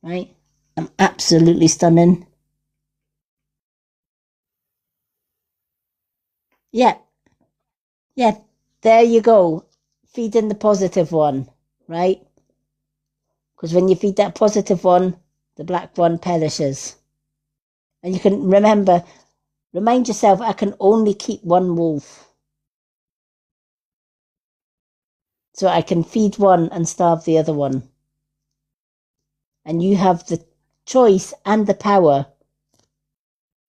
right? I'm absolutely stunning. Yeah, there you go. Feeding the positive one, right? Because when you feed that positive one, the black one perishes. And you can remind yourself, I can only keep one wolf. So I can feed one and starve the other one. And you have the choice and the power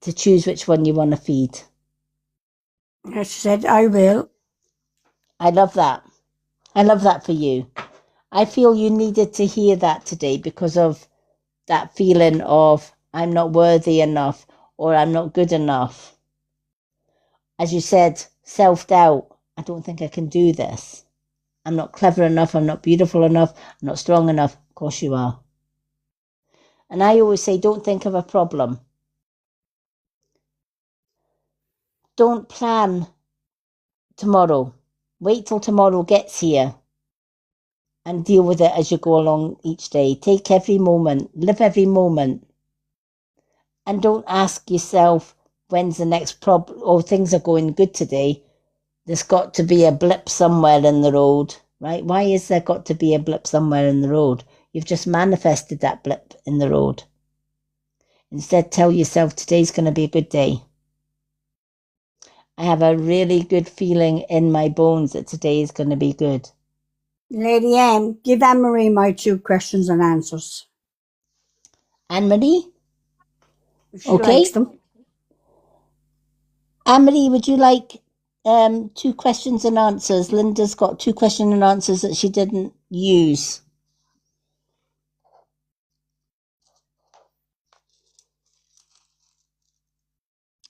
to choose which one you want to feed. She said, I will. I love that. I love that for you. I feel you needed to hear that today because of that feeling of I'm not worthy enough or I'm not good enough. As you said, self-doubt. I don't think I can do this. I'm not clever enough. I'm not beautiful enough. I'm not strong enough. Of course you are. And I always say, don't think of a problem. Don't plan tomorrow. Wait till tomorrow gets here and deal with it as you go along each day. Take every moment. Live every moment. And don't ask yourself, when's the next problem? Oh, things are going good today. There's got to be a blip somewhere in the road, right? Why is there got to be a blip somewhere in the road? You've just manifested that blip in the road. Instead, tell yourself today's going to be a good day. I have a really good feeling in my bones that today is going to be good. Lady Anne, give Anne-Marie my 2 questions and answers. Anne-Marie? If she Okay. likes them. Anne-Marie, would you like 2 questions and answers? Linda's got 2 questions and answers that she didn't use.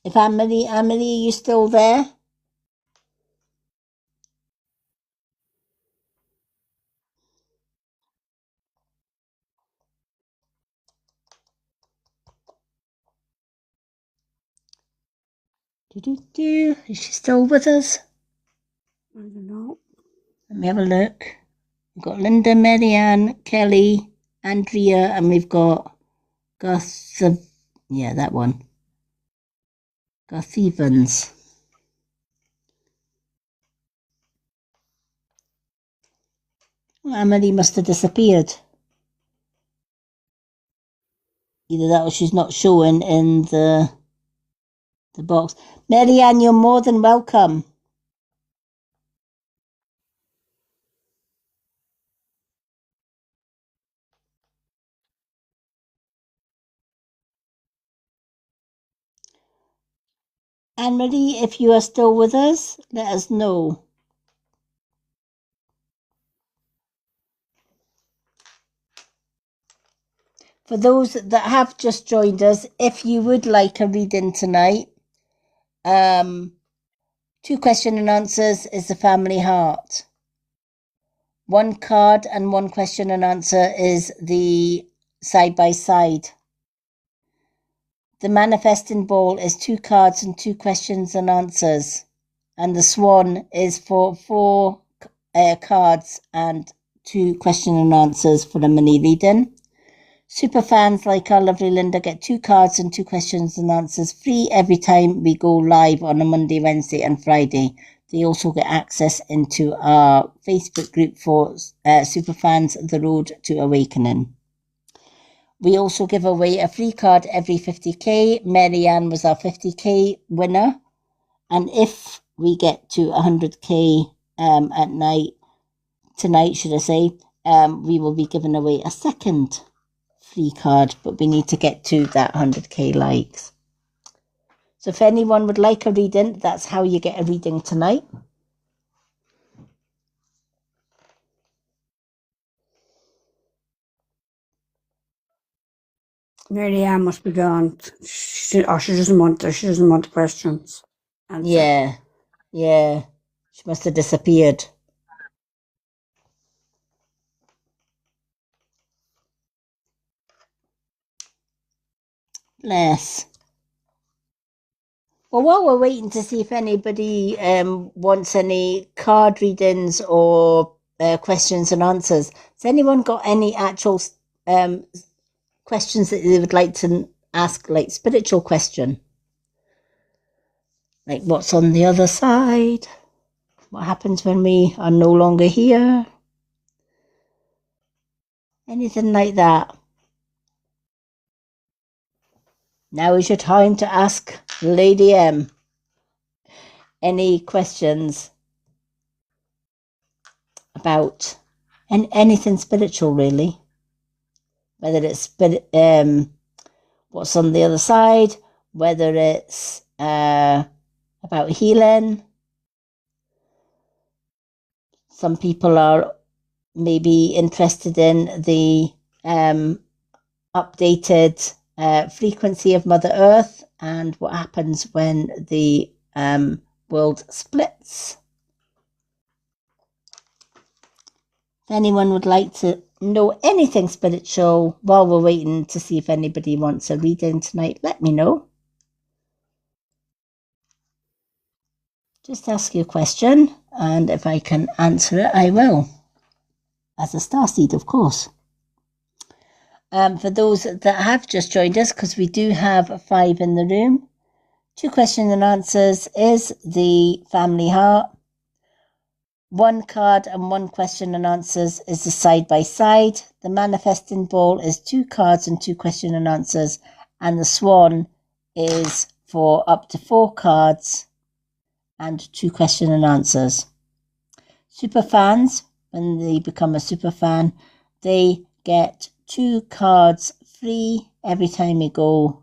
If Anne-Marie, are you still there? Is she still with us? I don't know. Let me have a look. We've got Linda, Marianne, Kelly, Andrea, and we've got Garth. Yeah, that one. Garth Evans. Well, Emily must have disappeared. Either that or she's not showing in the box. Marianne, you're more than welcome. Anne-Marie, if you are still with us, let us know. For those that have just joined us, if you would like a reading tonight, 2 question and answers is the family heart. 1 card and 1 question and answer is the side by side. The manifesting ball is 2 cards and 2 questions and answers. And the swan is for 4 cards and 2 question and answers for a mini reading. Super fans like our lovely Linda get 2 cards and 2 questions and answers free every time we go live on a Monday, Wednesday and Friday. They also get access into our Facebook group for super fans, The Road to Awakening. We also give away a free card every 50k. Marianne was our 50k winner. And if we get to 100k tonight, should I say, we will be giving away a second free card, but we need to get to that 100k likes. So if anyone would like a reading, that's how you get a reading tonight. Mary Ann must be gone. She doesn't want the questions answered. Yeah. She must have disappeared. Bless. Well, while we're waiting to see if anybody wants any card readings or questions and answers, has anyone got any actual questions that they would like to ask, like spiritual question? Like what's on the other side? What happens when we are no longer here? Anything like that. Now is your time to ask Lady M any questions about anything spiritual, really. Whether it's what's on the other side, whether it's about healing. Some people are maybe interested in the updated frequency of Mother Earth and what happens when the world splits. If anyone would like to know anything spiritual while we're waiting to see if anybody wants a reading tonight, let me know. Just ask your question, and if I can answer it, I will. As a starseed, of course. For those that have just joined us, because we do have 5 in the room, 2 questions and answers is the family heart. 1 card and 1 question and answers is the side by side. The manifesting ball is 2 cards and 2 question and answers, and the swan is for up to 4 cards and 2 question and answers. Super fans, when they become a super fan, they get 2 cards free every time we go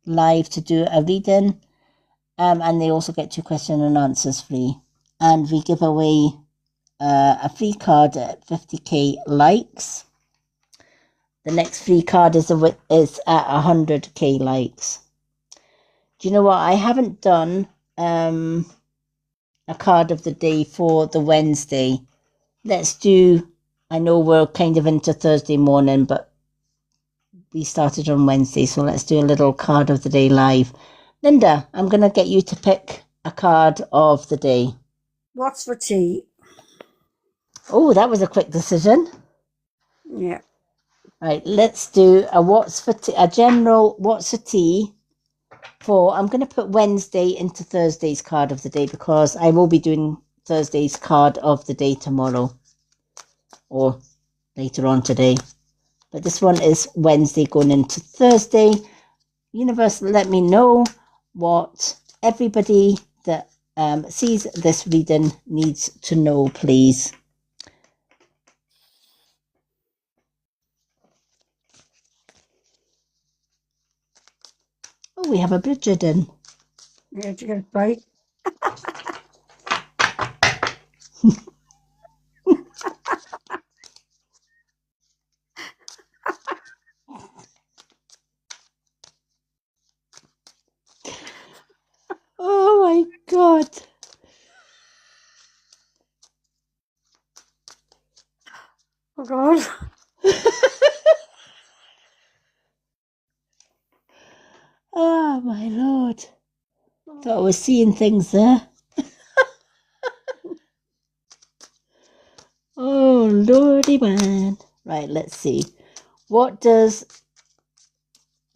live to do a reading, and they also get 2 question and answers free. And we give away a free card at 50k likes. The next free card is at 100k likes. Do you know what? I haven't done a card of the day for the Wednesday. Let's do, I know we're kind of into Thursday morning, but we started on Wednesday, so let's do a little card of the day live. Linda, I'm going to get you to pick a card of the day. What's for tea? Oh, that was a quick decision. Yeah. Right, let's do a what's for tea, a general what's for tea for, I'm going to put Wednesday into Thursday's card of the day because I will be doing Thursday's card of the day tomorrow or later on today. But this one is Wednesday going into Thursday. Universe, let me know what everybody that sees this reading needs to know, please. Oh, we have a Bridget in. Yeah, did you get it right? Oh my God. Oh God. Oh my Lord. Thought I was seeing things there. Oh Lordy man. Right, let's see. What does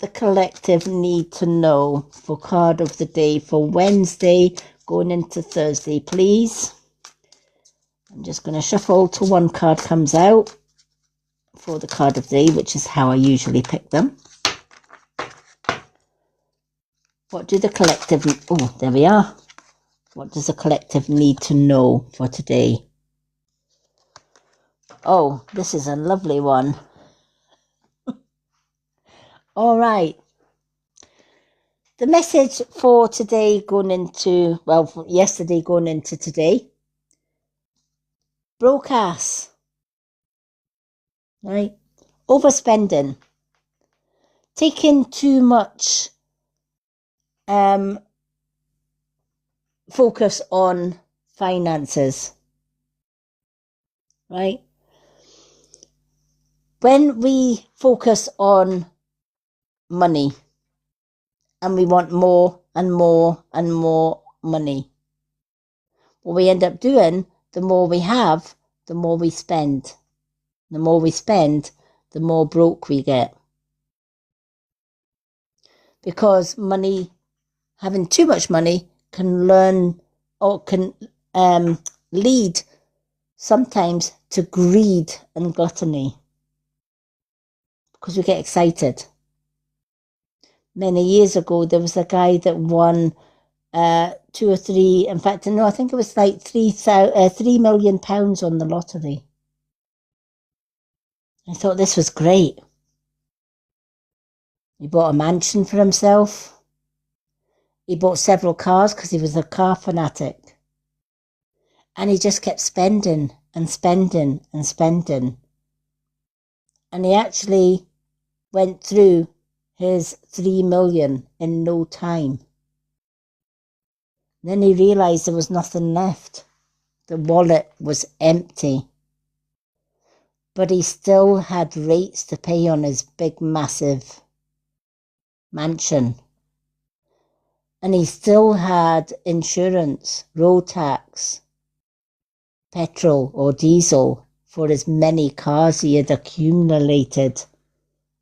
the collective need to know for card of the day for Wednesday going into Thursday, please? I'm just going to shuffle till one card comes out for the card of the day, which is how I usually pick them. What do the collective... Oh, there we are. What does the collective need to know for today? Oh, this is a lovely one. All right. The message for today going into... Well, for yesterday going into today. Broke ass. Right? Overspending. taking too much focus on finances, right? When we focus on money and we want more and more and more money, what we end up doing, the more we have, the more we spend. The more we spend, the more broke we get. Because money, having too much money can lead sometimes to greed and gluttony. Because we get excited. Many years ago, there was a guy that won 2 or 3, in fact, no, I think it was like £3 million on the lottery. I thought this was great. He bought a mansion for himself. He bought several cars because he was a car fanatic. And he just kept spending and spending and spending. And he actually went through his 3 million in no time. Then he realised there was nothing left. The wallet was empty. But he still had rates to pay on his big, massive mansion. And he still had insurance, road tax, petrol or diesel for his many cars he had accumulated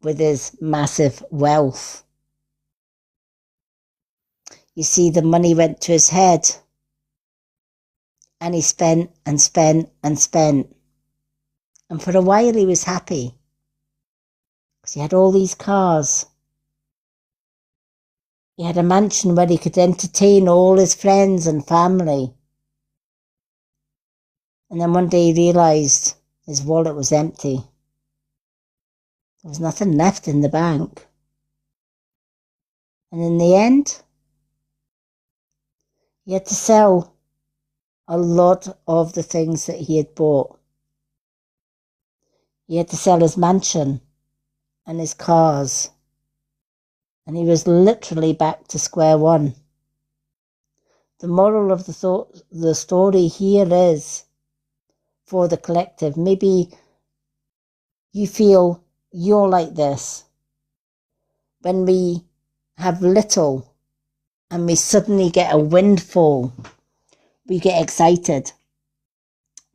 with his massive wealth. You see, the money went to his head and he spent and spent and spent. And for a while he was happy because he had all these cars. He had a mansion where he could entertain all his friends and family. And then one day he realised his wallet was empty. There was nothing left in the bank. And in the end, he had to sell a lot of the things that he had bought. He had to sell his mansion and his cars. And he was literally back to square one. The moral of the story here is, for the collective, maybe you feel you're like this. When we have little and we suddenly get a windfall, we get excited.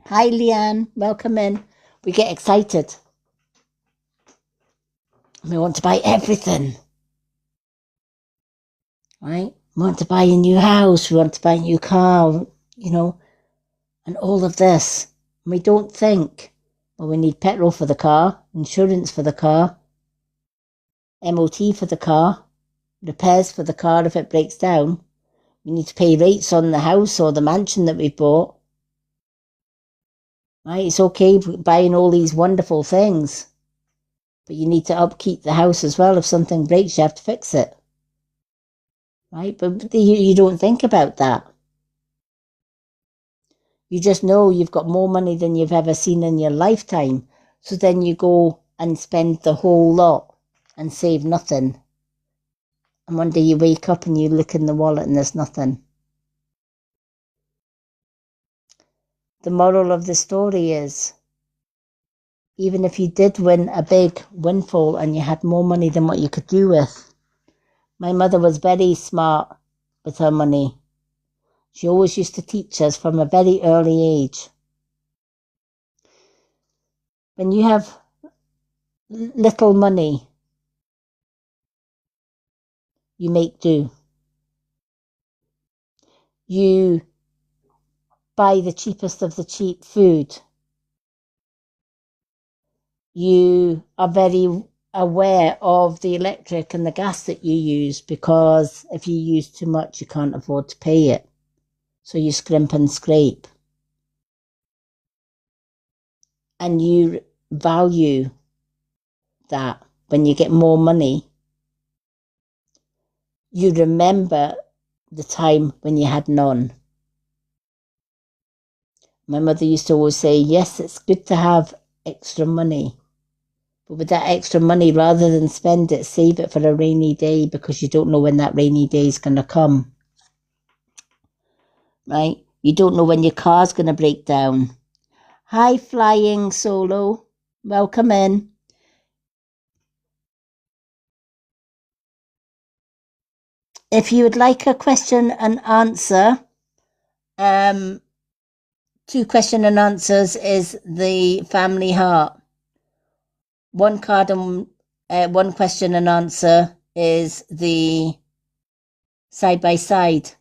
Hi, Leanne, welcome in. We get excited. We want to buy everything. Right? We want to buy a new house, we want to buy a new car, and all of this. And we don't think, well, we need petrol for the car, insurance for the car, MOT for the car, repairs for the car if it breaks down. We need to pay rates on the house or the mansion that we bought. Right? It's okay buying all these wonderful things, but you need to upkeep the house as well. If something breaks, you have to fix it. Right? But you don't think about that. You just know you've got more money than you've ever seen in your lifetime. So then you go and spend the whole lot and save nothing. And one day you wake up and you look in the wallet and there's nothing. The moral of the story is, even if you did win a big windfall and you had more money than what you could do with, my mother was very smart with her money. She always used to teach us from a very early age. When you have little money, you make do. You buy the cheapest of the cheap food. You are very aware of the electric and the gas that you use, because if you use too much, you can't afford to pay it. So you scrimp and scrape. And you value that. When you get more money, you remember the time when you had none. My mother used to always say, yes, it's good to have extra money, But with that extra money, rather than spend it, save it for a rainy day, because you don't know when that rainy day is going to come. Right? You don't know when your car's going to break down. Hi, Flying Solo. Welcome in. If you would like a question and answer, 2 question and answers is the family heart. 1 card and 1 question and answer is the side by side.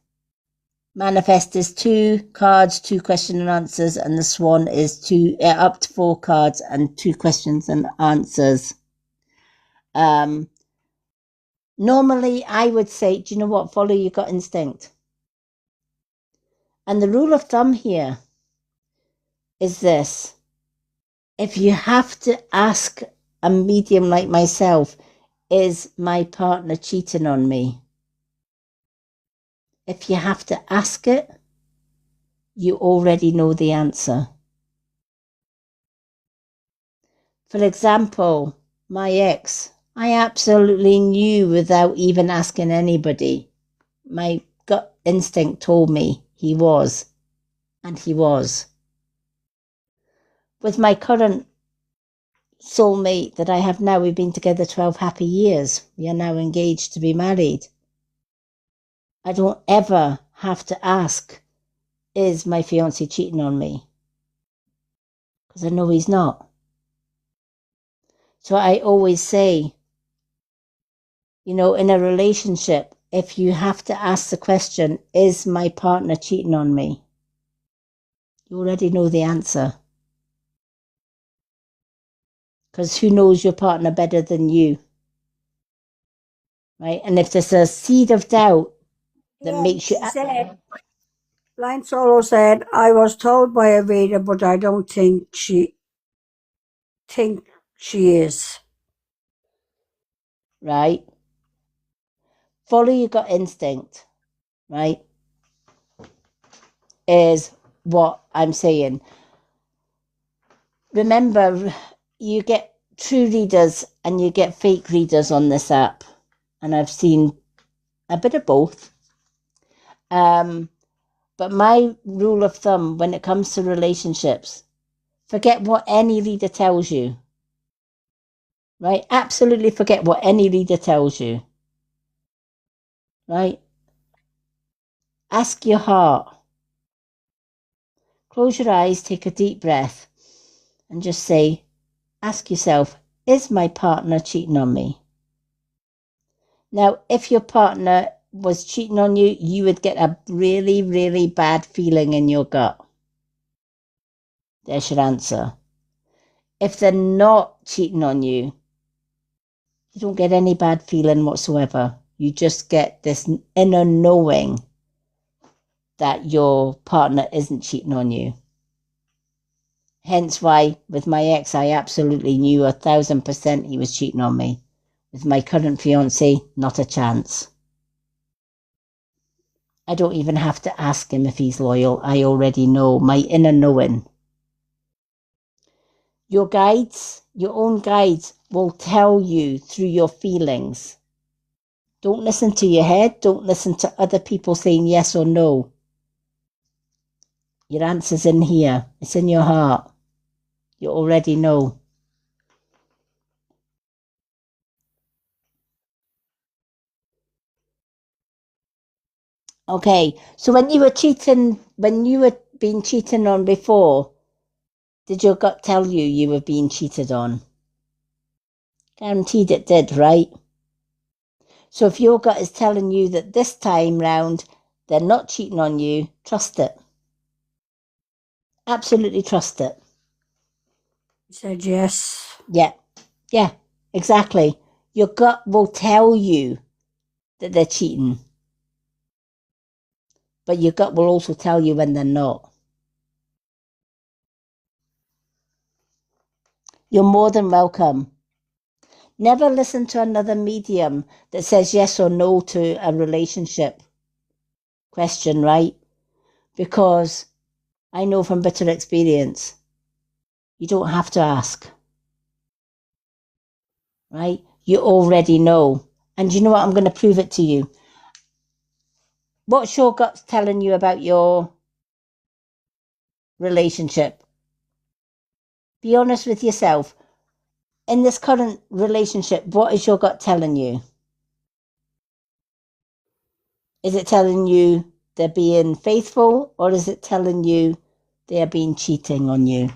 Manifest is 2 cards, 2 question and answers, and the swan is up to 4 cards and 2 questions and answers. Normally, I would say, do you know what? Follow your gut instinct. And the rule of thumb here is this. If you have to ask a medium like myself, is my partner cheating on me? If you have to ask it, you already know the answer. For example, my ex, I absolutely knew without even asking anybody. My gut instinct told me he was, and he was. With my current soulmate that I have now, we've been together 12 happy years. We are now engaged to be married. I don't ever have to ask, is my fiancé cheating on me? Because I know he's not. So I always say, in a relationship, if you have to ask the question, is my partner cheating on me? You already know the answer. Because who knows your partner better than you? Right? And if there's a seed of doubt that makes you... Blind Solo said, I was told by a reader, but I don't think she is. Right? Follow your gut instinct. Right? Is what I'm saying. Remember, you get true readers and you get fake readers on this app. And I've seen a bit of both. But my rule of thumb when it comes to relationships, forget what any reader tells you. Right? Absolutely forget what any reader tells you. Right? Ask your heart. Close your eyes, take a deep breath, and just say, ask yourself, is my partner cheating on me? Now, if your partner was cheating on you, you would get a really, really bad feeling in your gut. There's your answer. If they're not cheating on you, you don't get any bad feeling whatsoever. You just get this inner knowing that your partner isn't cheating on you. Hence why, with my ex, I absolutely knew 1,000% he was cheating on me. With my current fiancé, not a chance. I don't even have to ask him if he's loyal. I already know, my inner knowing. Your guides, your own guides, will tell you through your feelings. Don't listen to your head. Don't listen to other people saying yes or no. Your answer's in here. It's in your heart. You already know. Okay, so when you were being cheated on before, did your gut tell you were being cheated on? Guaranteed it did, right? So if your gut is telling you that this time round they're not cheating on you, trust it. Absolutely trust it. He said yes. Yeah, exactly. Your gut will tell you that they're cheating. But your gut will also tell you when they're not. You're more than welcome. Never listen to another medium that says yes or no to a relationship question, right? Because I know from bitter experience, you don't have to ask. right? You already know. And you know what? I'm going to prove it to you. What's your gut telling you about your relationship? Be honest with yourself. In this current relationship, what is your gut telling you? Is it telling you they're being faithful, or is it telling you they are being cheating on you?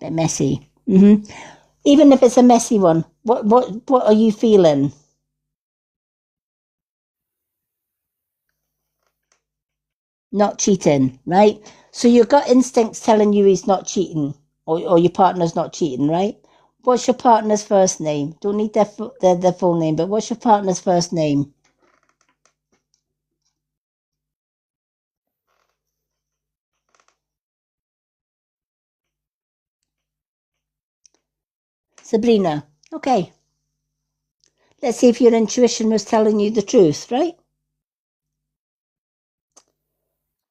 Bit messy. Even if it's a messy one, what are you feeling? Not cheating, right? So your gut instinct's telling you he's not cheating, or your partner's not cheating, right? What's your partner's first name? Don't need their full name, but what's your partner's first name? Sabrina. Okay. Let's see if your intuition was telling you the truth, right?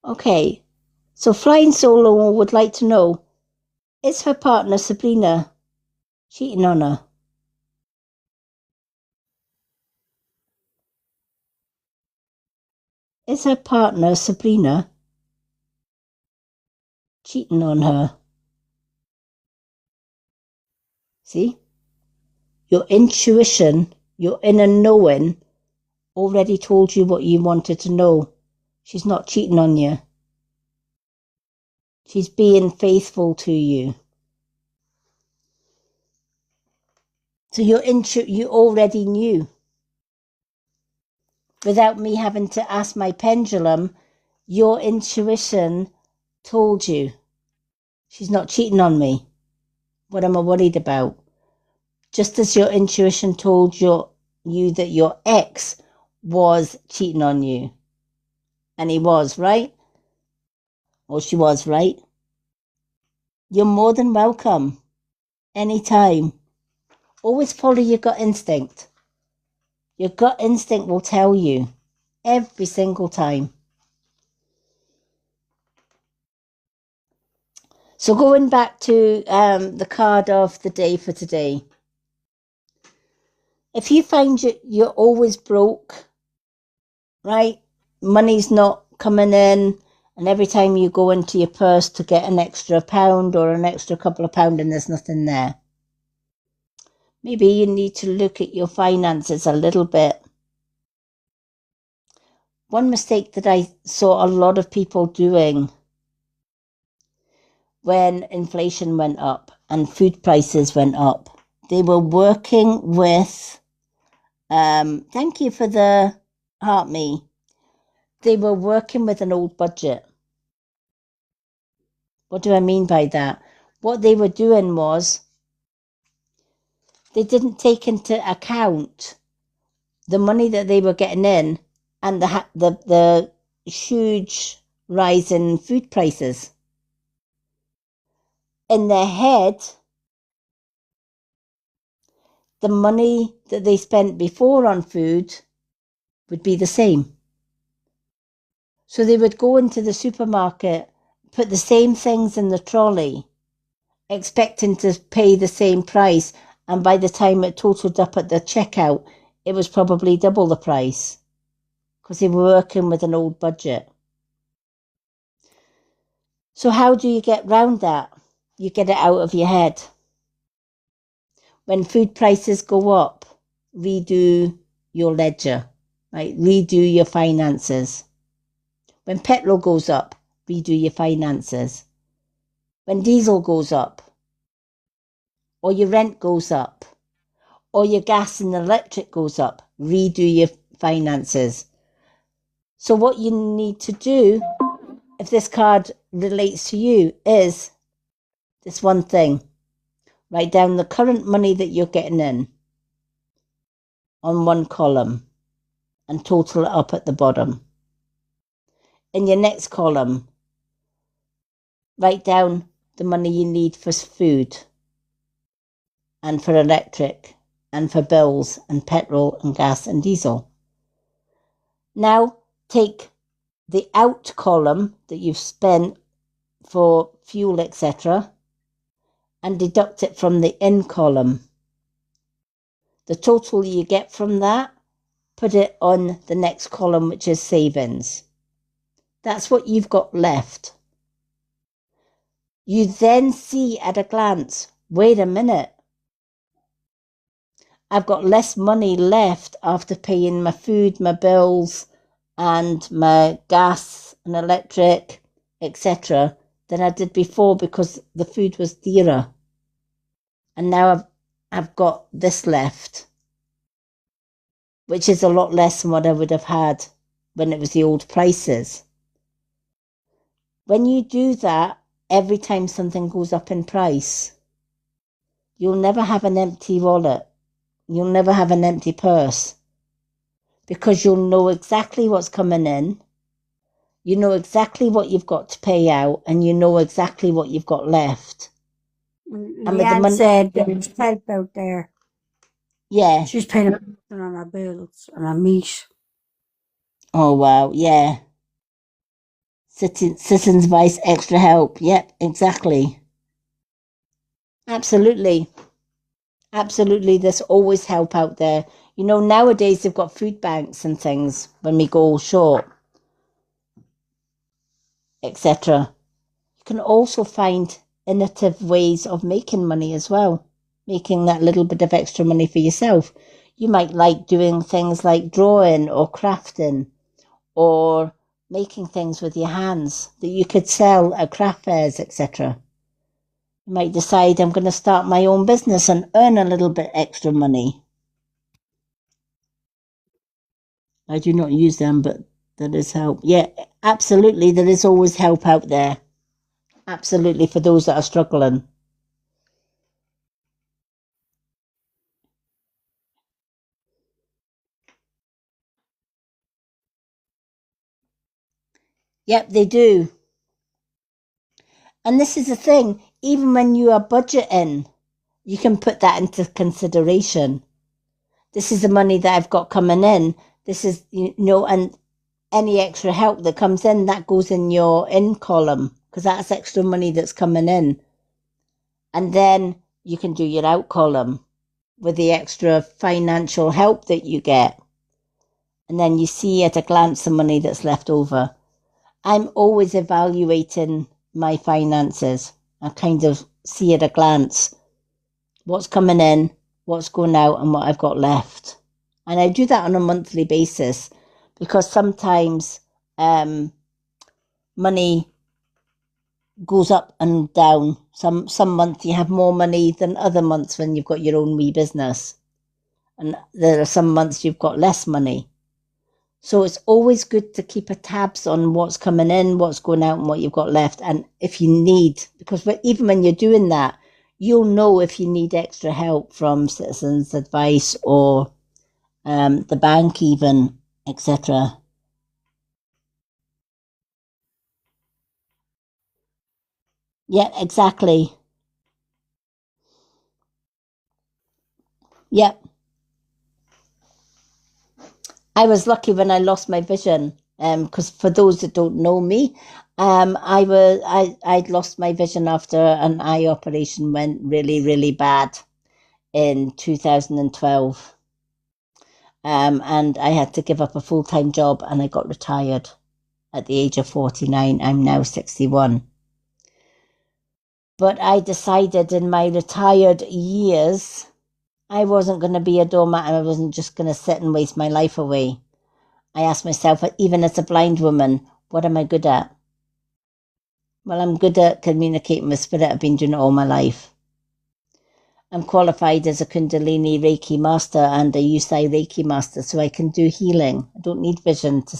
Okay. So Flying Solo would like to know, is her partner Sabrina cheating on her? Is her partner Sabrina cheating on her? See? Your intuition, your inner knowing already told you what you wanted to know. She's not cheating on you. She's being faithful to you. So you already knew. Without me having to ask my pendulum, your intuition told you. She's not cheating on me. What am I worried about? Just as your intuition told you that your ex was cheating on you. And he was, right? Or she was, right? You're more than welcome. Anytime. Always follow your gut instinct. Your gut instinct will tell you every single time. So going back to the card of the day for today. If you find you're always broke, right? Money's not coming in, and every time you go into your purse to get an extra pound or an extra couple of pounds and there's nothing there. Maybe you need to look at your finances a little bit. One mistake that I saw a lot of people doing when inflation went up and food prices went up, they were working with, thank you for the heart me, they were working with an old budget. What do I mean by that? What they were doing was they didn't take into account the money that they were getting in and the huge rise in food prices. In their head, the money that they spent before on food would be the same. So they would go into the supermarket, put the same things in the trolley, expecting to pay the same price, and by the time it totaled up at the checkout, it was probably double the price because they were working with an old budget. So how do you get round that? You get it out of your head. When food prices go up, redo your ledger, right? Redo your finances. When petrol goes up, redo your finances. When diesel goes up, or your rent goes up, or your gas and electric goes up, redo your finances. So what you need to do, if this card relates to you, is this one thing. Write down the current money that you're getting in on one column and total it up at the bottom. In your next column, write down the money you need for food and for electric and for bills and petrol and gas and diesel. Now take the out column that you've spent for fuel, etc., and deduct it from the in column. The total you get from that, put it on the next column, which is savings. That's what you've got left. You then see at a glance, wait a minute, I've got less money left after paying my food, my bills, and my gas and electric, etc., than I did before because the food was dearer. And now I've got this left, which is a lot less than what I would have had when it was the old prices. When you do that, every time something goes up in price, you'll never have an empty wallet. You'll never have an empty purse because you'll know exactly what's coming in. You know exactly what you've got to pay out and you know exactly what you've got left. And with the Leanne money, said there's help out there. yeah. She's paying on her bills and her meat. Oh, wow, yeah. Citizens Vice Extra Help. Yep, exactly. Absolutely. Absolutely, there's always help out there. You know, nowadays they've got food banks and things when we go short, etc. You can also find innovative ways of making money as well, making that little bit of extra money for yourself. You might like doing things like drawing or crafting or making things with your hands that you could sell at craft fairs, etc. You might decide I'm going to start my own business and earn a little bit extra money. I do not use them, but there is help. Yeah, absolutely. There is always help out there. Absolutely, for those that are struggling. Yep, they do. And this is the thing, even when you are budgeting, you can put that into consideration. This is the money that I've got coming in. This is, and any extra help that comes in, that goes in your in column because that's extra money that's coming in. And then you can do your out column with the extra financial help that you get. And then you see at a glance the money that's left over. I'm always evaluating my finances. I kind of see at a glance what's coming in, what's going out, and what I've got left. And I do that on a monthly basis because sometimes money goes up and down. Some months you have more money than other months when you've got your own wee business. And there are some months you've got less money. So it's always good to keep a tabs on what's coming in, what's going out, and what you've got left. And if you need, because even when you're doing that, you'll know if you need extra help from Citizens Advice or the bank even, etc. Yeah, exactly. Yep. I was lucky when I lost my vision, because for those that don't know me, I'd lost my vision after an eye operation went really, really bad in 2012. And I had to give up a full-time job and I got retired at the age of 49. I'm now 61. But I decided in my retired years, I wasn't going to be a doormat and I wasn't just going to sit and waste my life away. I asked myself, even as a blind woman, what am I good at? Well, I'm good at communicating with spirit. I've been doing it all my life. I'm qualified as a Kundalini Reiki master and a Yusai Reiki master, so I can do healing. I don't need vision to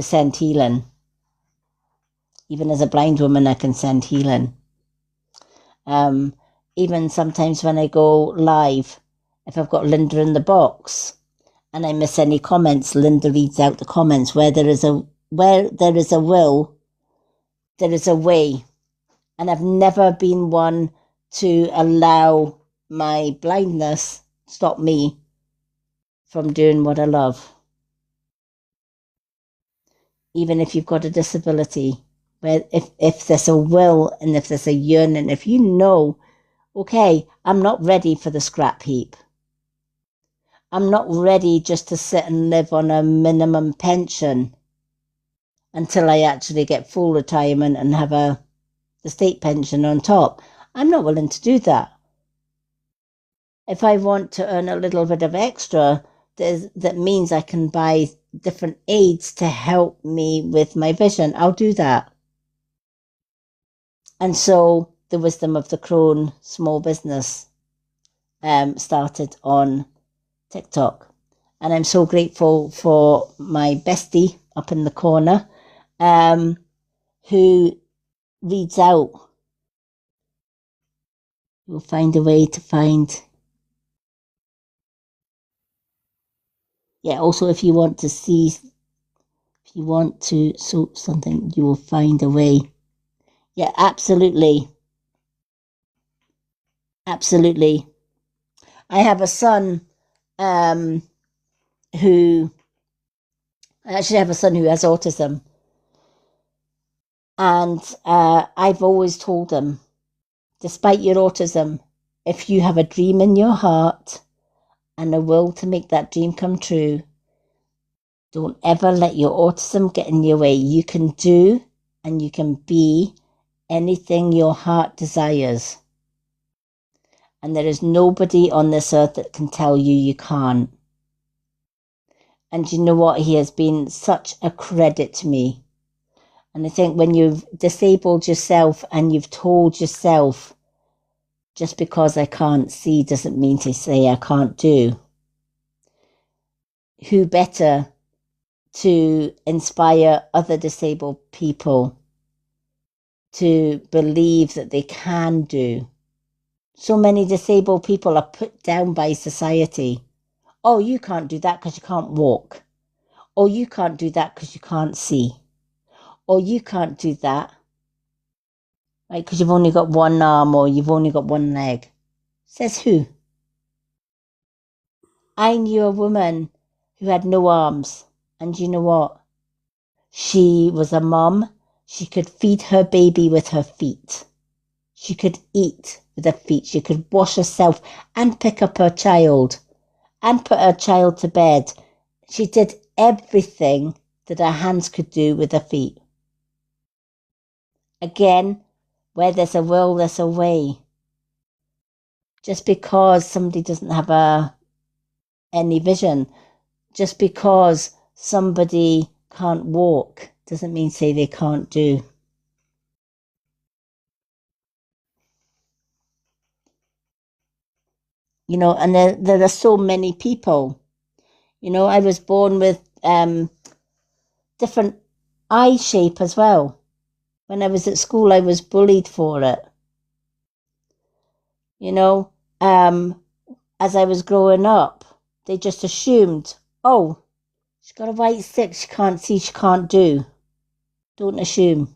send healing. Even as a blind woman, I can send healing. Even sometimes when I go live, if I've got Linda in the box and I miss any comments, Linda reads out the comments. Where there is a will, there is a way. And I've never been one to allow my blindness stop me from doing what I love. Even if you've got a disability, where if there's a will and if there's a yearning, if you know, okay, I'm not ready for the scrap heap. I'm not ready just to sit and live on a minimum pension until I actually get full retirement and have the state pension on top. I'm not willing to do that. If I want to earn a little bit of extra, that means I can buy different aids to help me with my vision, I'll do that. And so the Wisdom of the Crone small business started on TikTok. And I'm so grateful for my bestie up in the corner who reads out. You'll find a way to find. Yeah, also if you want to see, if you want to sort something, you will find a way. Yeah, absolutely. Absolutely. I have a son who has autism. And I've always told him, despite your autism, if you have a dream in your heart and a will to make that dream come true, don't ever let your autism get in your way. You can do and you can be anything your heart desires. And there is nobody on this earth that can tell you you can't. And you know what? He has been such a credit to me. And I think when you've disabled yourself and you've told yourself, just because I can't see doesn't mean to say I can't do. Who better to inspire other disabled people to believe that they can do? So many disabled people are put down by society. Oh, you can't do that because you can't walk. Oh, you can't do that because you can't see. Or you can't do that, right, because you've only got one arm or you've only got one leg. Says who? I knew a woman who had no arms. And you know what? She was a mum. She could feed her baby with her feet. She could eat with her feet. She could wash herself and pick up her child and put her child to bed. She did everything that her hands could do with her feet. Again, where there's a will, there's a way. Just because somebody doesn't have any vision, just because somebody can't walk, doesn't mean say they can't do. You know, and there are so many people. You know, I was born with different eye shape as well. When I was at school, I was bullied for it. You know, as I was growing up, they just assumed, oh, she's got a white stick, she can't see, she can't do. Don't assume.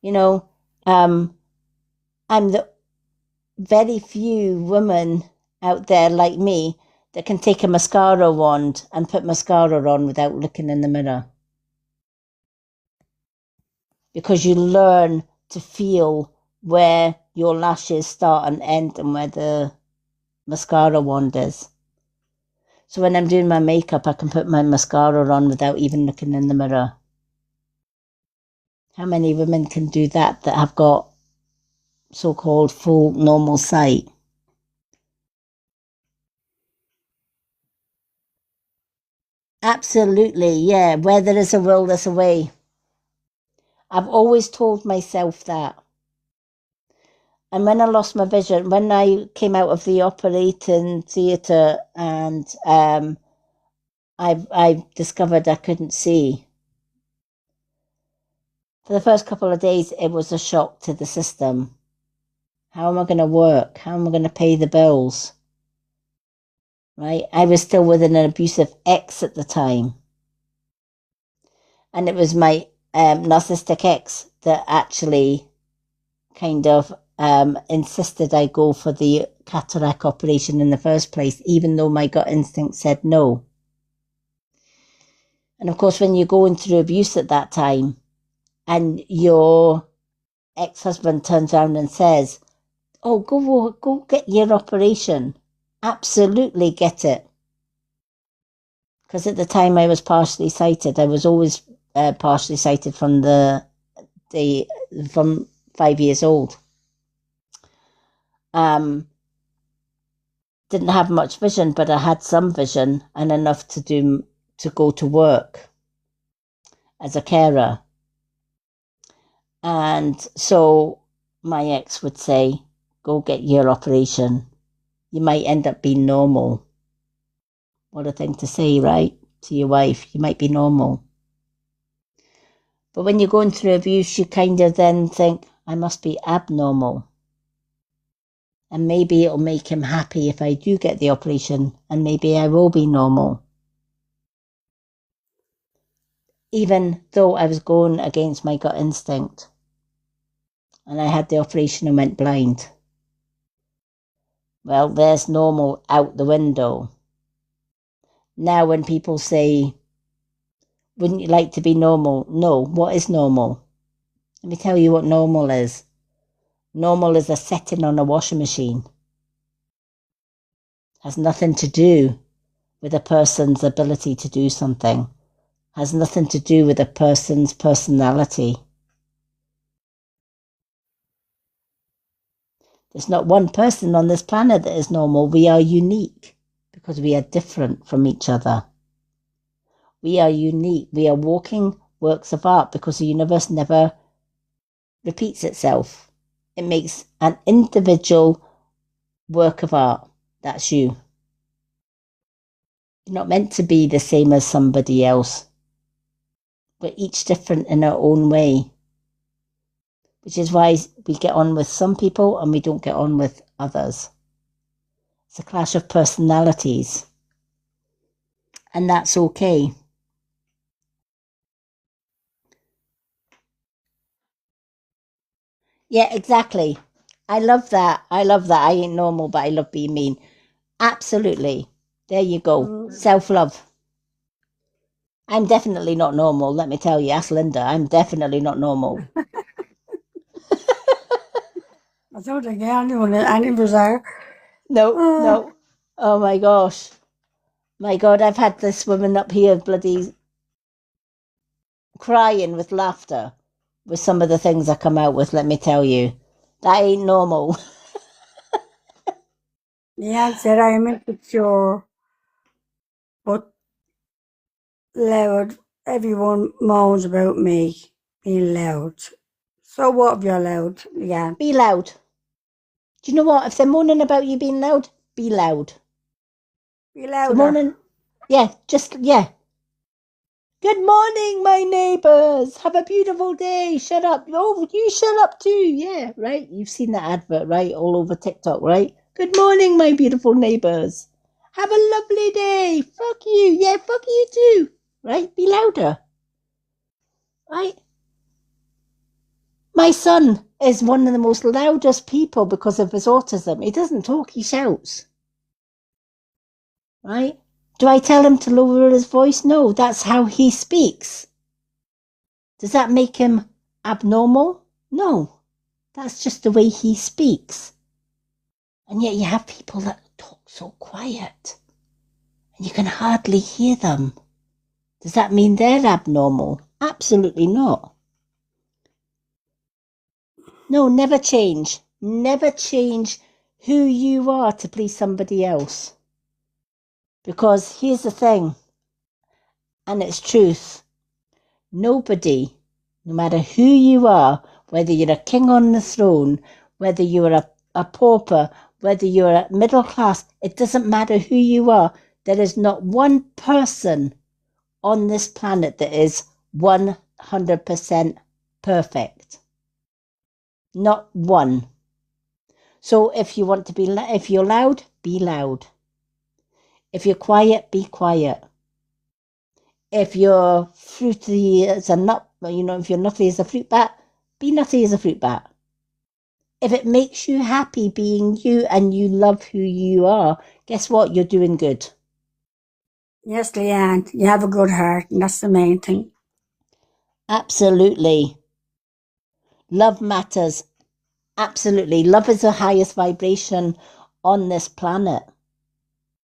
You know, I'm the very few women out there like me that can take a mascara wand and put mascara on without looking in the mirror. Because you learn to feel where your lashes start and end and where the mascara wand is. So when I'm doing my makeup, I can put my mascara on without even looking in the mirror. How many women can do that have got so-called full normal sight? Absolutely, yeah. Where there is a will, there's a way. I've always told myself that. And when I lost my vision, when I came out of the operating theatre and I discovered I couldn't see, for the first couple of days, it was a shock to the system. How am I going to work? How am I going to pay the bills? Right? I was still with an abusive ex at the time. And it was my narcissistic ex that actually kind of insisted I go for the cataract operation in the first place, even though my gut instinct said no. And of course, when you're going through abuse at that time and your ex-husband turns around and says, oh, go get your operation. Absolutely get it. Because at the time I was partially sighted. I was always partially sighted from from 5 years old. Didn't have much vision, but I had some vision and enough to go to work as a carer. And so my ex would say, go get your operation. You might end up being normal. What a thing to say, right? To your wife, you might be normal. But when you're going through abuse, you kind of then think, I must be abnormal. And maybe it'll make him happy if I do get the operation, and maybe I will be normal. Even though I was going against my gut instinct. And I had the operation and went blind. Well, there's normal out the window. Now when people say, wouldn't you like to be normal? No, what is normal? Let me tell you what normal is. Normal is a setting on a washing machine. Has nothing to do with a person's ability to do something. Has nothing to do with a person's personality. There's not one person on this planet that is normal. We are unique because we are different from each other. We are unique. We are walking works of art because the universe never repeats itself. It makes an individual work of art. That's you. You're not meant to be the same as somebody else. We're each different in our own way. Which is why we get on with some people and we don't get on with others. It's a clash of personalities. And that's okay. Yeah, exactly. I love that. I ain't normal, but I love being mean. Absolutely. There you go. Self-love. I'm definitely not normal, let me tell you. Ask Linda. I'm definitely not normal. I don't think any of us are. No. Oh my gosh. My God, I've had this woman up here bloody crying with laughter with some of the things I come out with, let me tell you. That ain't normal. The answer, I am insecure, but loud. Everyone moans about me being loud. So what if you're loud? Yeah. Be loud. Do you know what? If they're moaning about you being loud, be loud. Be If they're louder. moaning, yeah. Good morning, my neighbours. Have a beautiful day. Shut up. Oh, you shut up too. Yeah, right. You've seen that advert, right? All over TikTok, right? Good morning, my beautiful neighbours. Have a lovely day. Fuck you. Yeah, fuck you too. Right? Be louder. Right? My son is one of the most loudest people because of his autism. He doesn't talk, he shouts. Right? Do I tell him to lower his voice? No, that's how he speaks. Does that make him abnormal? No, that's just the way he speaks. And yet you have people that talk so quiet and you can hardly hear them. Does that mean they're abnormal? Absolutely not. No, never change. Never change who you are to please somebody else. Because here's the thing, and it's truth. Nobody, no matter who you are, whether you're a king on the throne, whether you're a pauper, whether you're a middle class, it doesn't matter who you are. There is not one person on this planet that is 100% perfect. Not one. So if you want to be, if you're loud, be loud. If you're quiet, be quiet. If you're fruity as a nut, if you're nutty as a fruit bat, be nutty as a fruit bat. If it makes you happy being you and you love who you are, guess what? You're doing good. Yes, Leanne, you have a good heart, and that's the main thing. Absolutely. Love matters. Absolutely. Love is the highest vibration on this planet.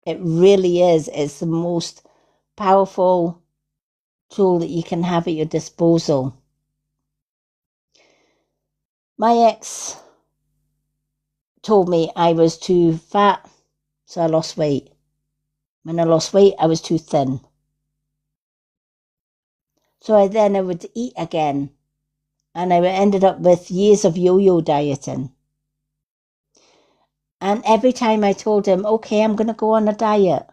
It really is. It's the most powerful tool that you can have at your disposal. My ex told me I was too fat, so I lost weight. When I lost weight, I was too thin. So I would eat again, and I ended up with years of yo-yo dieting. And every time I told him, okay, I'm going to go on a diet.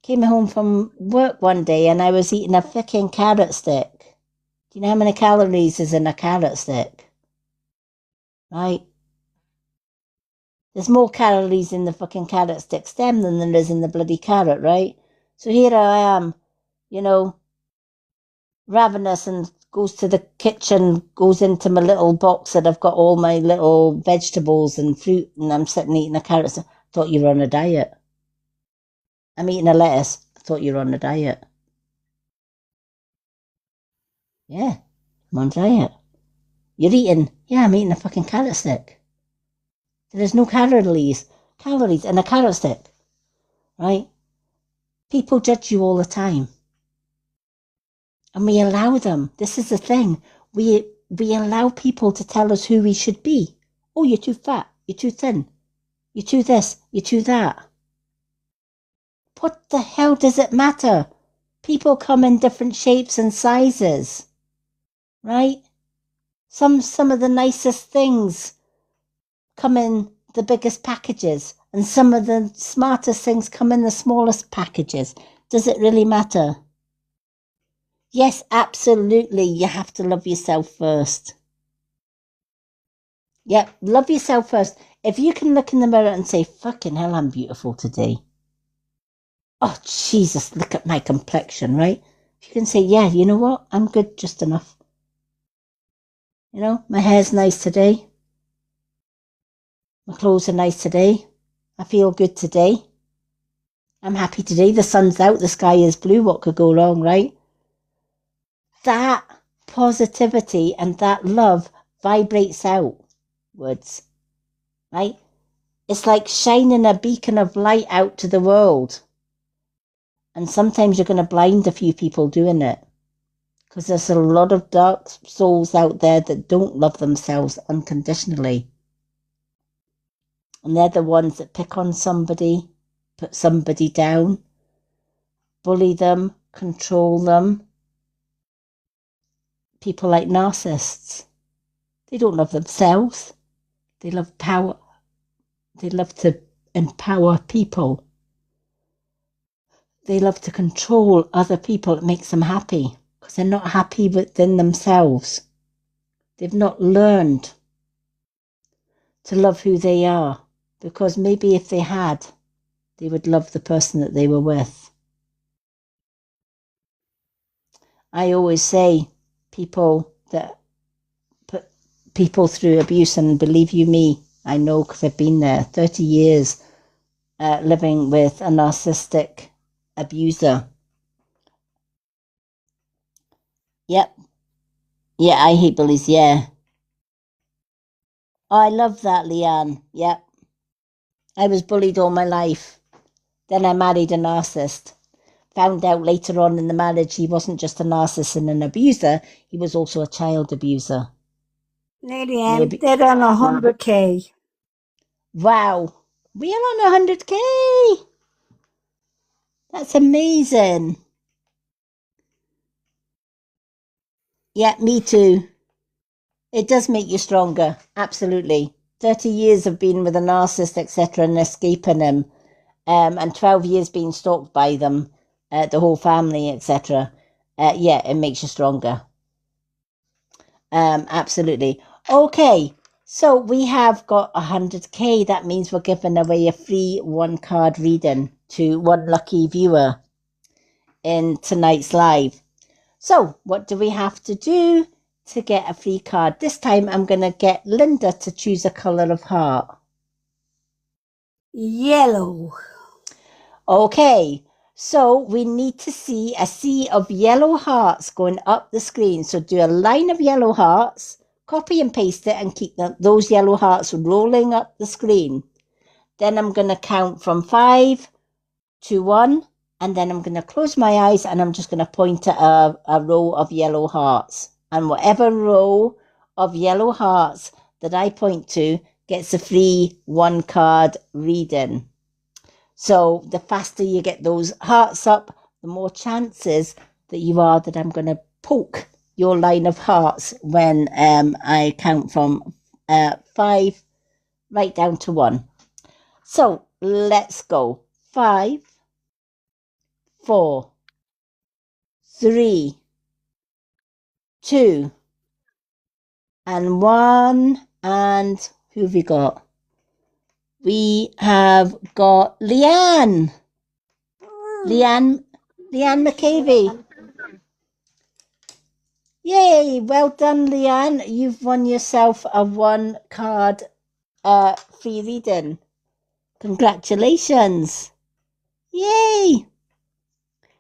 Came home from work one day and I was eating a fucking carrot stick. Do you know how many calories is in a carrot stick? Right? There's more calories in the fucking carrot stick stem than there is in the bloody carrot, right? So here I am, you know, ravenous, and goes to the kitchen, goes into my little box that I've got all my little vegetables and fruit, and I'm sitting eating a carrot stick. Thought you were on a diet. I'm eating a lettuce. I thought you were on a diet. Yeah, I'm on a diet. You're eating. Yeah, I'm eating a fucking carrot stick. There's no calories in a carrot stick, right? People judge you all the time. And we allow them. This is the thing. We allow people to tell us who we should be. Oh, you're too fat. You're too thin. You're too this. You're too that. What the hell does it matter? People come in different shapes and sizes, right? Some of the nicest things come in the biggest packages, and some of the smartest things come in the smallest packages. Does it really matter? Yes, absolutely. You have to love yourself first. Yep, love yourself first. If you can look in the mirror and say, fucking hell, I'm beautiful today. Oh, Jesus, look at my complexion, right? If you can say, yeah, you know what? I'm good just enough. You know, my hair's nice today. My clothes are nice today. I feel good today. I'm happy today. The sun's out. The sky is blue. What could go wrong, right? That positivity and that love vibrates outwards, right? It's like shining a beacon of light out to the world. And sometimes you're going to blind a few people doing it, because there's a lot of dark souls out there that don't love themselves unconditionally. And they're the ones that pick on somebody, put somebody down, bully them, control them. People like narcissists. They don't love themselves. They love power. They love to empower people. They love to control other people. It makes them happy because they're not happy within themselves. They've not learned to love who they are, because maybe if they had, they would love the person that they were with. I always say people that put people through abuse, and believe you me, I know because I've been there 30 years living with a narcissistic abuser. Yep. Yeah, I hate bullies, yeah. Oh, I love that, Leanne. Yep. I was bullied all my life. Then I married a narcissist. Found out later on in the marriage he wasn't just a narcissist and an abuser, he was also a child abuser. Lady Anne, they're on 100K. Wow. We are on 100K. That's amazing. Yeah, me too. It does make you stronger. Absolutely. 30 years of being with a narcissist, etc., and escaping him, and 12 years being stalked by them, the whole family, etc. Yeah, it makes you stronger. Absolutely. Okay, so we have got 100K. That means we're giving away a free one card reading to one lucky viewer in tonight's live. So what do we have to do to get a free card? This time I'm going to get Linda to choose a colour of heart. Yellow. Okay, So we need to see a sea of yellow hearts going up the screen. So do a line of yellow hearts, copy and paste it, and keep those yellow hearts rolling up the screen. Then I'm going to count from 5 to 1, and then I'm going to close my eyes and I'm just going to point at a row of yellow hearts. And whatever row of yellow hearts that I point to gets a free 1 card reading. So the faster you get those hearts up, the more chances that you are that I'm going to poke your line of hearts when I count from 5 right down to 1. So let's go. 5, 4, 3, 2, and 1. And who have we got? We have got Leanne. Leanne McCavey. Yay, well done, Leanne. You've won yourself a 1 card free reading. Congratulations. Yay.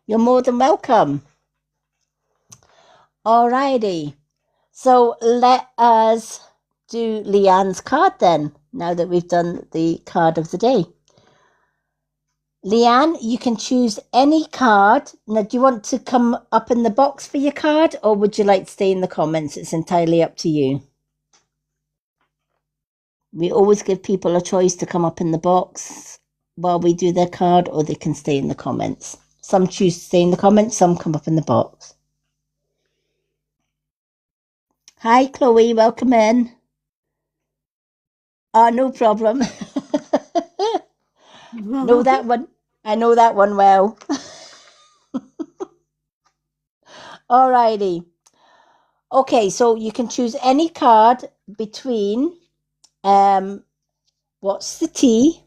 You're more than welcome. Alrighty. So let us do Leanne's card then, now that we've done the card of the day. Leanne, you can choose any card. Now, do you want to come up in the box for your card, or would you like to stay in the comments? It's entirely up to you. We always give people a choice to come up in the box while we do their card, or they can stay in the comments. Some choose to stay in the comments, some come up in the box. Hi, Chloe, welcome in. Oh, no problem. Know that one. I know that one well. Alrighty. Okay, so you can choose any card between What's the Tea,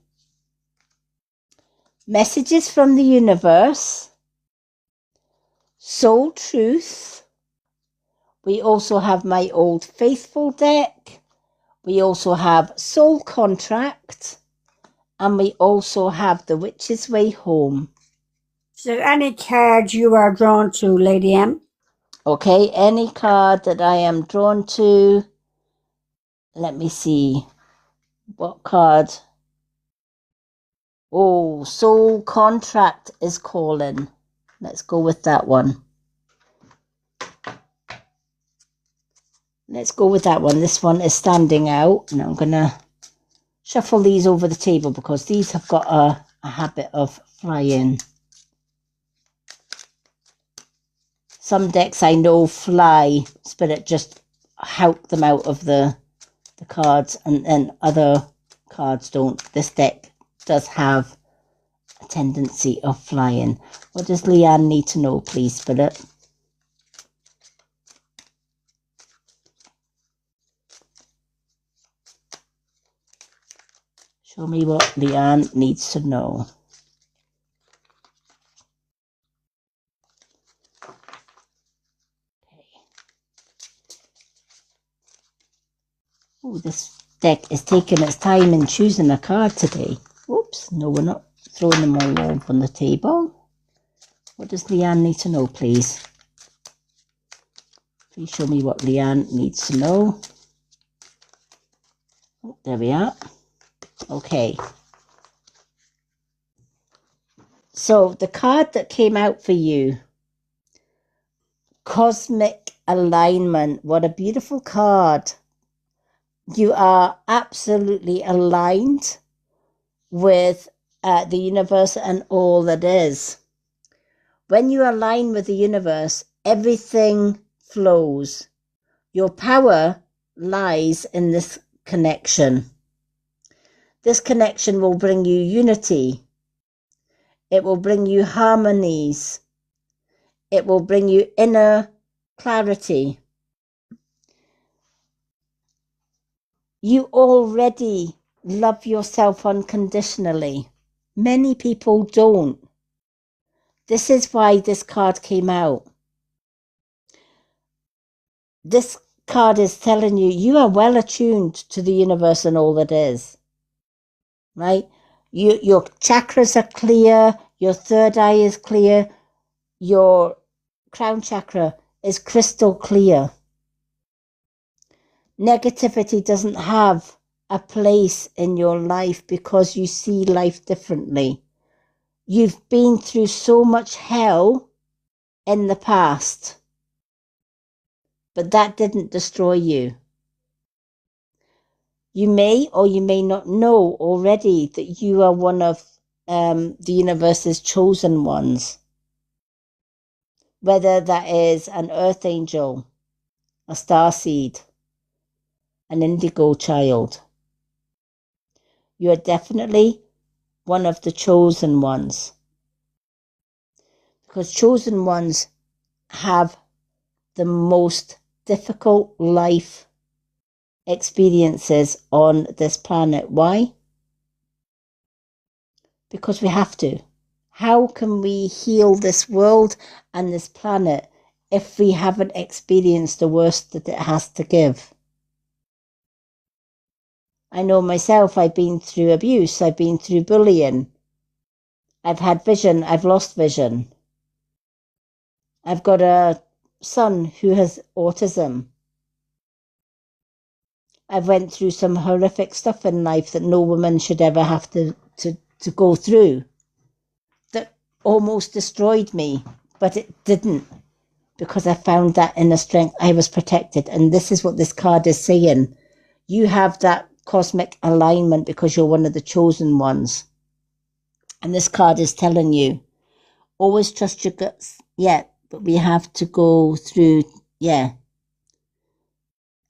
Messages from the Universe, Soul Truth. We also have My Old Faithful deck. We also have Soul Contract. And we also have The Witch's Way Home. Is there any card you are drawn to, Lady M? Okay, any card that I am drawn to. Let me see. What card? Oh, Soul Contract is calling. Let's go with that one. Let's go with that one. This one is standing out. And I'm going to shuffle these over the table because these have got a habit of flying. Some decks I know fly. Spirit just help them out of the cards, and other cards don't. This deck does have a tendency of flying. What does Leanne need to know, please, Spirit? Show me what Leanne needs to know. Oh, this deck is taking its time in choosing a card today. Oops, no, we're not throwing them all over on the table. What does Leanne need to know, please? Please show me what Leanne needs to know. Oh, there we are. Okay. So the card that came out for you, Cosmic Alignment. What a beautiful card. You are absolutely aligned with the universe and all that is. When you align with the universe, everything flows. Your power lies in this connection. This connection will bring you unity. It will bring you harmonies. It will bring you inner clarity. You already love yourself unconditionally. Many people don't. This is why this card came out. This card is telling you, you are well attuned to the universe and all that is. Right? Your chakras are clear, your third eye is clear, your crown chakra is crystal clear. Negativity doesn't have a place in your life because you see life differently. You've been through so much hell in the past, but that didn't destroy you. You may or you may not know already that you are one of the universe's chosen ones. Whether that is an earth angel, a starseed, an indigo child. You are definitely one of the chosen ones. Because chosen ones have the most difficult life experiences on this planet. Why? Because we have to. How can we heal this world and this planet if we haven't experienced the worst that it has to give? I know myself, I've been through abuse, I've been through bullying, I've had vision, I've lost vision. I've got a son who has autism. I've went through some horrific stuff in life that no woman should ever have to go through. That almost destroyed me, but it didn't, because I found that inner strength. I was protected. And this is what this card is saying. You have that cosmic alignment because you're one of the chosen ones. And this card is telling you, always trust your guts. Yeah, but we have to go through, yeah.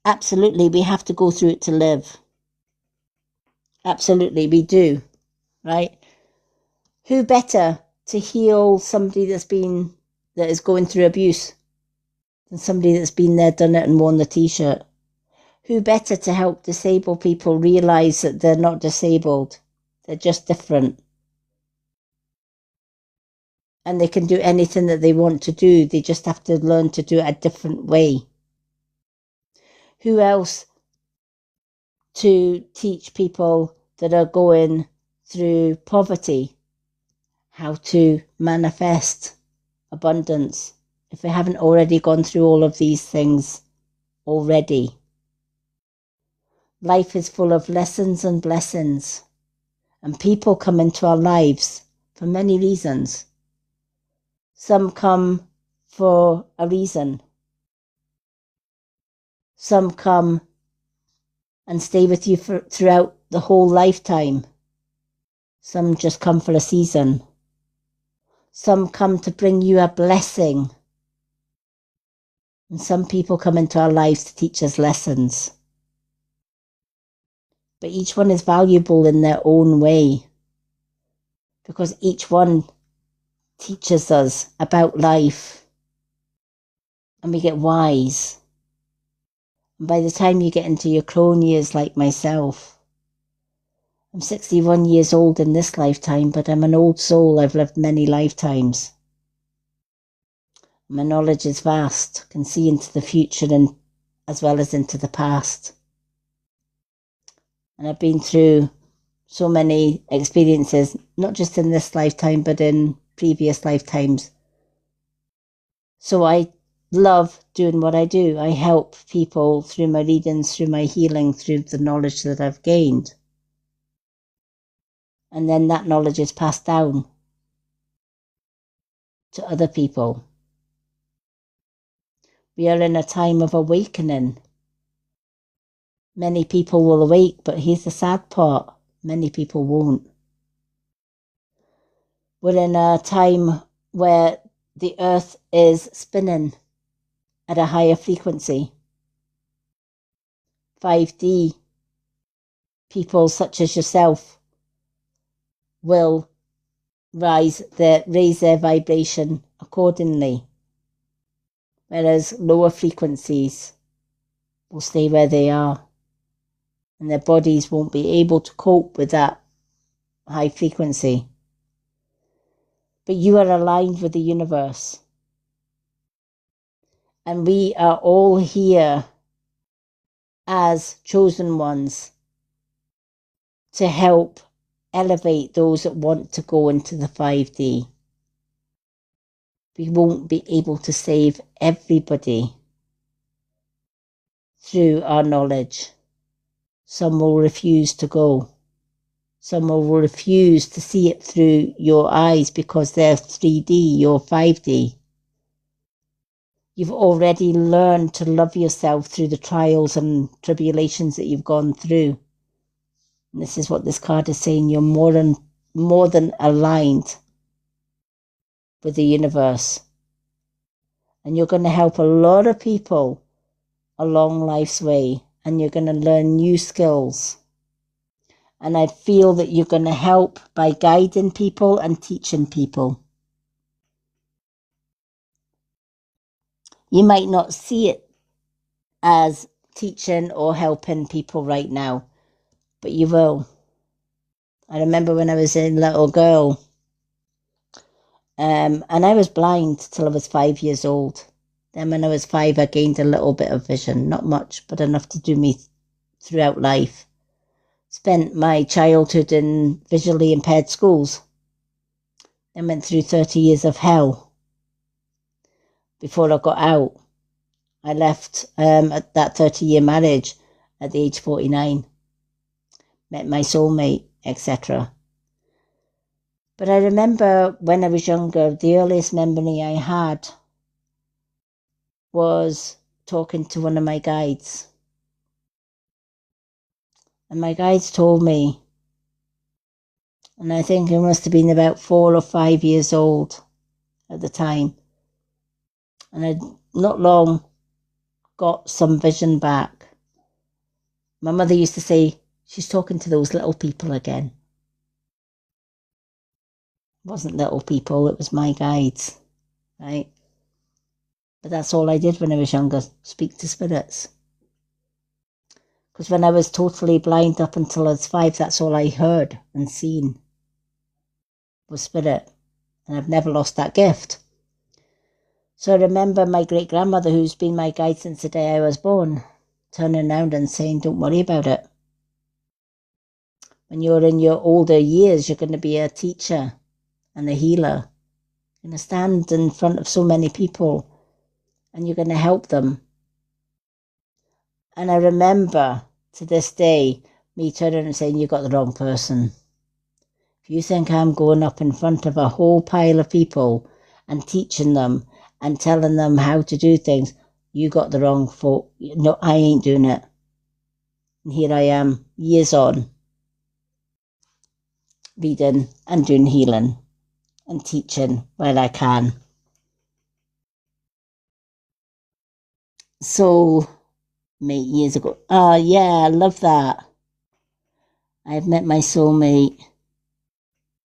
Absolutely, we have to go through it to live. Absolutely, we do, right? Who better to heal somebody that is going through abuse than somebody that's been there, done it, and worn the t-shirt? Who better to help disabled people realize that they're not disabled? They're just different. And they can do anything that they want to do. They just have to learn to do it a different way. Who else to teach people that are going through poverty how to manifest abundance if they haven't already gone through all of these things already? Life is full of lessons and blessings, and people come into our lives for many reasons. Some come for a reason. Some come and stay with you throughout the whole lifetime. Some just come for a season. Some come to bring you a blessing. And some people come into our lives to teach us lessons. But each one is valuable in their own way, because each one teaches us about life, and we get wise. And by the time you get into your crone years like myself, I'm 61 years old in this lifetime, but I'm an old soul. I've lived many lifetimes. My knowledge is vast, can see into the future and as well as into the past. And I've been through so many experiences, not just in this lifetime, but in previous lifetimes. So I love doing what I do. I help people through my readings, through my healing, through the knowledge that I've gained. And then that knowledge is passed down to other people. We are in a time of awakening. Many people will awake, but here's the sad part. Many people won't. We're in a time where the earth is spinning at a higher frequency. 5D people such as yourself will raise their vibration accordingly, whereas lower frequencies will stay where they are, and their bodies won't be able to cope with that high frequency. But you are aligned with the universe, and we are all here as chosen ones to help elevate those that want to go into the 5D. We won't be able to save everybody through our knowledge. Some will refuse to go. Some will refuse to see it through your eyes because they're 3D, you're 5D. You've already learned to love yourself through the trials and tribulations that you've gone through. And this is what this card is saying. You're more than aligned with the universe. And you're going to help a lot of people along life's way. And you're going to learn new skills. And I feel that you're going to help by guiding people and teaching people. You might not see it as teaching or helping people right now, but you will. I remember when I was a little girl, and I was blind till I was 5 years old. Then when I was 5, I gained a little bit of vision, not much, but enough to do me throughout life. Spent my childhood in visually impaired schools. I went through 30 years of hell before I got out. I left at that 30-year marriage at the age 49. Met my soulmate, etc. But I remember when I was younger, the earliest memory I had was talking to one of my guides. And my guides told me, and I think I must have been about 4 or 5 years old at the time. And I'd not long got some vision back. My mother used to say, she's talking to those little people again. It wasn't little people, it was my guides, right? But that's all I did when I was younger, speak to spirits. Because when I was totally blind up until I was 5, that's all I heard and seen was spirit. And I've never lost that gift. So I remember my great-grandmother, who's been my guide since the day I was born, turning around and saying, don't worry about it. When you're in your older years, you're going to be a teacher and a healer. You're going to stand in front of so many people and you're going to help them. And I remember to this day, me turning and saying, you got the wrong person. If you think I'm going up in front of a whole pile of people and teaching them and telling them how to do things, you got the wrong folk. No, I ain't doing it. And here I am, years on, reading and doing healing and teaching where I can. So, mate, years ago. Oh, yeah, I love that. I've met my soulmate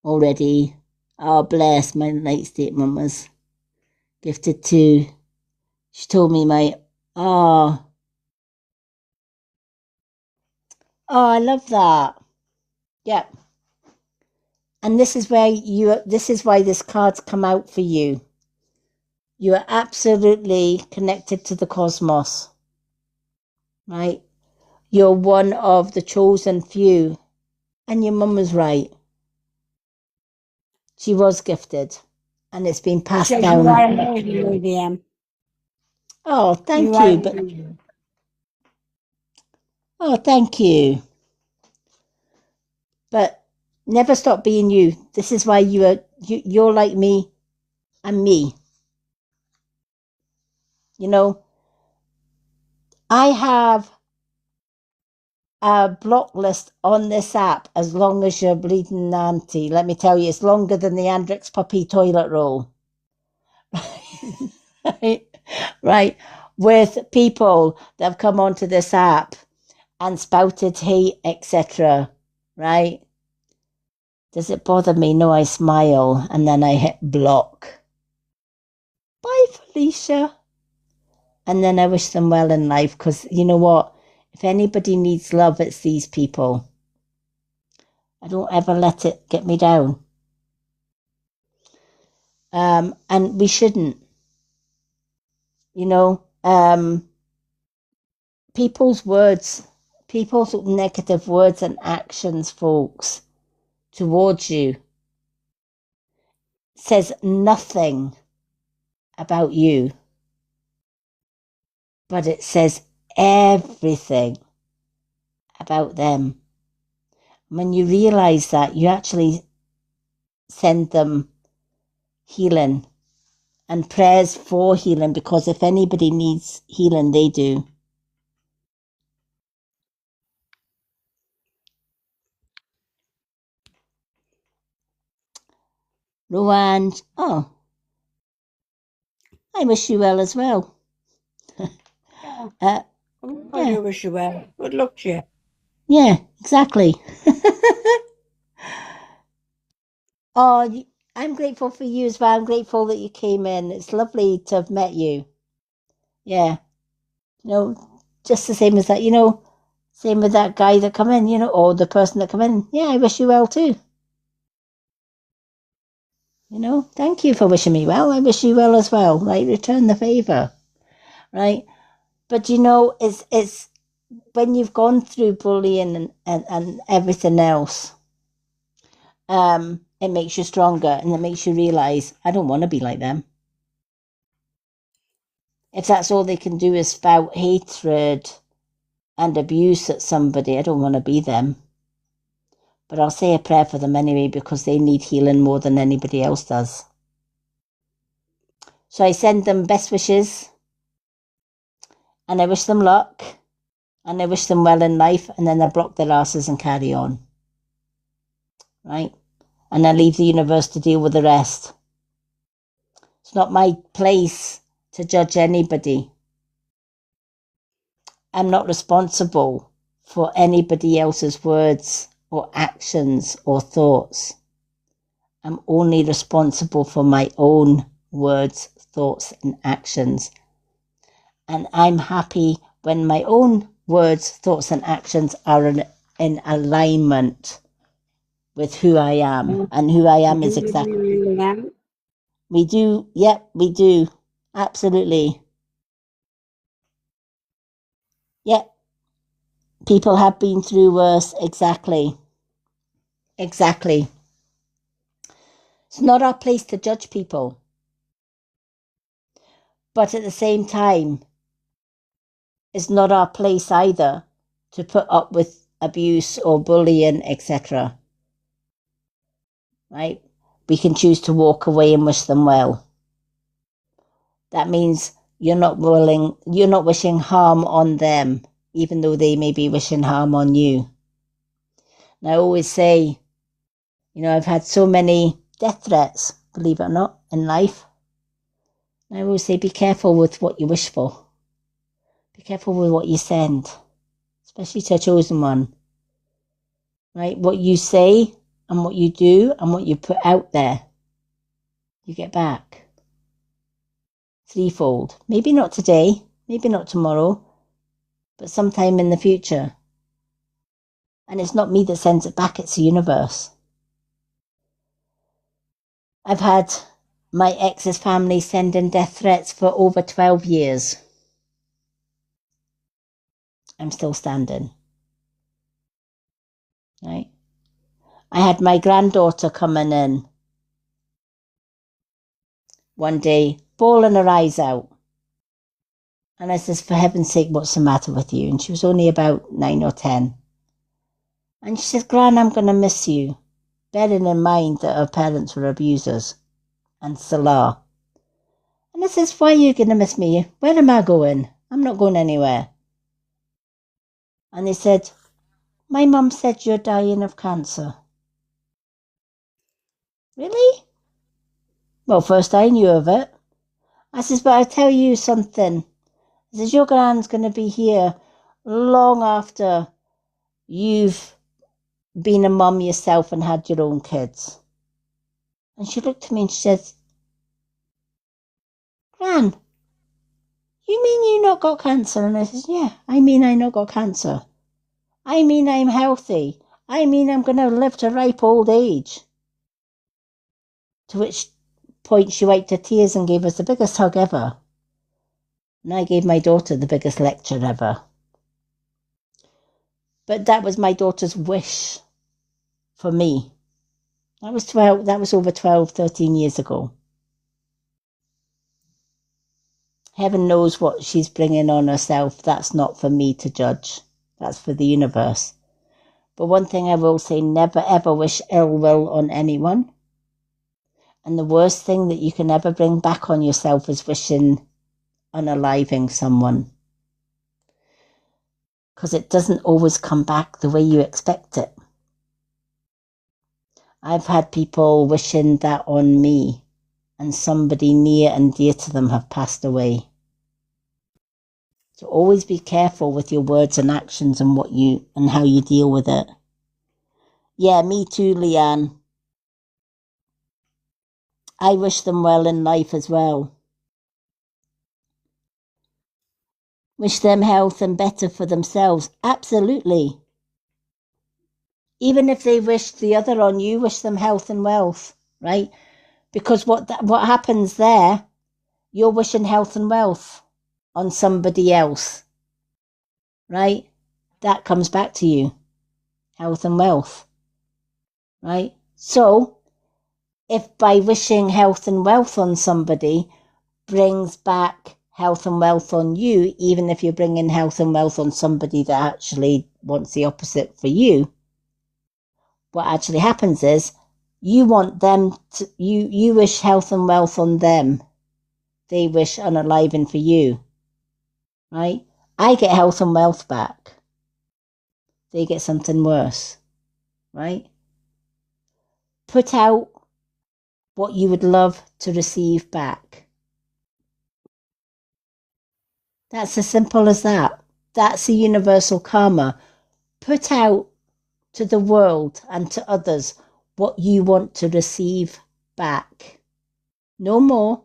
already. Oh, bless, my night statement was gifted to. She told me oh, I love that. Yeah. And this is why this card's come out for you. You are absolutely connected to the cosmos, right? You're one of the chosen few. And your mum was right. She was gifted. And it's been passed down. You are amazing, Lady. Oh, thank you. Oh, thank you. But never stop being you. This is why you're like me and me. You know, I have a block list on this app as long as you're bleeding auntie. Let me tell you, it's longer than the Andrex puppy toilet roll. Right? With people that have come onto this app and spouted hate, etc. Right? Does it bother me? No, I smile and then I hit block. Bye, Felicia. And then I wish them well in life because you know what? If anybody needs love, it's these people. I don't ever let it get me down. And we shouldn't. You know, people's negative words and actions, folks, towards you says nothing about you, but it says everything about them. When you realize that, you actually send them healing and prayers for healing, because if anybody needs healing, they do. Rowan, oh, I wish you well as well. I do wish you well. Good luck to you. Yeah, exactly. Oh, I'm grateful for you as well. I'm grateful that you came in. It's lovely to have met you. Yeah. Just the same as that, same with that guy that come in, or the person that come in. Yeah, I wish you well too. Thank you for wishing me well. I wish you well as well. Right, return the favor. Right. But it's when you've gone through bullying and everything else, it makes you stronger, and it makes you realize I don't want to be like them. If that's all they can do is spout hatred and abuse at somebody, I don't want to be them. But I'll say a prayer for them anyway, because they need healing more than anybody else does. So I send them best wishes, and I wish them luck, and I wish them well in life, and then I block their asses and carry on. Right? And I leave the universe to deal with the rest. It's not my place to judge anybody. I'm not responsible for anybody else's words or actions or thoughts. I'm only responsible for my own words, thoughts, and actions. And I'm happy when my own words, thoughts, and actions are in alignment with who I am. And who I am is exactly... We do. Yep, we do. Absolutely. Yep. People have been through worse. Exactly. Exactly. It's not our place to judge people. But at the same time, it's not our place either to put up with abuse or bullying, etc. Right? We can choose to walk away and wish them well. That means you're not wishing harm on them, even though they may be wishing harm on you. And I always say, I've had so many death threats, believe it or not, in life. And I always say, be careful with what you wish for. Be careful with what you send, especially to a chosen one. Right? What you say and what you do and what you put out there, you get back. Threefold. Maybe not today, maybe not tomorrow, but sometime in the future. And it's not me that sends it back, it's the universe. I've had my ex's family sending death threats for over 12 years. I'm still standing. Right? I had my granddaughter coming in one day, bawling her eyes out. And I says, for heaven's sake, what's the matter with you? And she was only about 9 or 10. And she says, Gran, I'm going to miss you. Bearing in mind that her parents were abusers and still are. And I says, why are you going to miss me? Where am I going? I'm not going anywhere. And they said, my mum said you're dying of cancer. Really? Well, first I knew of it. I says, but I tell you something. I says, your gran's going to be here long after you've been a mum yourself and had your own kids. And she looked at me and she said, Gran, you mean you not got cancer? And I says, yeah, I mean I not got cancer. I mean I'm healthy. I mean I'm going to live to ripe old age. To which point she wiped her tears and gave us the biggest hug ever. And I gave my daughter the biggest lecture ever. But that was my daughter's wish for me. That was over 12, 13 years ago. Heaven knows what she's bringing on herself. That's not for me to judge. That's for the universe. But one thing I will say, never ever wish ill will on anyone. And the worst thing that you can ever bring back on yourself is wishing unaliving someone. Because it doesn't always come back the way you expect it. I've had people wishing that on me, and somebody near and dear to them have passed away. So always be careful with your words and actions and how you deal with it. Yeah, me too, Leanne. I wish them well in life as well. Wish them health and better for themselves. Absolutely. Even if they wish the other on you, wish them health and wealth, right? Because what happens there, you're wishing health and wealth on somebody else, right? That comes back to you, health and wealth, right? So if by wishing health and wealth on somebody brings back health and wealth on you, even if you're bringing health and wealth on somebody that actually wants the opposite for you, what actually happens is you want them to, you wish health and wealth on them. They wish unaliving for you, right? I get health and wealth back. They get something worse, right? Put out what you would love to receive back. That's as simple as that. That's the universal karma. Put out to the world and to others what you want to receive back. No more,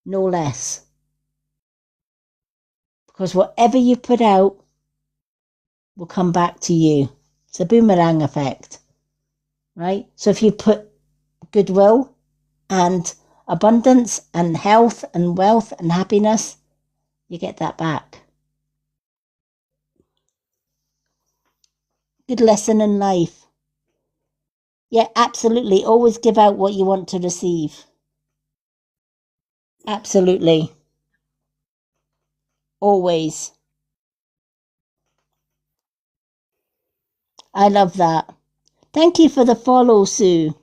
no less. Because whatever you put out will come back to you. It's a boomerang effect, right? So if you put goodwill and abundance and health and wealth and happiness, you get that back. Good lesson in life. Yeah, absolutely. Always give out what you want to receive. Absolutely. Always. I love that. Thank you for the follow, Sue.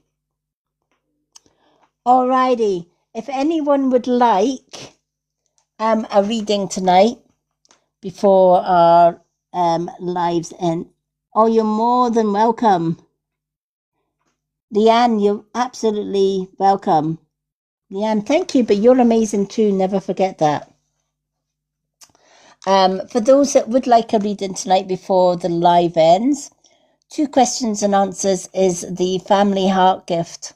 Alrighty. If anyone would like a reading tonight before our lives end, oh, you're more than welcome. Leanne, you're absolutely welcome. Leanne, thank you, but you're amazing too. Never forget that. For those that would like a reading tonight before the live ends, 2 questions and answers is the family heart gift.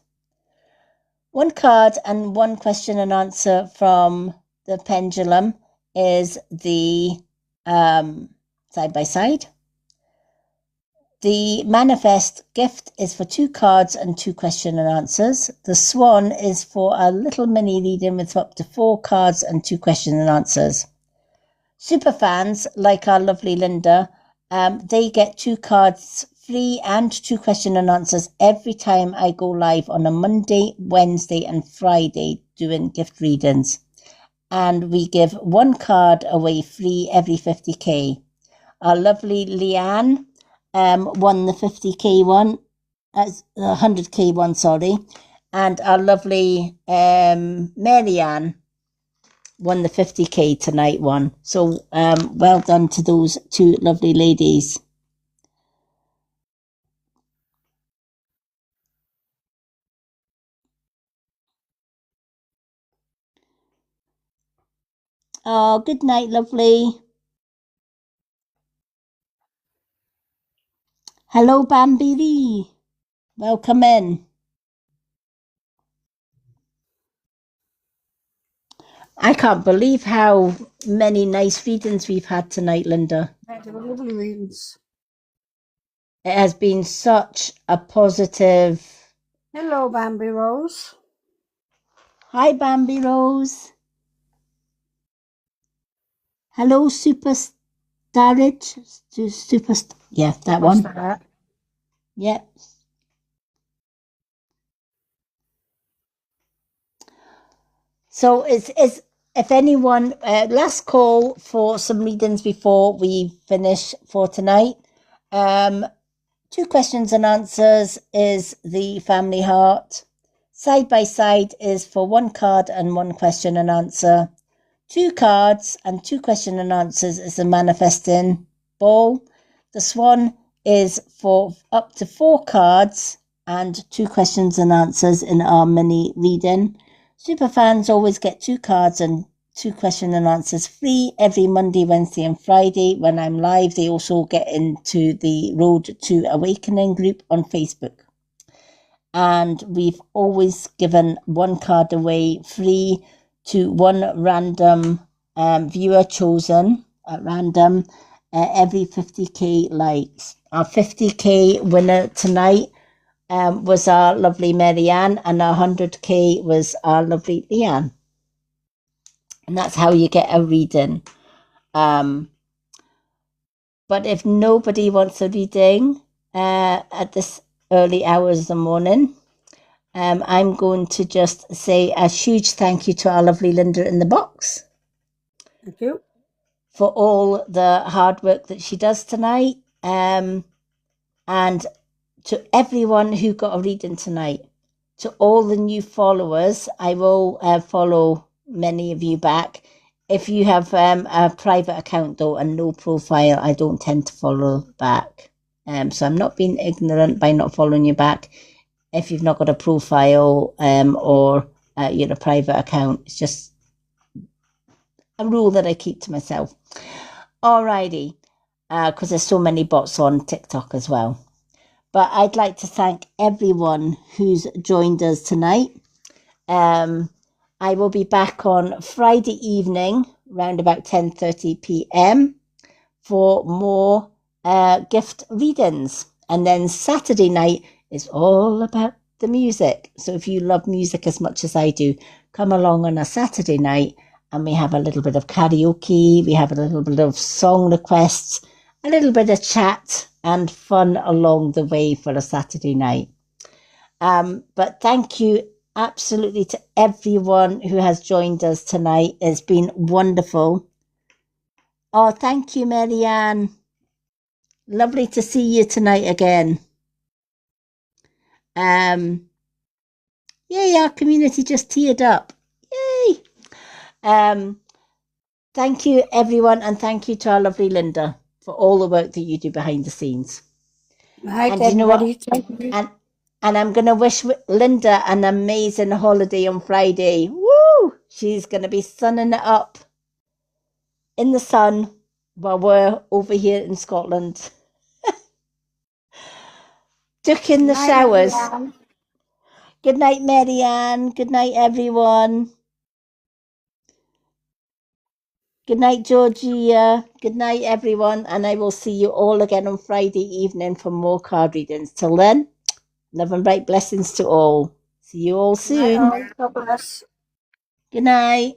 1 card and 1 question and answer from the pendulum is the side by side. The manifest gift is for 2 cards and 2 question and answers. The swan is for a little mini reading with up to 4 cards and 2 question and answers. Super fans like our lovely Linda, they get 2 cards free and 2 question and answers every time I go live on a Monday, Wednesday and Friday doing gift readings. And we give 1 card away free every 50k. Our lovely Leanne won the 50k one, as 100k one, sorry. And our lovely Marianne won the 50k tonight one. So well done to those 2 lovely ladies. Oh, good night, lovely. Hello, Bambi Lee. Welcome in. I can't believe how many nice readings we've had tonight, Linda. They were lovely readings. It has been such a positive... Hello, Bambi Rose. Hi, Bambi Rose. Hello, Super Starage. Yeah, that What's one. that? Yep. So is if anyone, last call for some readings before we finish for tonight. 2 questions and answers is the family heart. Side by side is for 1 card and 1 question and answer. 2 cards and 2 question and answers is the manifesting ball. The swan is for up to 4 cards and 2 questions and answers in our mini reading. Super fans always get 2 cards and 2 question and answers free every Monday, Wednesday and Friday when I'm live. They also get into the Road to Awakening group on Facebook. And we've always given 1 card away free to 1 random viewer chosen at random every 50k likes. Our 50k winner tonight was our lovely Marianne, and our 100k was our lovely Leanne. And that's how you get a reading. But if nobody wants a reading at this early hours of the morning, I'm going to just say a huge thank you to our lovely Linda in the box. Thank you. For all the hard work that she does tonight. And to everyone who got a reading tonight. To all the new followers, I will follow many of you back. If you have a private account though and no profile, I don't tend to follow back. So I'm not being ignorant by not following you back. If you've not got a profile or you're a private account, it's just a rule that I keep to myself. Alrighty, because there's so many bots on TikTok as well. But I'd like to thank everyone who's joined us tonight. I will be back on Friday evening, around about 10:30 p.m. for more gift readings. And then Saturday night is all about the music. So if you love music as much as I do, come along on a Saturday night and we have a little bit of karaoke, we have a little bit of song requests, a little bit of chat and fun along the way for a Saturday night. But thank you absolutely to everyone who has joined us tonight. It's been wonderful. Oh, thank you, Marianne. Lovely to see you tonight again. Yay, our community just teared up. Yay. Thank you, everyone, and thank you to our lovely Linda for all the work that you do behind the scenes. Right, And you know what? everybody. And I'm going to wish Linda an amazing holiday on Friday. Woo! She's going to be sunning it up in the sun while we're over here in Scotland. Ducking the showers. Good night, Marianne. Good night, everyone. Good night, Georgia. Good night, everyone. And I will see you all again on Friday evening for more card readings. Till then, love and bright blessings to all. See you all soon. God bless. Good night.